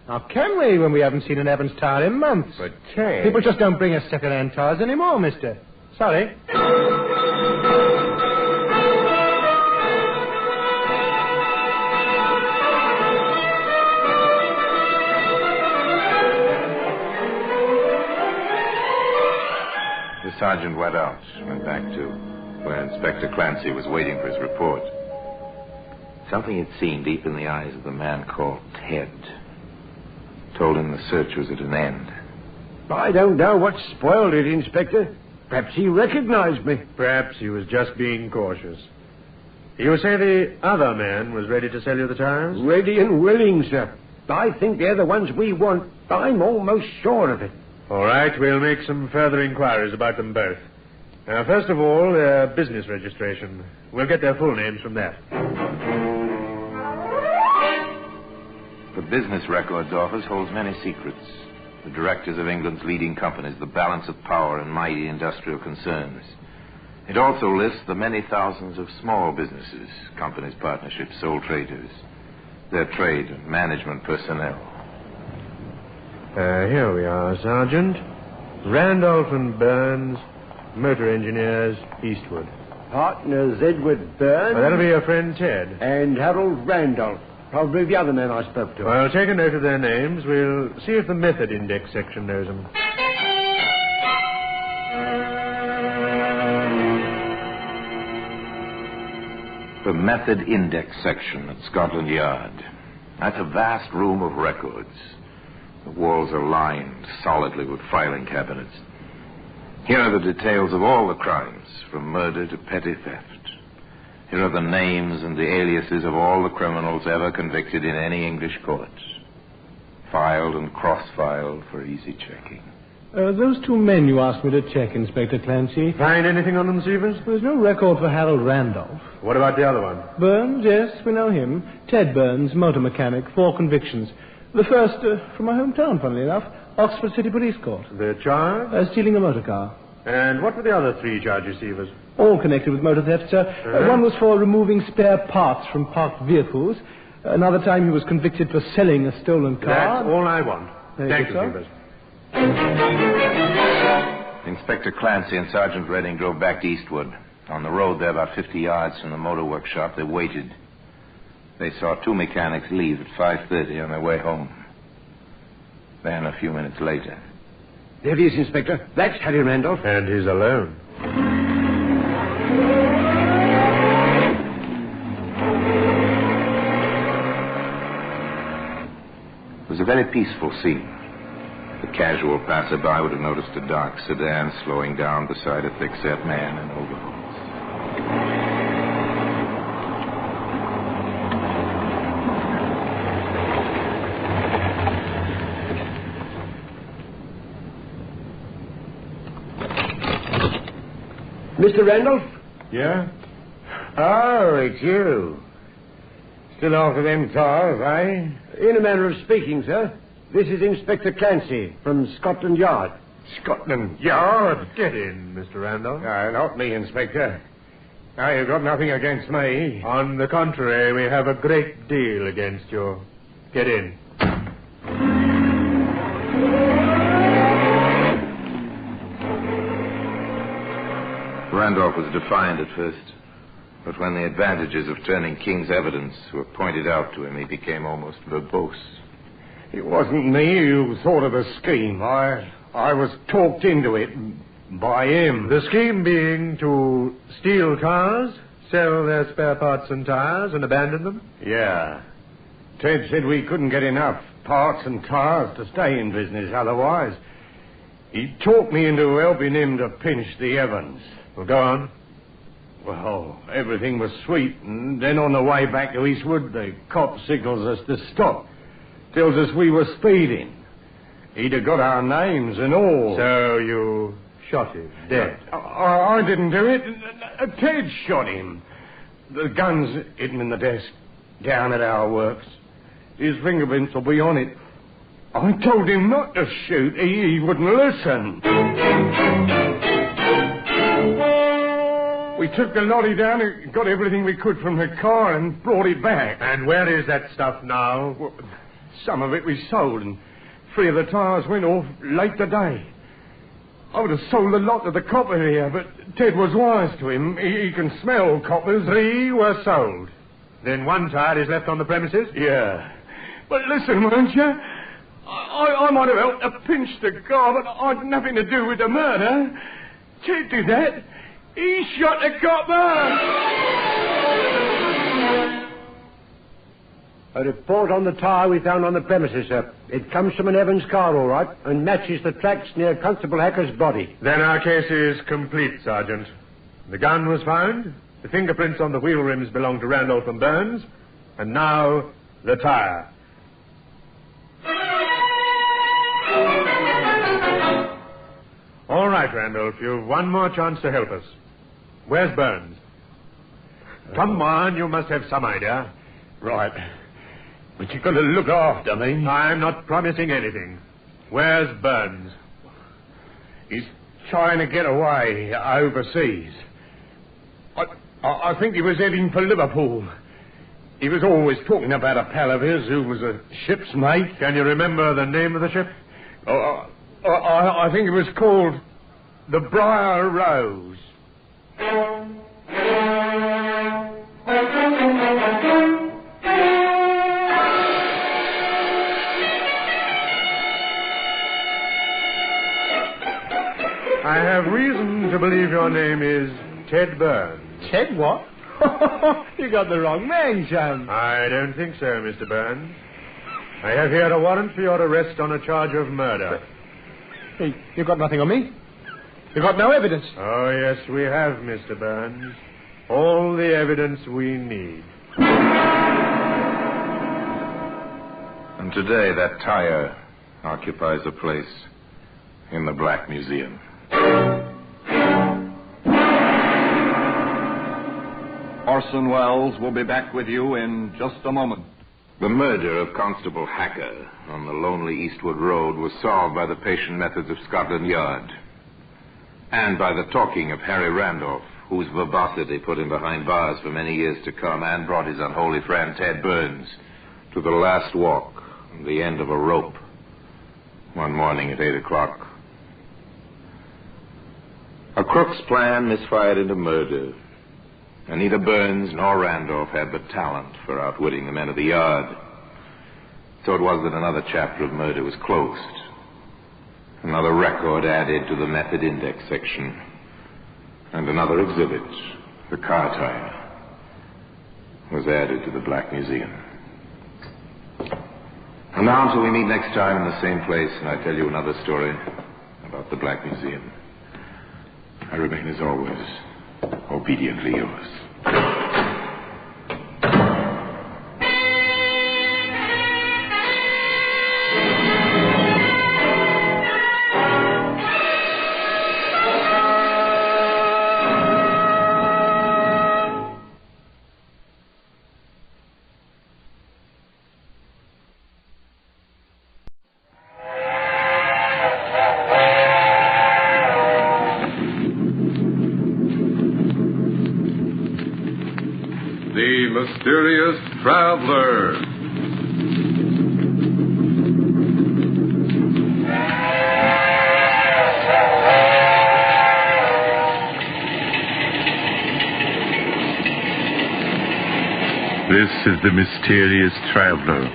How can we when we haven't seen an Evans tire in months? But Ted... People just don't bring us second-hand tires anymore, mister. Sorry. The sergeant went back to where Inspector Clancy was waiting for his report. Something he'd seen deep in the eyes of the man called Ted told him the search was at an end. I don't know what spoiled it, Inspector. Perhaps he recognized me. Perhaps he was just being cautious. You say the other man was ready to sell you the tires? Ready and willing, sir. I think they're the ones we want. I'm almost sure of it. All right, we'll make some further inquiries about them both. Now, first of all, their business registration. We'll get their full names from that. The Business Records Office holds many secrets. The directors of England's leading companies, the balance of power in mighty industrial concerns. It also lists the many thousands of small businesses, companies, partnerships, sole traders, their trade and management personnel. Here we are, Sergeant. Randolph and Burns, motor engineers, Eastwood. Partners Edward Burns. Well, that'll be your friend Ted. And Harold Randolph. Probably the other man I spoke to. Well, take a note of their names. We'll see if the method index section knows them. The method index section at Scotland Yard. That's a vast room of records. The walls are lined solidly with filing cabinets. Here are the details of all the crimes, from murder to petty theft. Here are the names and the aliases of all the criminals ever convicted in any English court. Filed and cross-filed for easy checking. Those 2 men you asked me to check, Inspector Clancy. Find anything on them, Stevens? There's no record for Harold Randolph. What about the other one? Burns, yes, we know him. Ted Burns, motor mechanic, 4 convictions. The first, from my hometown, funnily enough, Oxford City Police Court. The charge? Stealing a motor car. And what were the other 3 charge receivers? All connected with motor theft, sir. One was for removing spare parts from parked vehicles. Another time he was convicted for selling a stolen car. That's all I want. Thank you, Stevens. Inspector Clancy and Sergeant Redding drove back to Eastwood. On the road there, about 50 yards from the motor workshop, they waited. They saw 2 mechanics leave at 5:30 on their way home. Then, a few minutes later... There he is, Inspector. That's Harry Randolph. And he's alone. It was a very peaceful scene. The casual passerby would have noticed a dark sedan slowing down beside a thick-set man in overalls. Mr. Randolph? Yeah? Oh, it's you. Still after them tires, eh? In a manner of speaking, sir. This is Inspector Clancy from Scotland Yard. Scotland Yard? Get in, Mr. Randolph. No, not me, Inspector. Now, you've got nothing against me. On the contrary, we have a great deal against you. Get in. Randolph was defiant at first, but when the advantages of turning King's evidence were pointed out to him, he became almost verbose. It wasn't me who thought of the scheme. I was talked into it by him. The scheme being to steal cars, sell their spare parts and tires, and abandon them? Yeah. Ted said we couldn't get enough parts and tires to stay in business otherwise. He talked me into helping him to pinch the Evans. Well, go on. Well, everything was sweet, and then on the way back to Eastwood, the cop signals us to stop. Tells us we were speeding. He'd have got our names and all. So you shot him dead? I didn't do it. Ted shot him. The gun's hidden in the desk down at our works. His fingerprints will be on it. I told him not to shoot. He wouldn't listen. We took the lorry down and got everything we could from the car and brought it back. And where is that stuff now? Well, some of it we sold, and 3 of the tires went off late today. I would have sold the lot to the copper here, but Ted was wise to him. He can smell coppers. 3 were sold. Then 1 tire is left on the premises? Yeah. But listen, won't you? I might have helped to pinch the car, but I'd nothing to do with the murder. Ted did that. He shot the copper. A report on the tyre we found on the premises, sir. It comes from an Evans car, all right, and matches the tracks near Constable Hacker's body. Then our case is complete, Sergeant. The gun was found, the fingerprints on the wheel rims belong to Randolph and Burns, and now the tyre. All right, Randolph, you've one more chance to help us. Where's Burns? Come on, you must have some idea. Right. But you've got to look after me. I'm not promising anything. Where's Burns? He's trying to get away overseas. I think he was heading for Liverpool. He was always talking about a pal of his who was a ship's mate. Can you remember the name of the ship? I think it was called the Briar Rose. I have reason to believe your name is Ted Burns. Ted what? You got the wrong man, Sam. I don't think so, Mr. Burns. I have here a warrant for your arrest on a charge of murder. Hey, you got nothing on me? You got no evidence? Oh, yes, we have, Mr. Burns. All the evidence we need. And today that tire occupies a place in the Black Museum. Orson Welles will be back with you in just a moment. The murder of Constable Hacker on the lonely Eastwood Road was solved by the patient methods of Scotland Yard and by the talking of Harry Randolph, whose verbosity put him behind bars for many years to come and brought his unholy friend Ted Burns to the last walk and the end of a rope one morning at 8 o'clock. A crook's plan misfired into murder, and neither Burns nor Randolph had the talent for outwitting the men of the yard. So it was that another chapter of murder was closed. Another record added to the method index section. And another exhibit, the car tire, was added to the Black Museum. And now until we meet next time in the same place and I tell you another story about the Black Museum, I remain as always obediently yours. Mysterious Traveler. This is the Mysterious Traveler,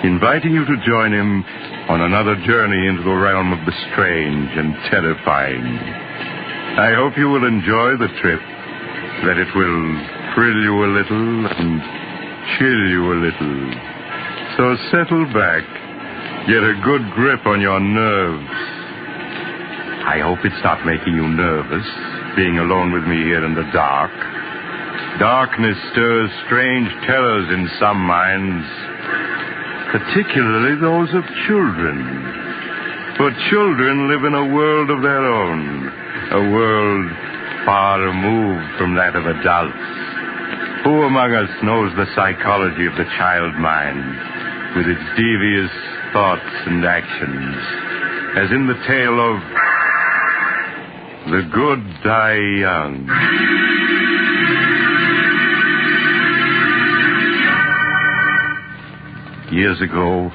inviting you to join him on another journey into the realm of the strange and terrifying. I hope you will enjoy the trip, that it will thrill you a little and chill you a little. So settle back, get a good grip on your nerves. I hope it's not making you nervous, being alone with me here in the dark. Darkness stirs strange terrors in some minds, particularly those of children. For children live in a world of their own, a world far removed from that of adults. Who among us knows the psychology of the child mind, with its devious thoughts and actions, as in the tale of The Good Die Young. Years ago,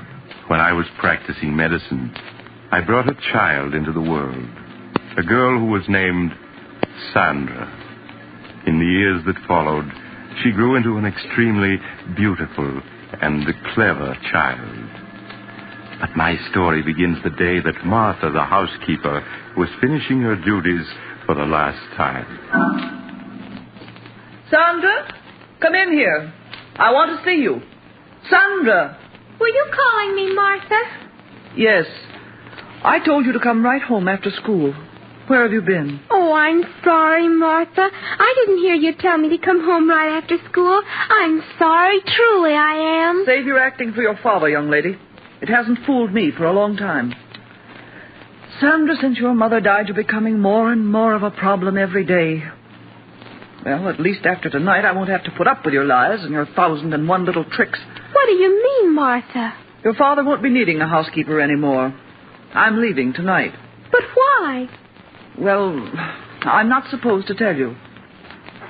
when I was practicing medicine, I brought a child into the world, a girl who was named Sandra. In the years that followed, she grew into an extremely beautiful and clever child. But my story begins the day that Martha, the housekeeper, was finishing her duties for the last time. Sandra, come in here. I want to see you. Sandra! Were you calling me, Martha? Yes. I told you to come right home after school. Where have you been? Oh, I'm sorry, Martha. I didn't hear you tell me to come home right after school. I'm sorry, truly I am. Save your acting for your father, young lady. It hasn't fooled me for a long time. Sandra, since your mother died, you're becoming more and more of a problem every day. Well, at least after tonight, I won't have to put up with your lies and your 1,001 little tricks. What do you mean, Martha? Your father won't be needing a housekeeper anymore. I'm leaving tonight. But why? Well, I'm not supposed to tell you.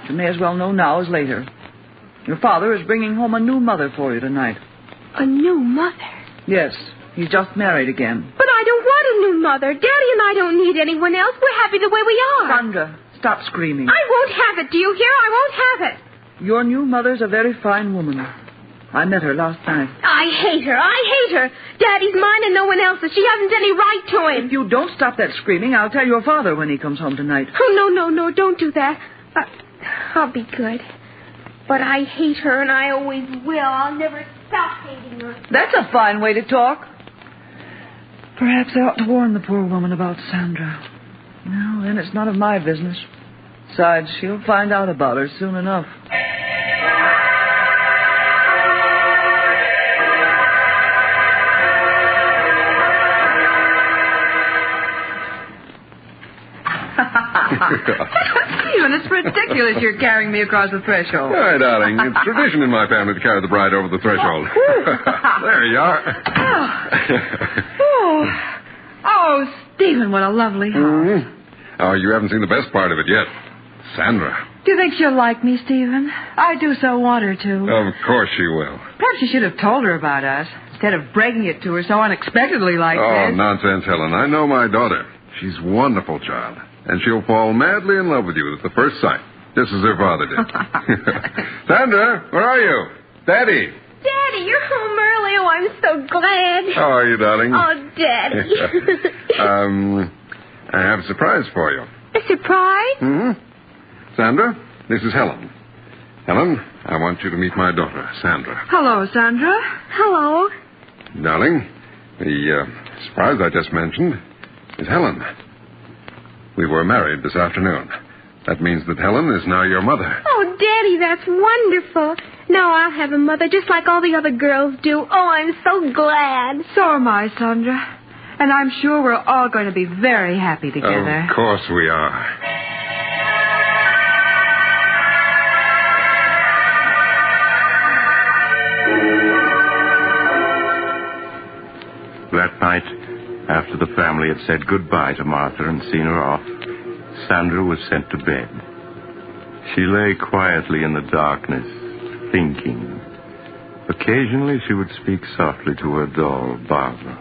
You may as well know now as later. Your father is bringing home a new mother for you tonight. A new mother? Yes, he's just married again. But I don't want a new mother. Daddy and I don't need anyone else. We're happy the way we are. Sandra, stop screaming. I won't have it, do you hear? I won't have it. Your new mother's a very fine woman. I met her last night. I hate her. Daddy's mine and no one else's. She hasn't any right to him. If you don't stop that screaming, I'll tell your father when he comes home tonight. Oh, no, don't do that. I'll be good. But I hate her, and I always will. I'll never stop hating her. That's a fine way to talk. Perhaps I ought to warn the poor woman about Sandra. No, then it's none of my business. Besides, she'll find out about her soon enough. Stephen, it's ridiculous you're carrying me across the threshold. All right, darling. It's tradition in my family to carry the bride over the threshold. There you are. Oh, Stephen, what a lovely house. Mm-hmm. Oh, you haven't seen the best part of it yet. Sandra. Do you think she'll like me, Stephen? I do so want her to. Of course she will. Perhaps you should have told her about us, instead of breaking it to her so unexpectedly like Oh, this. nonsense, Helen. I know my daughter. She's a wonderful child. And she'll fall madly in love with you at the first sight, just as her father did. Sandra, where are you? Daddy. Daddy, you're home early. Oh, I'm so glad. How are you, darling? Oh, Daddy. I have a surprise for you. A surprise? Mm-hmm. Sandra, this is Helen. Helen, I want you to meet my daughter, Sandra. Hello, Sandra. Hello. Darling, the surprise I just mentioned is Helen. We were married this afternoon. That means that Helen is now your mother. Oh, Daddy, that's wonderful. Now I'll have a mother just like all the other girls do. Oh, I'm so glad. So am I, Sandra. And I'm sure we're all going to be very happy together. Of course we are. That night, after the family had said goodbye to Martha and seen her off, Sandra was sent to bed. She lay quietly in the darkness, thinking. Occasionally she would speak softly to her doll, Barbara.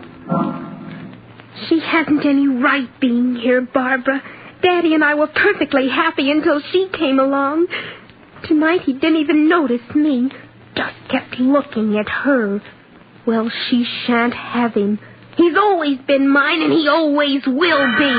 She hasn't any right being here, Barbara. Daddy and I were perfectly happy until she came along. Tonight he didn't even notice me. Just kept looking at her. Well, she shan't have him. He's always been mine, and he always will be.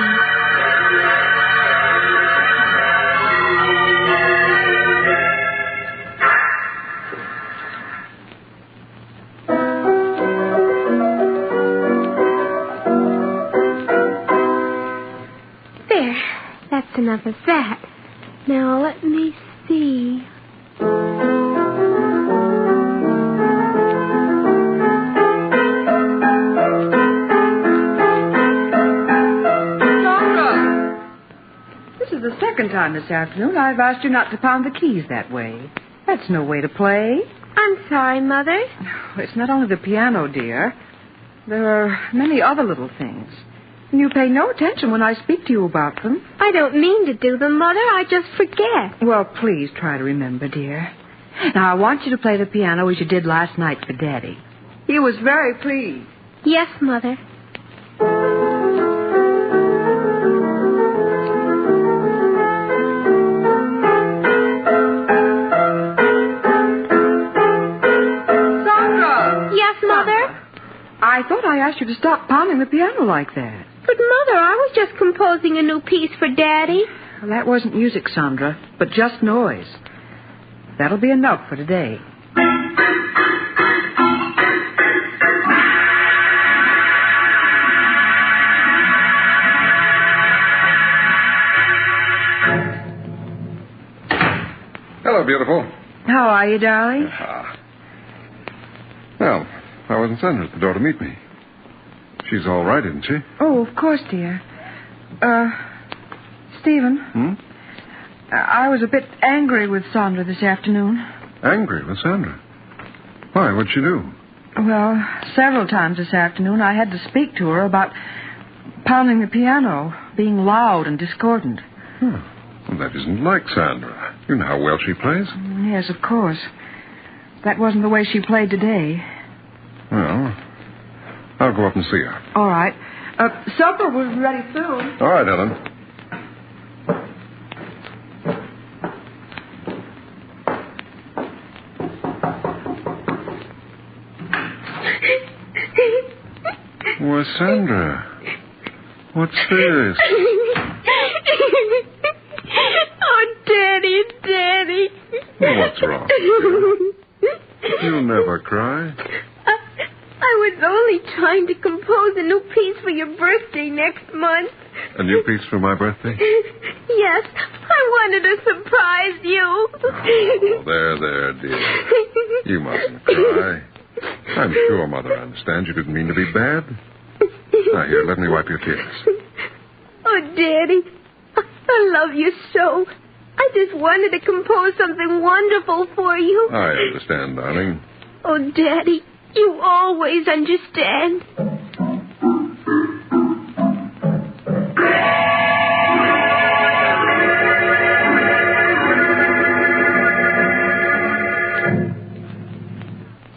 There. That's enough of that. Now, let me see. The second time this afternoon I've asked you not to pound the keys that way. That's no way to play. I'm sorry, Mother. It's not only the piano, dear. There are many other little things. And you pay no attention when I speak to you about them. I don't mean to do them, Mother. I just forget. Well, please try to remember, dear. Now, I want you to play the piano as you did last night for Daddy. He was very pleased. Yes, Mother. I thought I asked you to stop pounding the piano like that. But, Mother, I was just composing a new piece for Daddy. Well, that wasn't music, Sandra, but just noise. That'll be enough for today. Hello, beautiful. How are you, darling? Well, I wasn't Sandra at the door to meet me. She's all right, isn't she? Oh, of course, dear. Stephen. I was a bit angry with Sandra this afternoon. Angry with Sandra? Why? What'd she do? Well, several times this afternoon I had to speak to her about pounding the piano, being loud and discordant. Well, that isn't like Sandra. You know how well she plays. Yes, of course. That wasn't the way she played today. Well, I'll go up and see her. All right. Supper will be ready soon. All right, Ellen. Why, Sandra, what's this? Oh, Daddy, Daddy. What's wrong? You'll never cry. I was only trying to compose a new piece for your birthday next month. A new piece for my birthday? Yes, I wanted to surprise you. Oh, there, dear. You mustn't cry. I'm sure Mother understands you didn't mean to be bad. Now, here, let me wipe your tears. Oh, Daddy, I love you so. I just wanted to compose something wonderful for you. I understand, darling. Oh, Daddy, you always understand.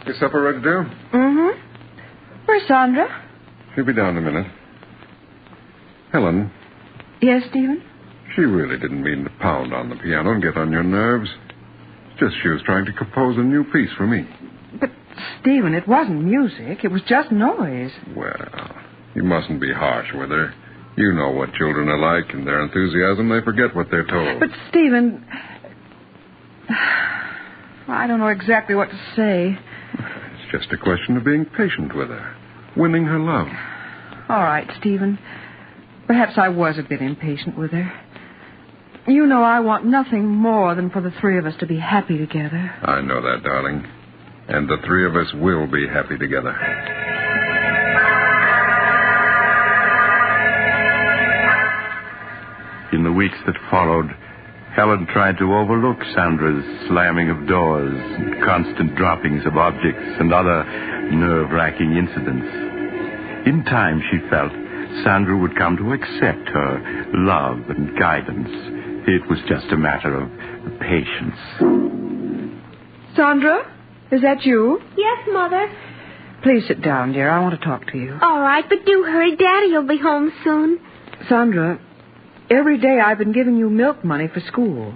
Is supper ready, dear? Mm-hmm. Where's Sandra? She'll be down in a minute. Helen. Yes, Stephen? She really didn't mean to pound on the piano and get on your nerves. It's just she was trying to compose a new piece for me. But, Stephen, it wasn't music. It was just noise. Well, you mustn't be harsh with her. You know what children are like. In their enthusiasm, they forget what they're told. But, Stephen, I don't know exactly what to say. It's just a question of being patient with her, winning her love. All right, Stephen. Perhaps I was a bit impatient with her. You know I want nothing more than for the three of us to be happy together. I know that, darling. And the three of us will be happy together. In the weeks that followed, Helen tried to overlook Sandra's slamming of doors, and constant droppings of objects, and other nerve-wracking incidents. In time, she felt, Sandra would come to accept her love and guidance. It was just a matter of patience. Sandra, is that you? Yes, Mother. Please sit down, dear. I want to talk to you. All right, but do hurry. Daddy will be home soon. Sandra, every day I've been giving you milk money for school.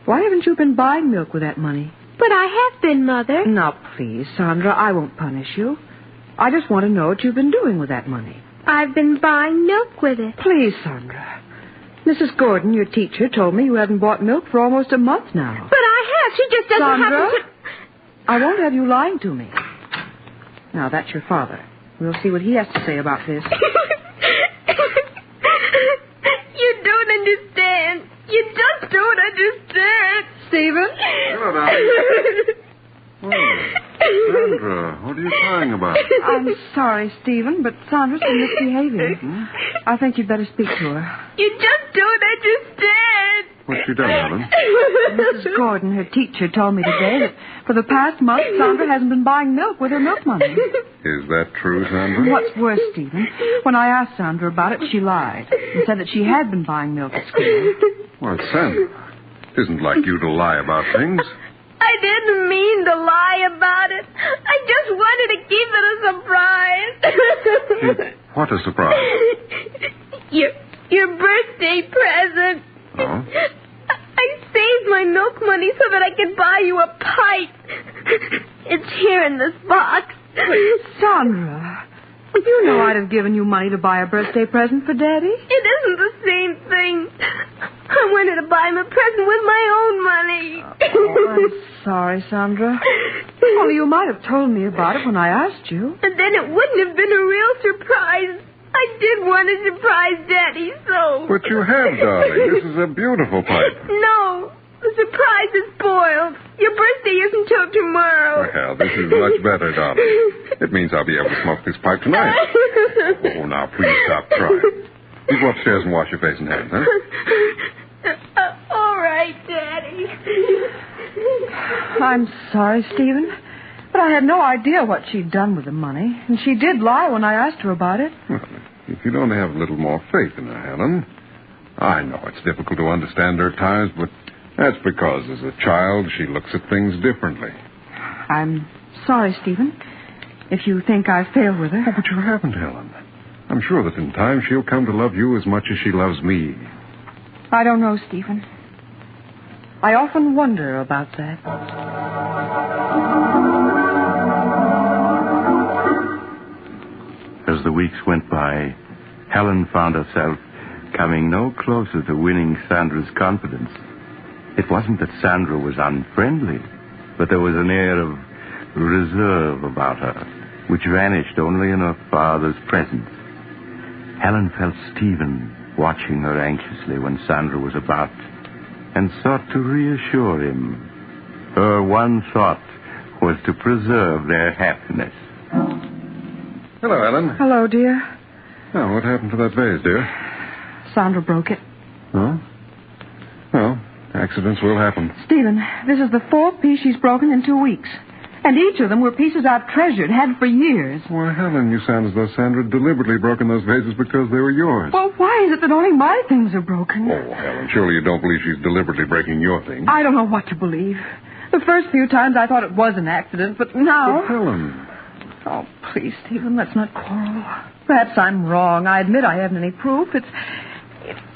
Why haven't you been buying milk with that money? But I have been, Mother. Now, please, Sandra, I won't punish you. I just want to know what you've been doing with that money. I've been buying milk with it. Please, Sandra. Mrs. Gordon, your teacher, told me you haven't bought milk for almost a month now. But I have. She just doesn't Sandra, happen to... I won't have you lying to me. Now, that's your father. We'll see what he has to say about this. You don't understand. You just don't understand. Stephen? Hello, darling. Sandra, what are you crying about? I'm sorry, Stephen, but Sandra's been misbehaving. I think you'd better speak to her. You just don't understand. What's she done, Helen? Mrs. Gordon, her teacher, told me today that for the past month, Sandra hasn't been buying milk with her milk money. Is that true, Sandra? What's worse, Stephen, when I asked Sandra about it, she lied and said that she had been buying milk at school. Well, Sandra, it isn't like you to lie about things. I didn't mean to lie about it. I just wanted to keep it a surprise. What a surprise. Your birthday present. Oh? I saved my milk money so that I could buy you a pipe. It's here in this box. Sandra, you know I'd have given you money to buy a birthday present for Daddy. It isn't the same thing. I wanted to buy him a present with my own money. Oh, I'm sorry, Sandra. Only you might have told me about it when I asked you. And then it wouldn't have been a real surprise. I did want to surprise Daddy, so... But you have, darling. This is a beautiful pipe. No, the surprise is spoiled. Your birthday isn't till tomorrow. Well, this is much better, darling. It means I'll be able to smoke this pipe tonight. Oh, now, please stop crying. You go upstairs and wash your face and hands, huh? All right, Daddy. I'm sorry, Stephen, but I had no idea what she'd done with the money, and she did lie when I asked her about it. Well, if you don't have a little more faith in her, Helen, I know it's difficult to understand her times, but that's because as a child she looks at things differently. I'm sorry, Stephen, if you think I failed with her. Oh, but you haven't, Helen. I'm sure that in time she'll come to love you as much as she loves me. I don't know, Stephen. I often wonder about that. As the weeks went by, Helen found herself coming no closer to winning Sandra's confidence. It wasn't that Sandra was unfriendly, but there was an air of reserve about her, which vanished only in her father's presence. Helen felt Stephen watching her anxiously when Sandra was about, and sought to reassure him. Her one thought was to preserve their happiness. Hello, Helen. Hello, dear. Oh, what happened to that vase, dear? Sandra broke it. Oh? Well, accidents will happen. Stephen, this is the fourth piece she's broken in 2 weeks. And each of them were pieces I've treasured, had for years. Well, Helen, you sound as though Sandra had deliberately broken those vases because they were yours. Well, why is it that only my things are broken? Oh, Helen, surely you don't believe she's deliberately breaking your things. I don't know what to believe. The first few times I thought it was an accident, but now... But, Helen... Oh, please, Stephen, let's not quarrel. Perhaps I'm wrong. I admit I haven't any proof. It's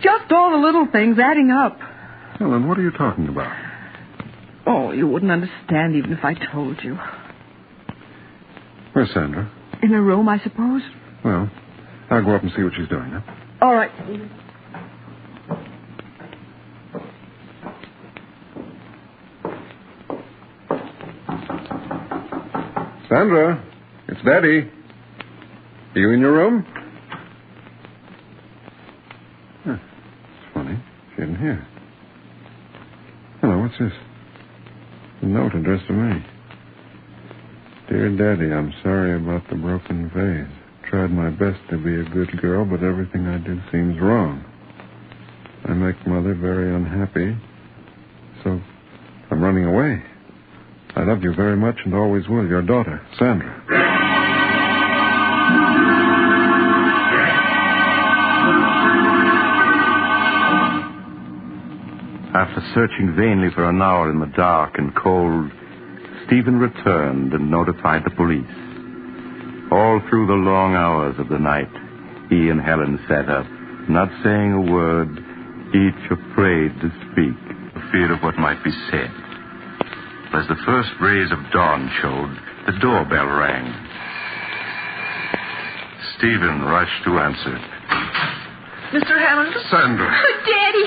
just all the little things adding up. Helen, what are you talking about? Oh, you wouldn't understand even if I told you. Where's Sandra? In her room, I suppose. Well, I'll go up and see what she's doing, huh? All right, Stephen. Sandra, it's Daddy. Are you in your room? Huh. It's funny. She isn't here. Hello, what's this? A note addressed to me. Dear Daddy, I'm sorry about the broken vase. Tried my best to be a good girl, but everything I do seems wrong. I make Mother very unhappy, so I'm running away. I love you very much and always will. Your daughter, Sandra. After searching vainly for an hour in the dark and cold, Stephen returned and notified the police. All through the long hours of the night, he and Helen sat up, not saying a word, each afraid to speak, for fear of what might be said. As the first rays of dawn showed, the doorbell rang. Stephen rushed to answer. Mr. Hammond? Sandra. Oh, Daddy.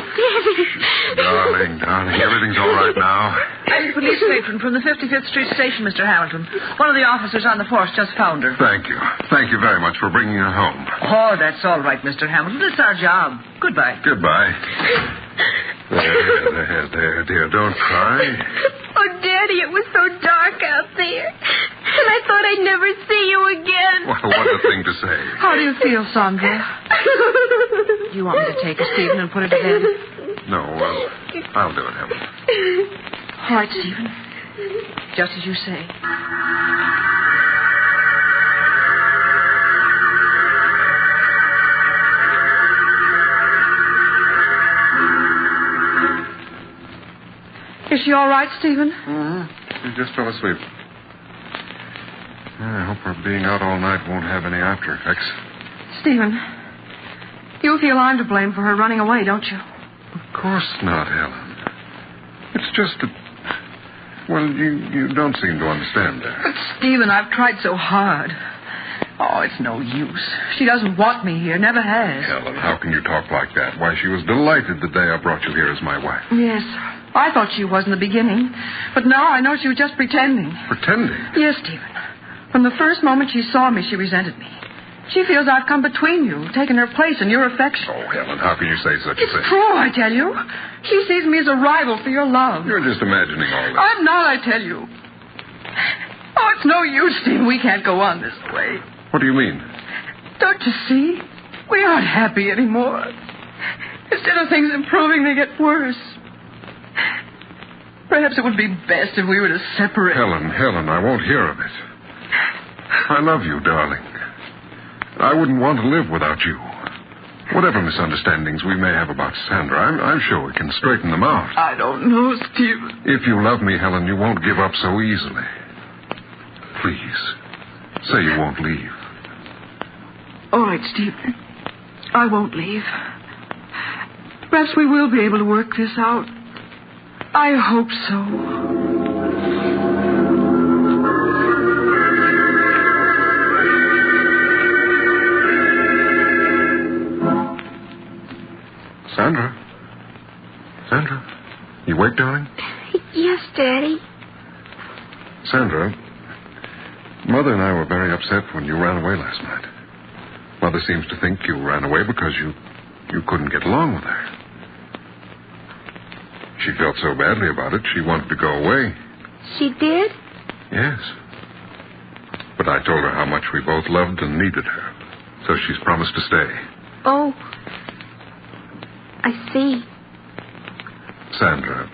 Darling, everything's all right now. I'm police matron from the 55th Street station, Mr. Hamilton. One of the officers on the force just found her. Thank you. Thank you very much for bringing her home. Oh, that's all right, Mr. Hamilton. It's our job. Goodbye. Goodbye. There, dear. Don't cry. Oh, Daddy, it was so dark out there. And I thought I'd never see you again. Well, what a thing to say. How do you feel, Sandra? Do you want me to take her, Stephen, and put her to bed? No, I'll do it, Helen. All right, Stephen. Just as you say. Is she all right, Stephen? She just fell asleep. I hope her being out all night won't have any after effects. Stephen, you feel I'm to blame for her running away, don't you? Of course not, Helen. It's just that... Well, you don't seem to understand that. But, Stephen, I've tried so hard. Oh, it's no use. She doesn't want me here, never has. Helen, how can you talk like that? Why, she was delighted the day I brought you here as my wife. Yes, I thought she was in the beginning. But now I know she was just pretending. Pretending? Yes, Stephen. From the first moment she saw me, she resented me. She feels I've come between you, taken her place in your affection. Oh, Helen, how can you say such a thing? It's true, I tell you. She sees me as a rival for your love. You're just imagining all this. I'm not, I tell you. Oh, it's no use, Stephen. We can't go on this way. What do you mean? Don't you see? We aren't happy anymore. Instead of things improving, they get worse. Perhaps it would be best if we were to separate. Helen, I won't hear of it. I love you, darling. I wouldn't want to live without you. Whatever misunderstandings we may have about Sandra, I'm sure we can straighten them out. I don't know, Stephen. If you love me, Helen, you won't give up so easily. Please, say you won't leave. All right, Stephen. I won't leave. Perhaps we will be able to work this out. I hope so. Sandra, you awake, darling? Yes, Daddy. Sandra, Mother and I were very upset when you ran away last night. Mother seems to think you ran away because you couldn't get along with her. She felt so badly about it, she wanted to go away. She did? Yes. But I told her how much we both loved and needed her, so she's promised to stay. Oh, I see. Sandra,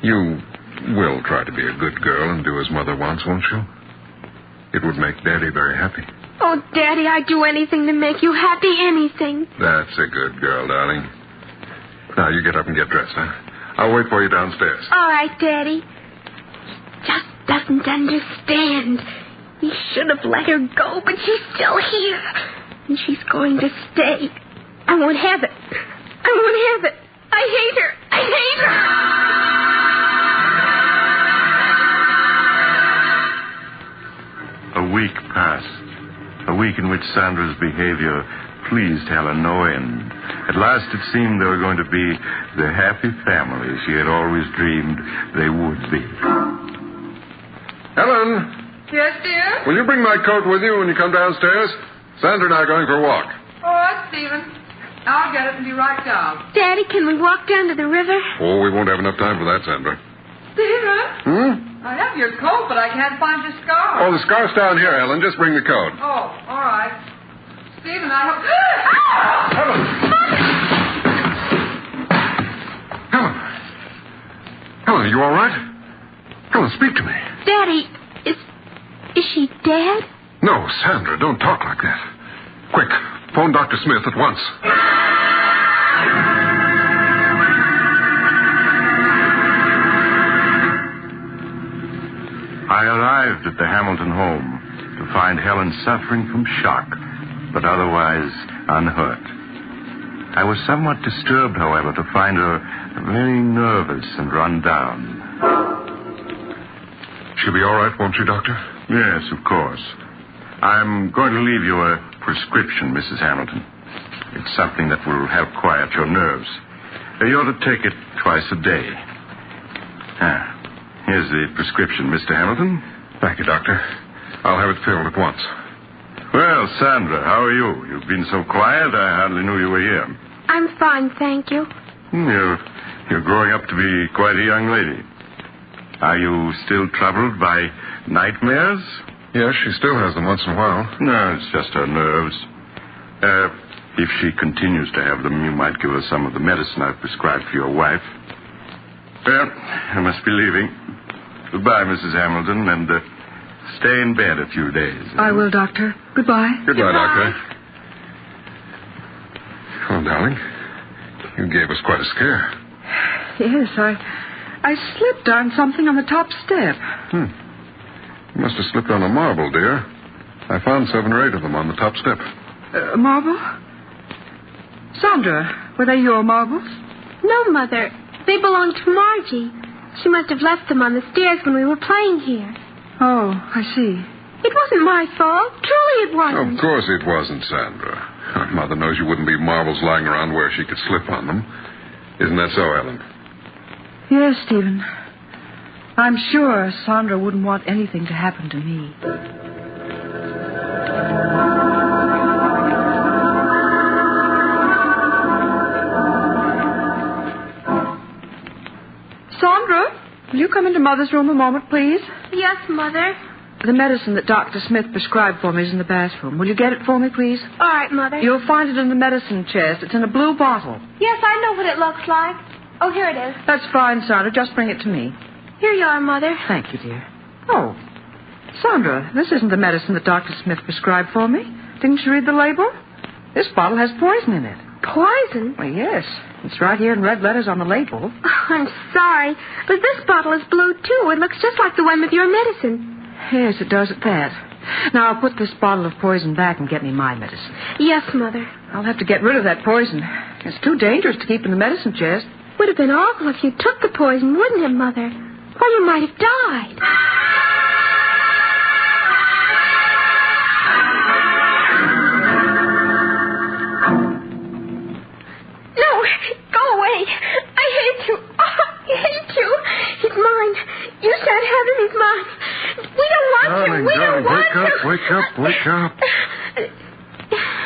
you will try to be a good girl and do as Mother wants, won't you? It would make Daddy very happy. Oh, Daddy, I'd do anything to make you happy, anything. That's a good girl, darling. Now, you get up and get dressed, huh? I'll wait for you downstairs. All right, Daddy. Just doesn't understand. He should have let her go, but she's still here. And she's going to stay. I won't have it. I won't have it. I hate her. I hate her. A week passed. A week in which Sandra's behavior pleased Helen no end. At last it seemed they were going to be the happy family she had always dreamed they would be. Helen! Yes, dear? Will you bring my coat with you when you come downstairs? Sandra and I are going for a walk. All right, Stephen. I'll get it and be right down. Daddy, can we walk down to the river? Oh, we won't have enough time for that, Sandra. Stephen? I have your coat, but I can't find your scarf. Oh, the scarf's down here, Helen. Just bring the coat. Oh, all right. Stephen, I hope... Helen! Helen, are you all right? Helen, speak to me. Daddy, is she dead? No, Sandra, don't talk like that. Quick, phone Dr. Smith at once. I arrived at the Hamilton home to find Helen suffering from shock, but otherwise unhurt. I was somewhat disturbed, however, to find her very nervous and run down. She'll be all right, won't she, Doctor? Yes, of course. I'm going to leave you a prescription, Mrs. Hamilton. It's something that will help quiet your nerves. You ought to take it twice a day. Here's the prescription, Mr. Hamilton. Thank you, Doctor. I'll have it filled at once. Well, Sandra, how are you? You've been so quiet, I hardly knew you were here. I'm fine, thank you. You're growing up to be quite a young lady. Are you still troubled by nightmares? Yes, she still has them once in a while. No, it's just her nerves. If she continues to have them, you might give her some of the medicine I've prescribed for your wife. Well, I must be leaving. Goodbye, Mrs. Hamilton, and stay in bed a few days. I will, Doctor. Goodbye. Goodbye, Doctor. Oh, darling, you gave us quite a scare. Yes, I slipped on something on the top step. You must have slipped on a marble, dear. I found 7 or 8 of them on the top step. Marble? Sandra, were they your marbles? No, Mother. They belonged to Margie. She must have left them on the stairs when we were playing here. Oh, I see. It wasn't my fault. Truly it wasn't. Of course it wasn't, Sandra. Mother knows you wouldn't leave marbles lying around where she could slip on them. Isn't that so, Ellen? Yes, Stephen. I'm sure Sandra wouldn't want anything to happen to me. Sandra, will you come into Mother's room a moment, please? Yes, Mother. The medicine that Dr. Smith prescribed for me is in the bathroom. Will you get it for me, please? All right, Mother. You'll find it in the medicine chest. It's in a blue bottle. Yes, I know what it looks like. Oh, here it is. That's fine, Sandra. Just bring it to me. Here you are, Mother. Thank you, dear. Oh, Sandra, this isn't the medicine that Dr. Smith prescribed for me. Didn't you read the label? This bottle has poison in it. Poison? Well, yes. It's right here in red letters on the label. Oh, I'm sorry, but this bottle is blue, too. It looks just like the one with your medicine. Yes, it does at that. Now, I'll put this bottle of poison back and get me my medicine. Yes, Mother. I'll have to get rid of that poison. It's too dangerous to keep in the medicine chest. Would have been awful if you took the poison, wouldn't it, Mother? Or you might have died. No, go away. I hate you. Oh, I hate you. He's mine. You shan't have him. He's mine. We don't want Darling, you. We don't want you. Wake up.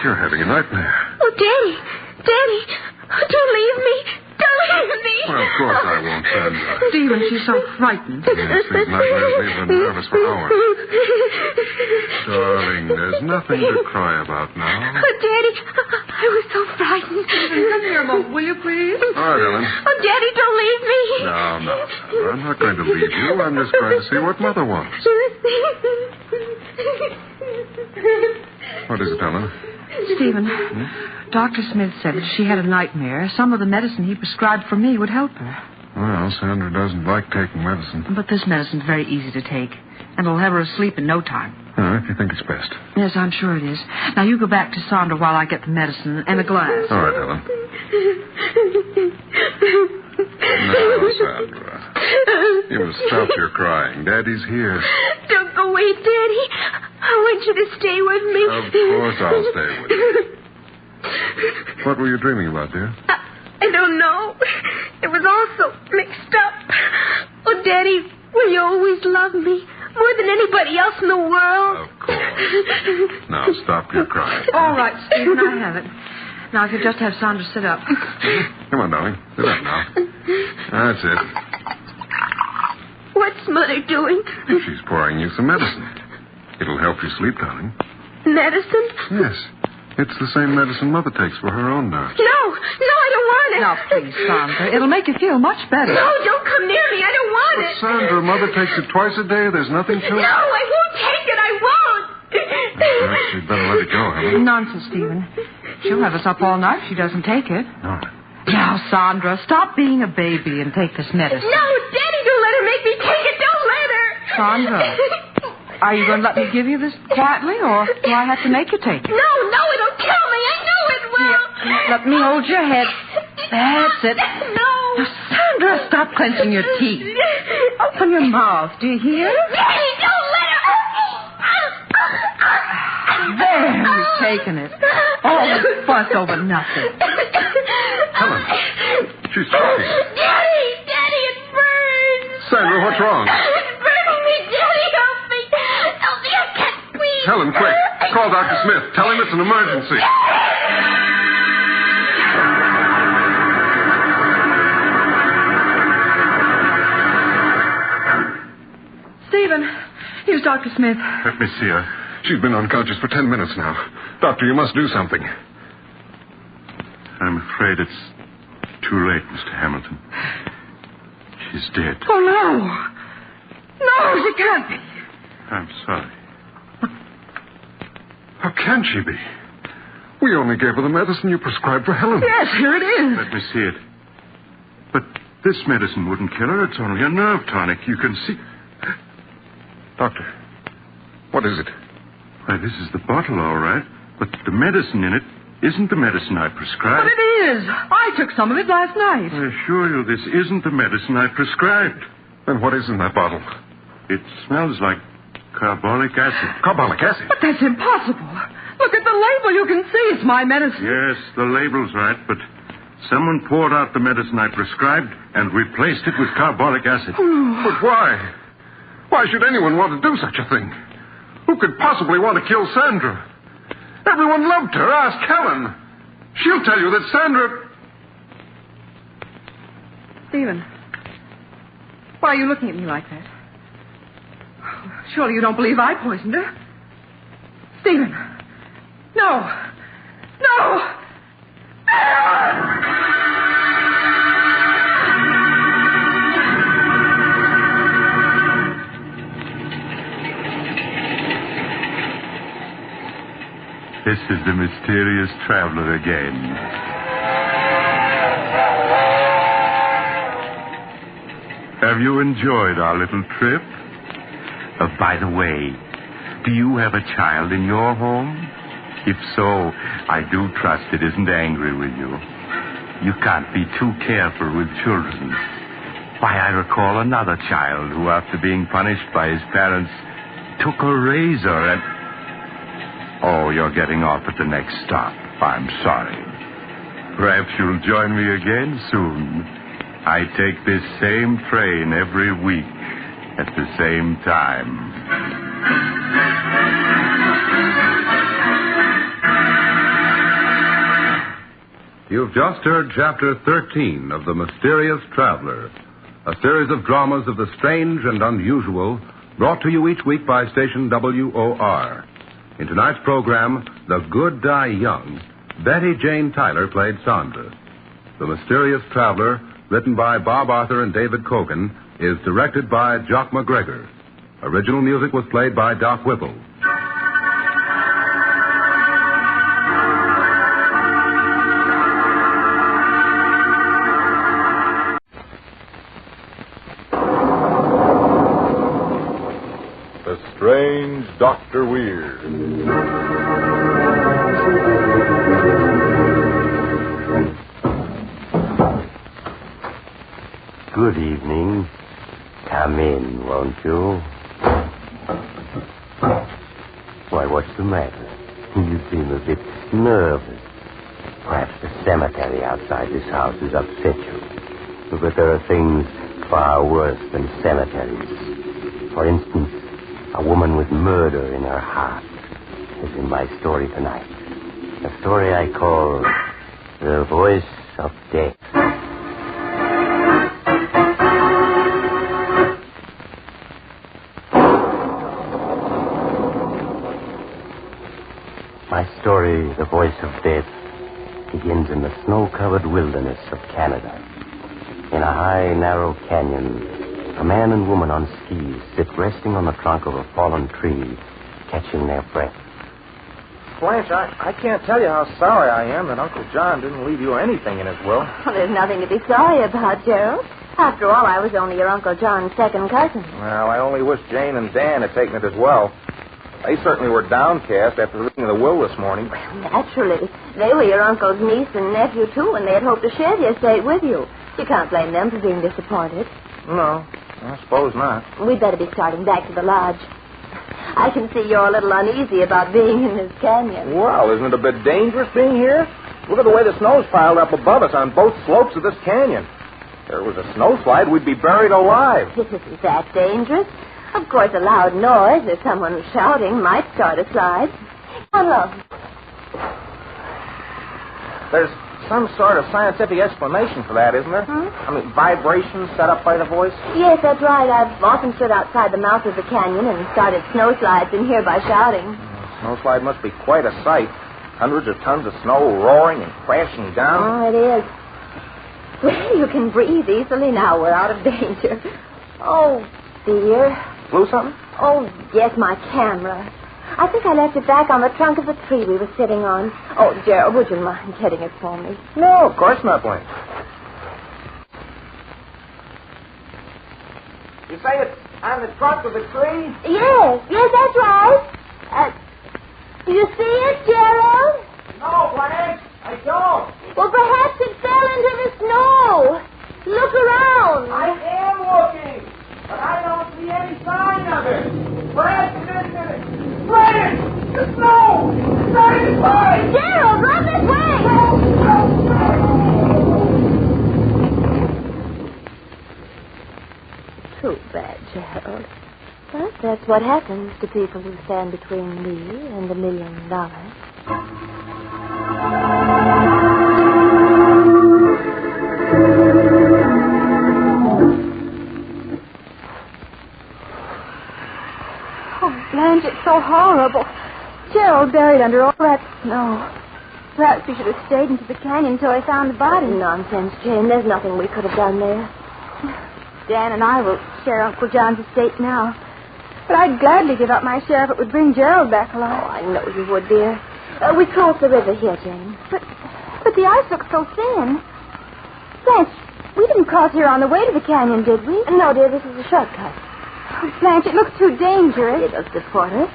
You're having a nightmare. Oh, Daddy. Don't leave me. Don't leave me. Well, of course I won't, Sandra. Stephen, she's so frightened. Yes, these nightmares leave her nervous for hours. Darling, there's nothing to cry about now. Oh, Daddy, I was so frightened. Come here a moment, will you, please? All right, Ellen. Oh, Daddy, don't leave me. No, Sandra. I'm not going to leave you. I'm just going to see what Mother wants. What is it, Ellen? Stephen, Dr. Smith said if she had a nightmare, some of the medicine he prescribed for me would help her. Well, Sandra doesn't like taking medicine. But this medicine's very easy to take, and it'll have her asleep in no time. If you think it's best. Yes, I'm sure it is. Now, you go back to Sandra while I get the medicine and a glass. All right, Ellen. Now, Sandra, you must stop your crying. Daddy's here. Don't go away, Daddy. I want you to stay with me. Of course I'll stay with you. What were you dreaming about, dear? I don't know. It was all so mixed up. Oh, Daddy, will you always love me more than anybody else in the world? Of course. Now, stop your crying. All right, Stephen, I have it. Now, if you just have Sandra sit up. Come on, darling. Sit up now. That's it. What's Mother doing? She's pouring you some medicine. It'll help you sleep, darling. Medicine? Yes. It's the same medicine Mother takes for her own nerves. No, I don't want it. Now, please, Sandra. It'll make you feel much better. No, don't come near me. I don't want it. Sandra, Mother takes it twice a day. There's nothing to it. No, I won't take it. I won't. Perhaps you'd better let it go, Helen. Nonsense, Stephen. She'll have us up all night if she doesn't take it. All right. Now, Sandra, stop being a baby and take this medicine. No, Daddy, don't let her make me take it. Don't let her. Sandra, are you going to let me give you this quietly, or do I have to make you take it? No, it'll kill me. I know it will. Here, let me hold your head. That's it. No. Now, Sandra, stop clenching your teeth. Oh, Open your mouth, do you hear? Daddy, don't let her. There, you've taken it. All this fuss over nothing. Helen, she's talking. Daddy, it burns. Sandra, what's wrong? It's burning me, Daddy. Help me. Help me, I can't breathe. Helen, quick. Call Dr. Smith. Tell him it's an emergency. Stephen, here's Dr. Smith. Let me see her. She's been unconscious for 10 minutes now. Doctor, you must do something. I'm afraid it's too late, Mr. Hamilton. She's dead. Oh, no. No, she can't be. I'm sorry. How can she be? We only gave her the medicine you prescribed for Helen. Yes, here it is. Let me see it. But this medicine wouldn't kill her. It's only a nerve tonic. You can see... Doctor, what is it? Why, this is the bottle, all right. But the medicine in it isn't the medicine I prescribed. But it is. I took some of it last night. I assure you, this isn't the medicine I prescribed. Then what is in that bottle? It smells like carbolic acid. Carbolic acid? But that's impossible. Look at the label. You can see it's my medicine. Yes, the label's right, but someone poured out the medicine I prescribed and replaced it with carbolic acid. But why? Why should anyone want to do such a thing? Who could possibly want to kill Sandra? Everyone loved her. Ask Helen. She'll tell you that Sandra... Stephen, why are you looking at me like that? Surely you don't believe I poisoned her? Stephen, no. No! This is the mysterious traveler again. Have you enjoyed our little trip? By the way, do you have a child in your home? If so, I do trust it isn't angry with you. You can't be too careful with children. Why, I recall another child who, after being punished by his parents, took a razor and... Oh, you're getting off at the next stop. I'm sorry. Perhaps you'll join me again soon. I take this same train every week at the same time. You've just heard Chapter 13 of The Mysterious Traveler, a series of dramas of the strange and unusual brought to you each week by station WOR. In tonight's program, The Good Die Young, Betty Jane Tyler played Sandra. The Mysterious Traveler, written by Bob Arthur and David Cogan, is directed by Jock McGregor. Original music was played by Doc Whipple. The Strange Dr. Weird. Good evening. Come in, won't you? Why, what's the matter? You seem a bit nervous. Perhaps the cemetery outside this house has upset you. But there are things far worse than cemeteries. For instance, a woman with murder in her heart is in my story tonight. A story I call The Voice of Death. My story, The Voice of Death, begins in the snow-covered wilderness of Canada. In a high, narrow canyon, a man and woman on skis sit resting on the trunk of a fallen tree, catching their breath. Blanche, I can't tell you how sorry I am that Uncle John didn't leave you anything in his will. Well, there's nothing to be sorry about, Gerald. After all, I was only your Uncle John's second cousin. Well, I only wish Jane and Dan had taken it as well. They certainly were downcast after reading the will this morning. Well, naturally. They were your uncle's niece and nephew, too, and they had hoped to share the estate with you. You can't blame them for being disappointed. No. I suppose not. We'd better be starting back to the lodge. I can see you're a little uneasy about being in this canyon. Well, isn't it a bit dangerous being here? Look at the way the snow's piled up above us on both slopes of this canyon. If there was a snowslide, we'd be buried alive. This isn't that dangerous. Of course, a loud noise or someone shouting might start a slide. Come along. There's some sort of scientific explanation for that, isn't there? I mean, vibrations set up by the voice? Yes, that's right. I've often stood outside the mouth of the canyon and started snowslides in here by shouting. Snowslide must be quite a sight. Hundreds of tons of snow roaring and crashing down. Oh, it is. Well, you can breathe easily now. We're out of danger. Oh, dear. Blew something? Oh, yes, my camera. I think I left it back on the trunk of the tree we were sitting on. Oh, Gerald, would you mind getting it for me? No, of course not, Blanche. You say it's on the trunk of the tree? Yes, that's right. Do you see it, Gerald? No, Blanche, I don't. Well, perhaps it fell into the snow. Look around. I am looking, but I don't see any sign of it. Perhaps it isn't in it. Blanche, the snow! It's not inside! Gerald, run this way! Too bad, Gerald. But that's what happens to people who stand between me and $1 million. Oh, Blanche, it's so horrible. Gerald buried under all that snow. Perhaps we should have stayed into the canyon until I found the body. Nonsense, Jane. There's nothing we could have done there. Dan and I will share Uncle John's estate now. But I'd gladly give up my share if it would bring Gerald back alive. Oh, I know you would, dear. We crossed the river here, Jane. But the ice looks so thin. Blanche, we didn't cross here on the way to the canyon, did we? No, dear, this is a shortcut. Oh, Blanche, it looks too dangerous. It does, good Porter.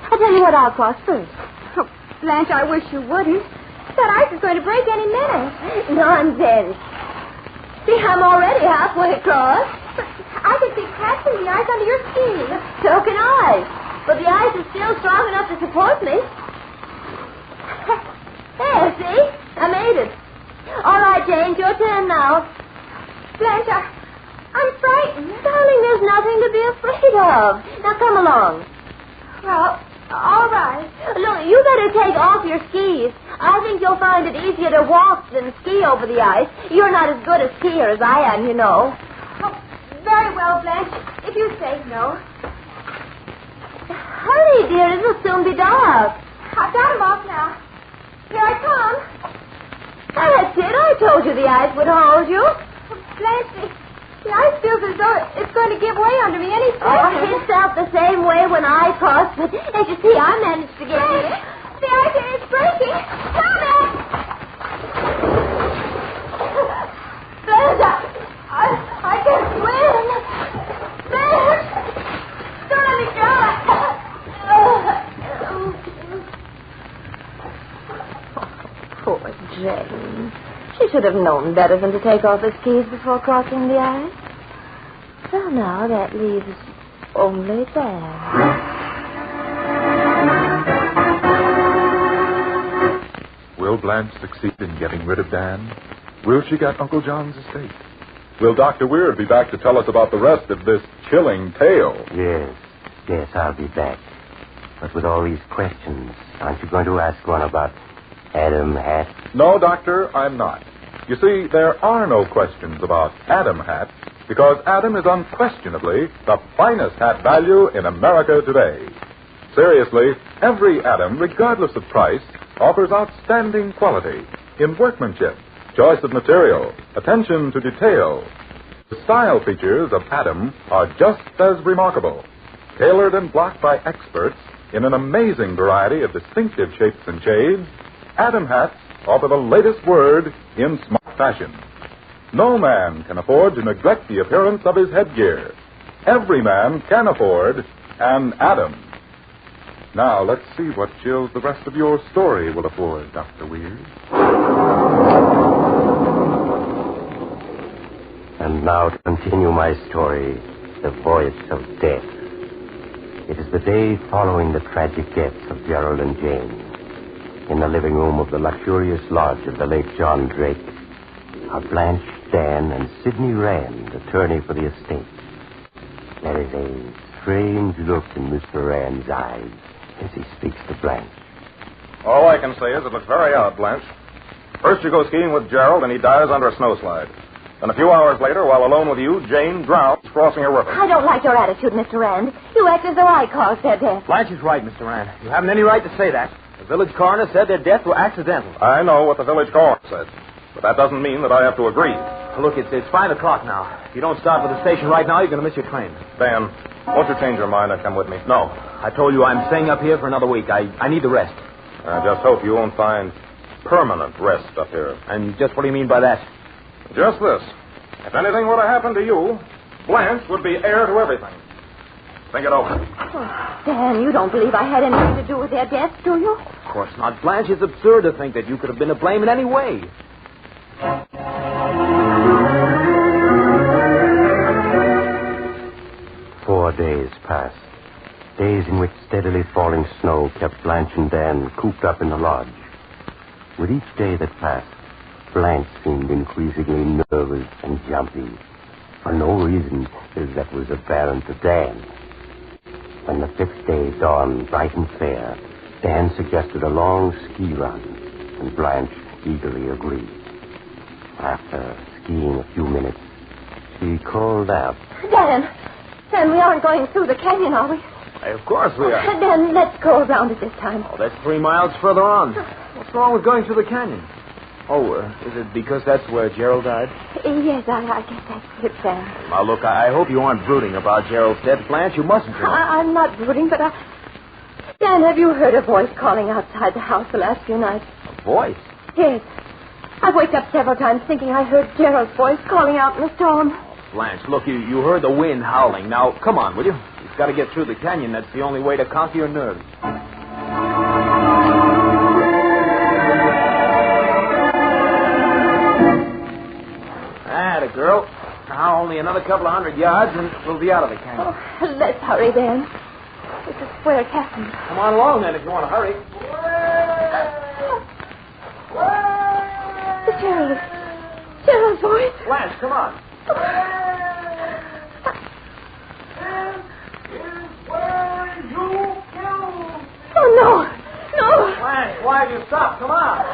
I'll tell you what, I'll cross first. Oh, Blanche, I wish you wouldn't. That ice is going to break any minute. Nonsense. See, I'm already halfway across. I can see cracks in the ice under your skis. So can I. But the ice is still strong enough to support me. There, see? I made it. All right, Jane, it's your turn now. Blanche, I'm frightened. Darling, there's nothing to be afraid of. Now, come along. Well, all right. Look, you better take off your skis. I think you'll find it easier to walk than ski over the ice. You're not as good a skier as I am, you know. Oh, very well, Blanche, if you say so. Hurry, dear. It'll soon be dark. I've got him off now. Here I come. That's it. I told you the ice would hold you. Blanche, the ice feels as though it's going to give way under me any second. It felt the same way when I crossed, but as you see, I managed to get it. The ice is breaking. Come back! Blanche, I can't swim. Blanche! Don't let me die. Poor Jane. She should have known better than to take off her skis before crossing the ice. So now that leaves only Dan. Will Blanche succeed in getting rid of Dan? Will she get Uncle John's estate? Will Dr. Weird be back to tell us about the rest of this chilling tale? Yes, I'll be back. But with all these questions, aren't you going to ask one about Adam Hat? No, Doctor, I'm not. You see, there are no questions about Adam hats because Adam is unquestionably the finest hat value in America today. Seriously, every Adam, regardless of price, offers outstanding quality in workmanship, choice of material, attention to detail. The style features of Adam are just as remarkable. Tailored and blocked by experts in an amazing variety of distinctive shapes and shades, Adam hats offer the latest word in smart fashion. No man can afford to neglect the appearance of his headgear. Every man can afford an Adam. Now, let's see what chills the rest of your story will afford, Dr. Weird. And now to continue my story, the voice of death. It is the day following the tragic deaths of Gerald and Jane. In the living room of the luxurious lodge of the late John Drake are Blanche, Dan, and Sidney Rand, attorney for the estate. There is a strange look in Mr. Rand's eyes as he speaks to Blanche. All I can say is it looks very odd, Blanche. First you go skiing with Gerald, and he dies under a snowslide. Then a few hours later, while alone with you, Jane drowns crossing a river. I don't like your attitude, Mr. Rand. You act as though I caused their death. Blanche is right, Mr. Rand. You haven't any right to say that. The village coroner said their deaths were accidental. I know what the village coroner said, but that doesn't mean that I have to agree. Look, it's 5 o'clock now. If you don't start for the station right now, you're going to miss your train. Dan, won't you change your mind and come with me? No. I told you I'm staying up here for another week. I need the rest. I just hope you won't find permanent rest up here. And just what do you mean by that? Just this. If anything were to happen to you, Blanche would be heir to everything. Think it over. Oh, Dan, you don't believe I had anything to do with their deaths, do you? Of course not. Blanche, it's absurd to think that you could have been to blame in any way. 4 days passed. Days in which steadily falling snow kept Blanche and Dan cooped up in the lodge. With each day that passed, Blanche seemed increasingly nervous and jumpy, for no reason that was apparent to Dan. When the 5th day dawned bright and fair, Dan suggested a long ski run, and Blanche eagerly agreed. After skiing a few minutes, she called out, Dan, we aren't going through the canyon, are we? Hey, of course we are. Dan, let's go around it this time. Oh, that's 3 miles further on. What's wrong with going through the canyon? Oh, is it because that's where Gerald died? Yes, I guess that's it, Dan. Now, look, I hope you aren't brooding about Gerald's death, Blanche. You mustn't. I'm not brooding, but Dan, have you heard a voice calling outside the house the last few nights? A voice? Yes. I've waked up several times thinking I heard Gerald's voice calling out in the storm. Oh, Blanche, look, you heard the wind howling. Now, come on, will you? You've got to get through the canyon. That's the only way to conquer your nerves. Atta girl. Now only another couple of 100 yards and we'll be out of the canyon. Oh, let's hurry, Dan. This is where it happened. Come on along, then, if you want to hurry. Gerald's voice. Blanche, come on. Oh, no. Blanche, why have you stopped? Come on.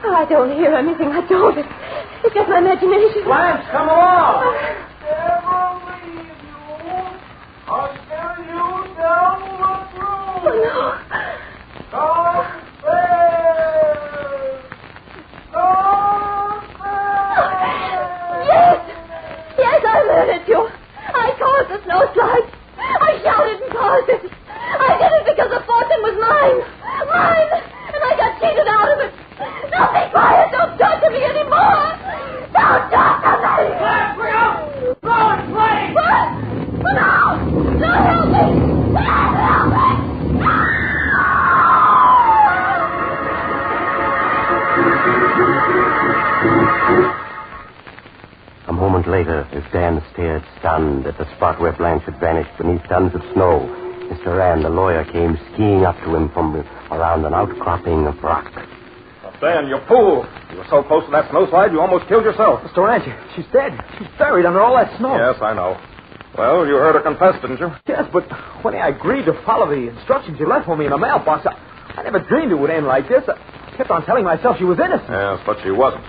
Oh, I don't hear anything. I don't. It's just my imagination. Blanche, come along. Oh, no. Yes, I murdered you. I caused the snowslide. I shouted and caused it. I did it because the fortune was mine. Mine! And I got cheated out of it. Now be quiet. Don't talk to me anymore. Don't talk to me. Let's go. Go and play. What? No. No, help me. Help me. A moment later, as Dan stared stunned at the spot where Blanche had vanished beneath tons of snow, Mr. Rand, the lawyer, came skiing up to him from around an outcropping of rock. Dan, you fool. You were so close to that snowslide, you almost killed yourself. Mr. Rand, she's dead. She's buried under all that snow. Yes, I know. Well, you heard her confess, didn't you? Yes, but when I agreed to follow the instructions you left for me in the mailbox, I never dreamed it would end like this. I kept on telling myself she was innocent. Yes, but she wasn't.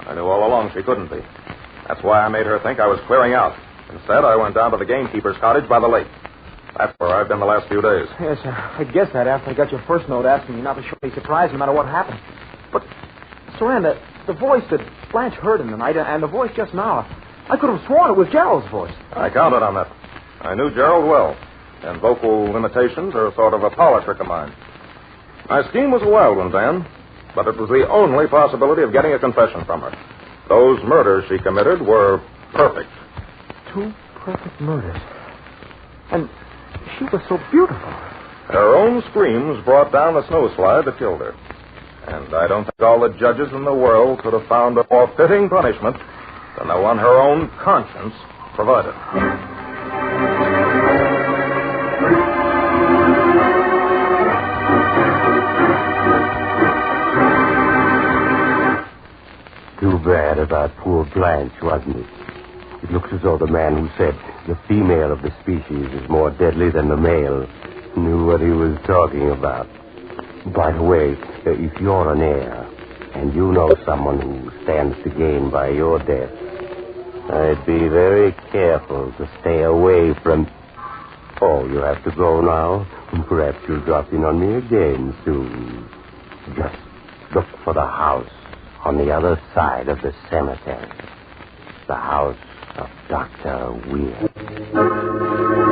I knew all along she couldn't be. That's why I made her think I was clearing out. Instead, I went down to the gamekeeper's cottage by the lake. That's where I've been the last few days. Yes, I guessed that after I got your first note asking me not to show any surprise no matter what happened. But, Mr. Rand, the voice that Blanche heard in the night and the voice just now, I could have sworn it was Gerald's voice. I counted on that. I knew Gerald well, and vocal limitations are sort of a power trick of mine. My scheme was a wild one, Dan, but it was the only possibility of getting a confession from her. Those murders she committed were perfect. 2 perfect murders. And she was so beautiful. Her own screams brought down the snowslide that killed her. And I don't think all the judges in the world could have found a more fitting punishment than the one her own conscience provided. Too bad about poor Blanche, wasn't it? It looks as though the man who said the female of the species is more deadly than the male knew what he was talking about. By the way, if you're an heir and you know someone who stands to gain by your death, I'd be very careful to stay away from... Oh, you have to go now? Perhaps you'll drop in on me again soon. Just look for the house on the other side of the cemetery. The house of Dr. Weir.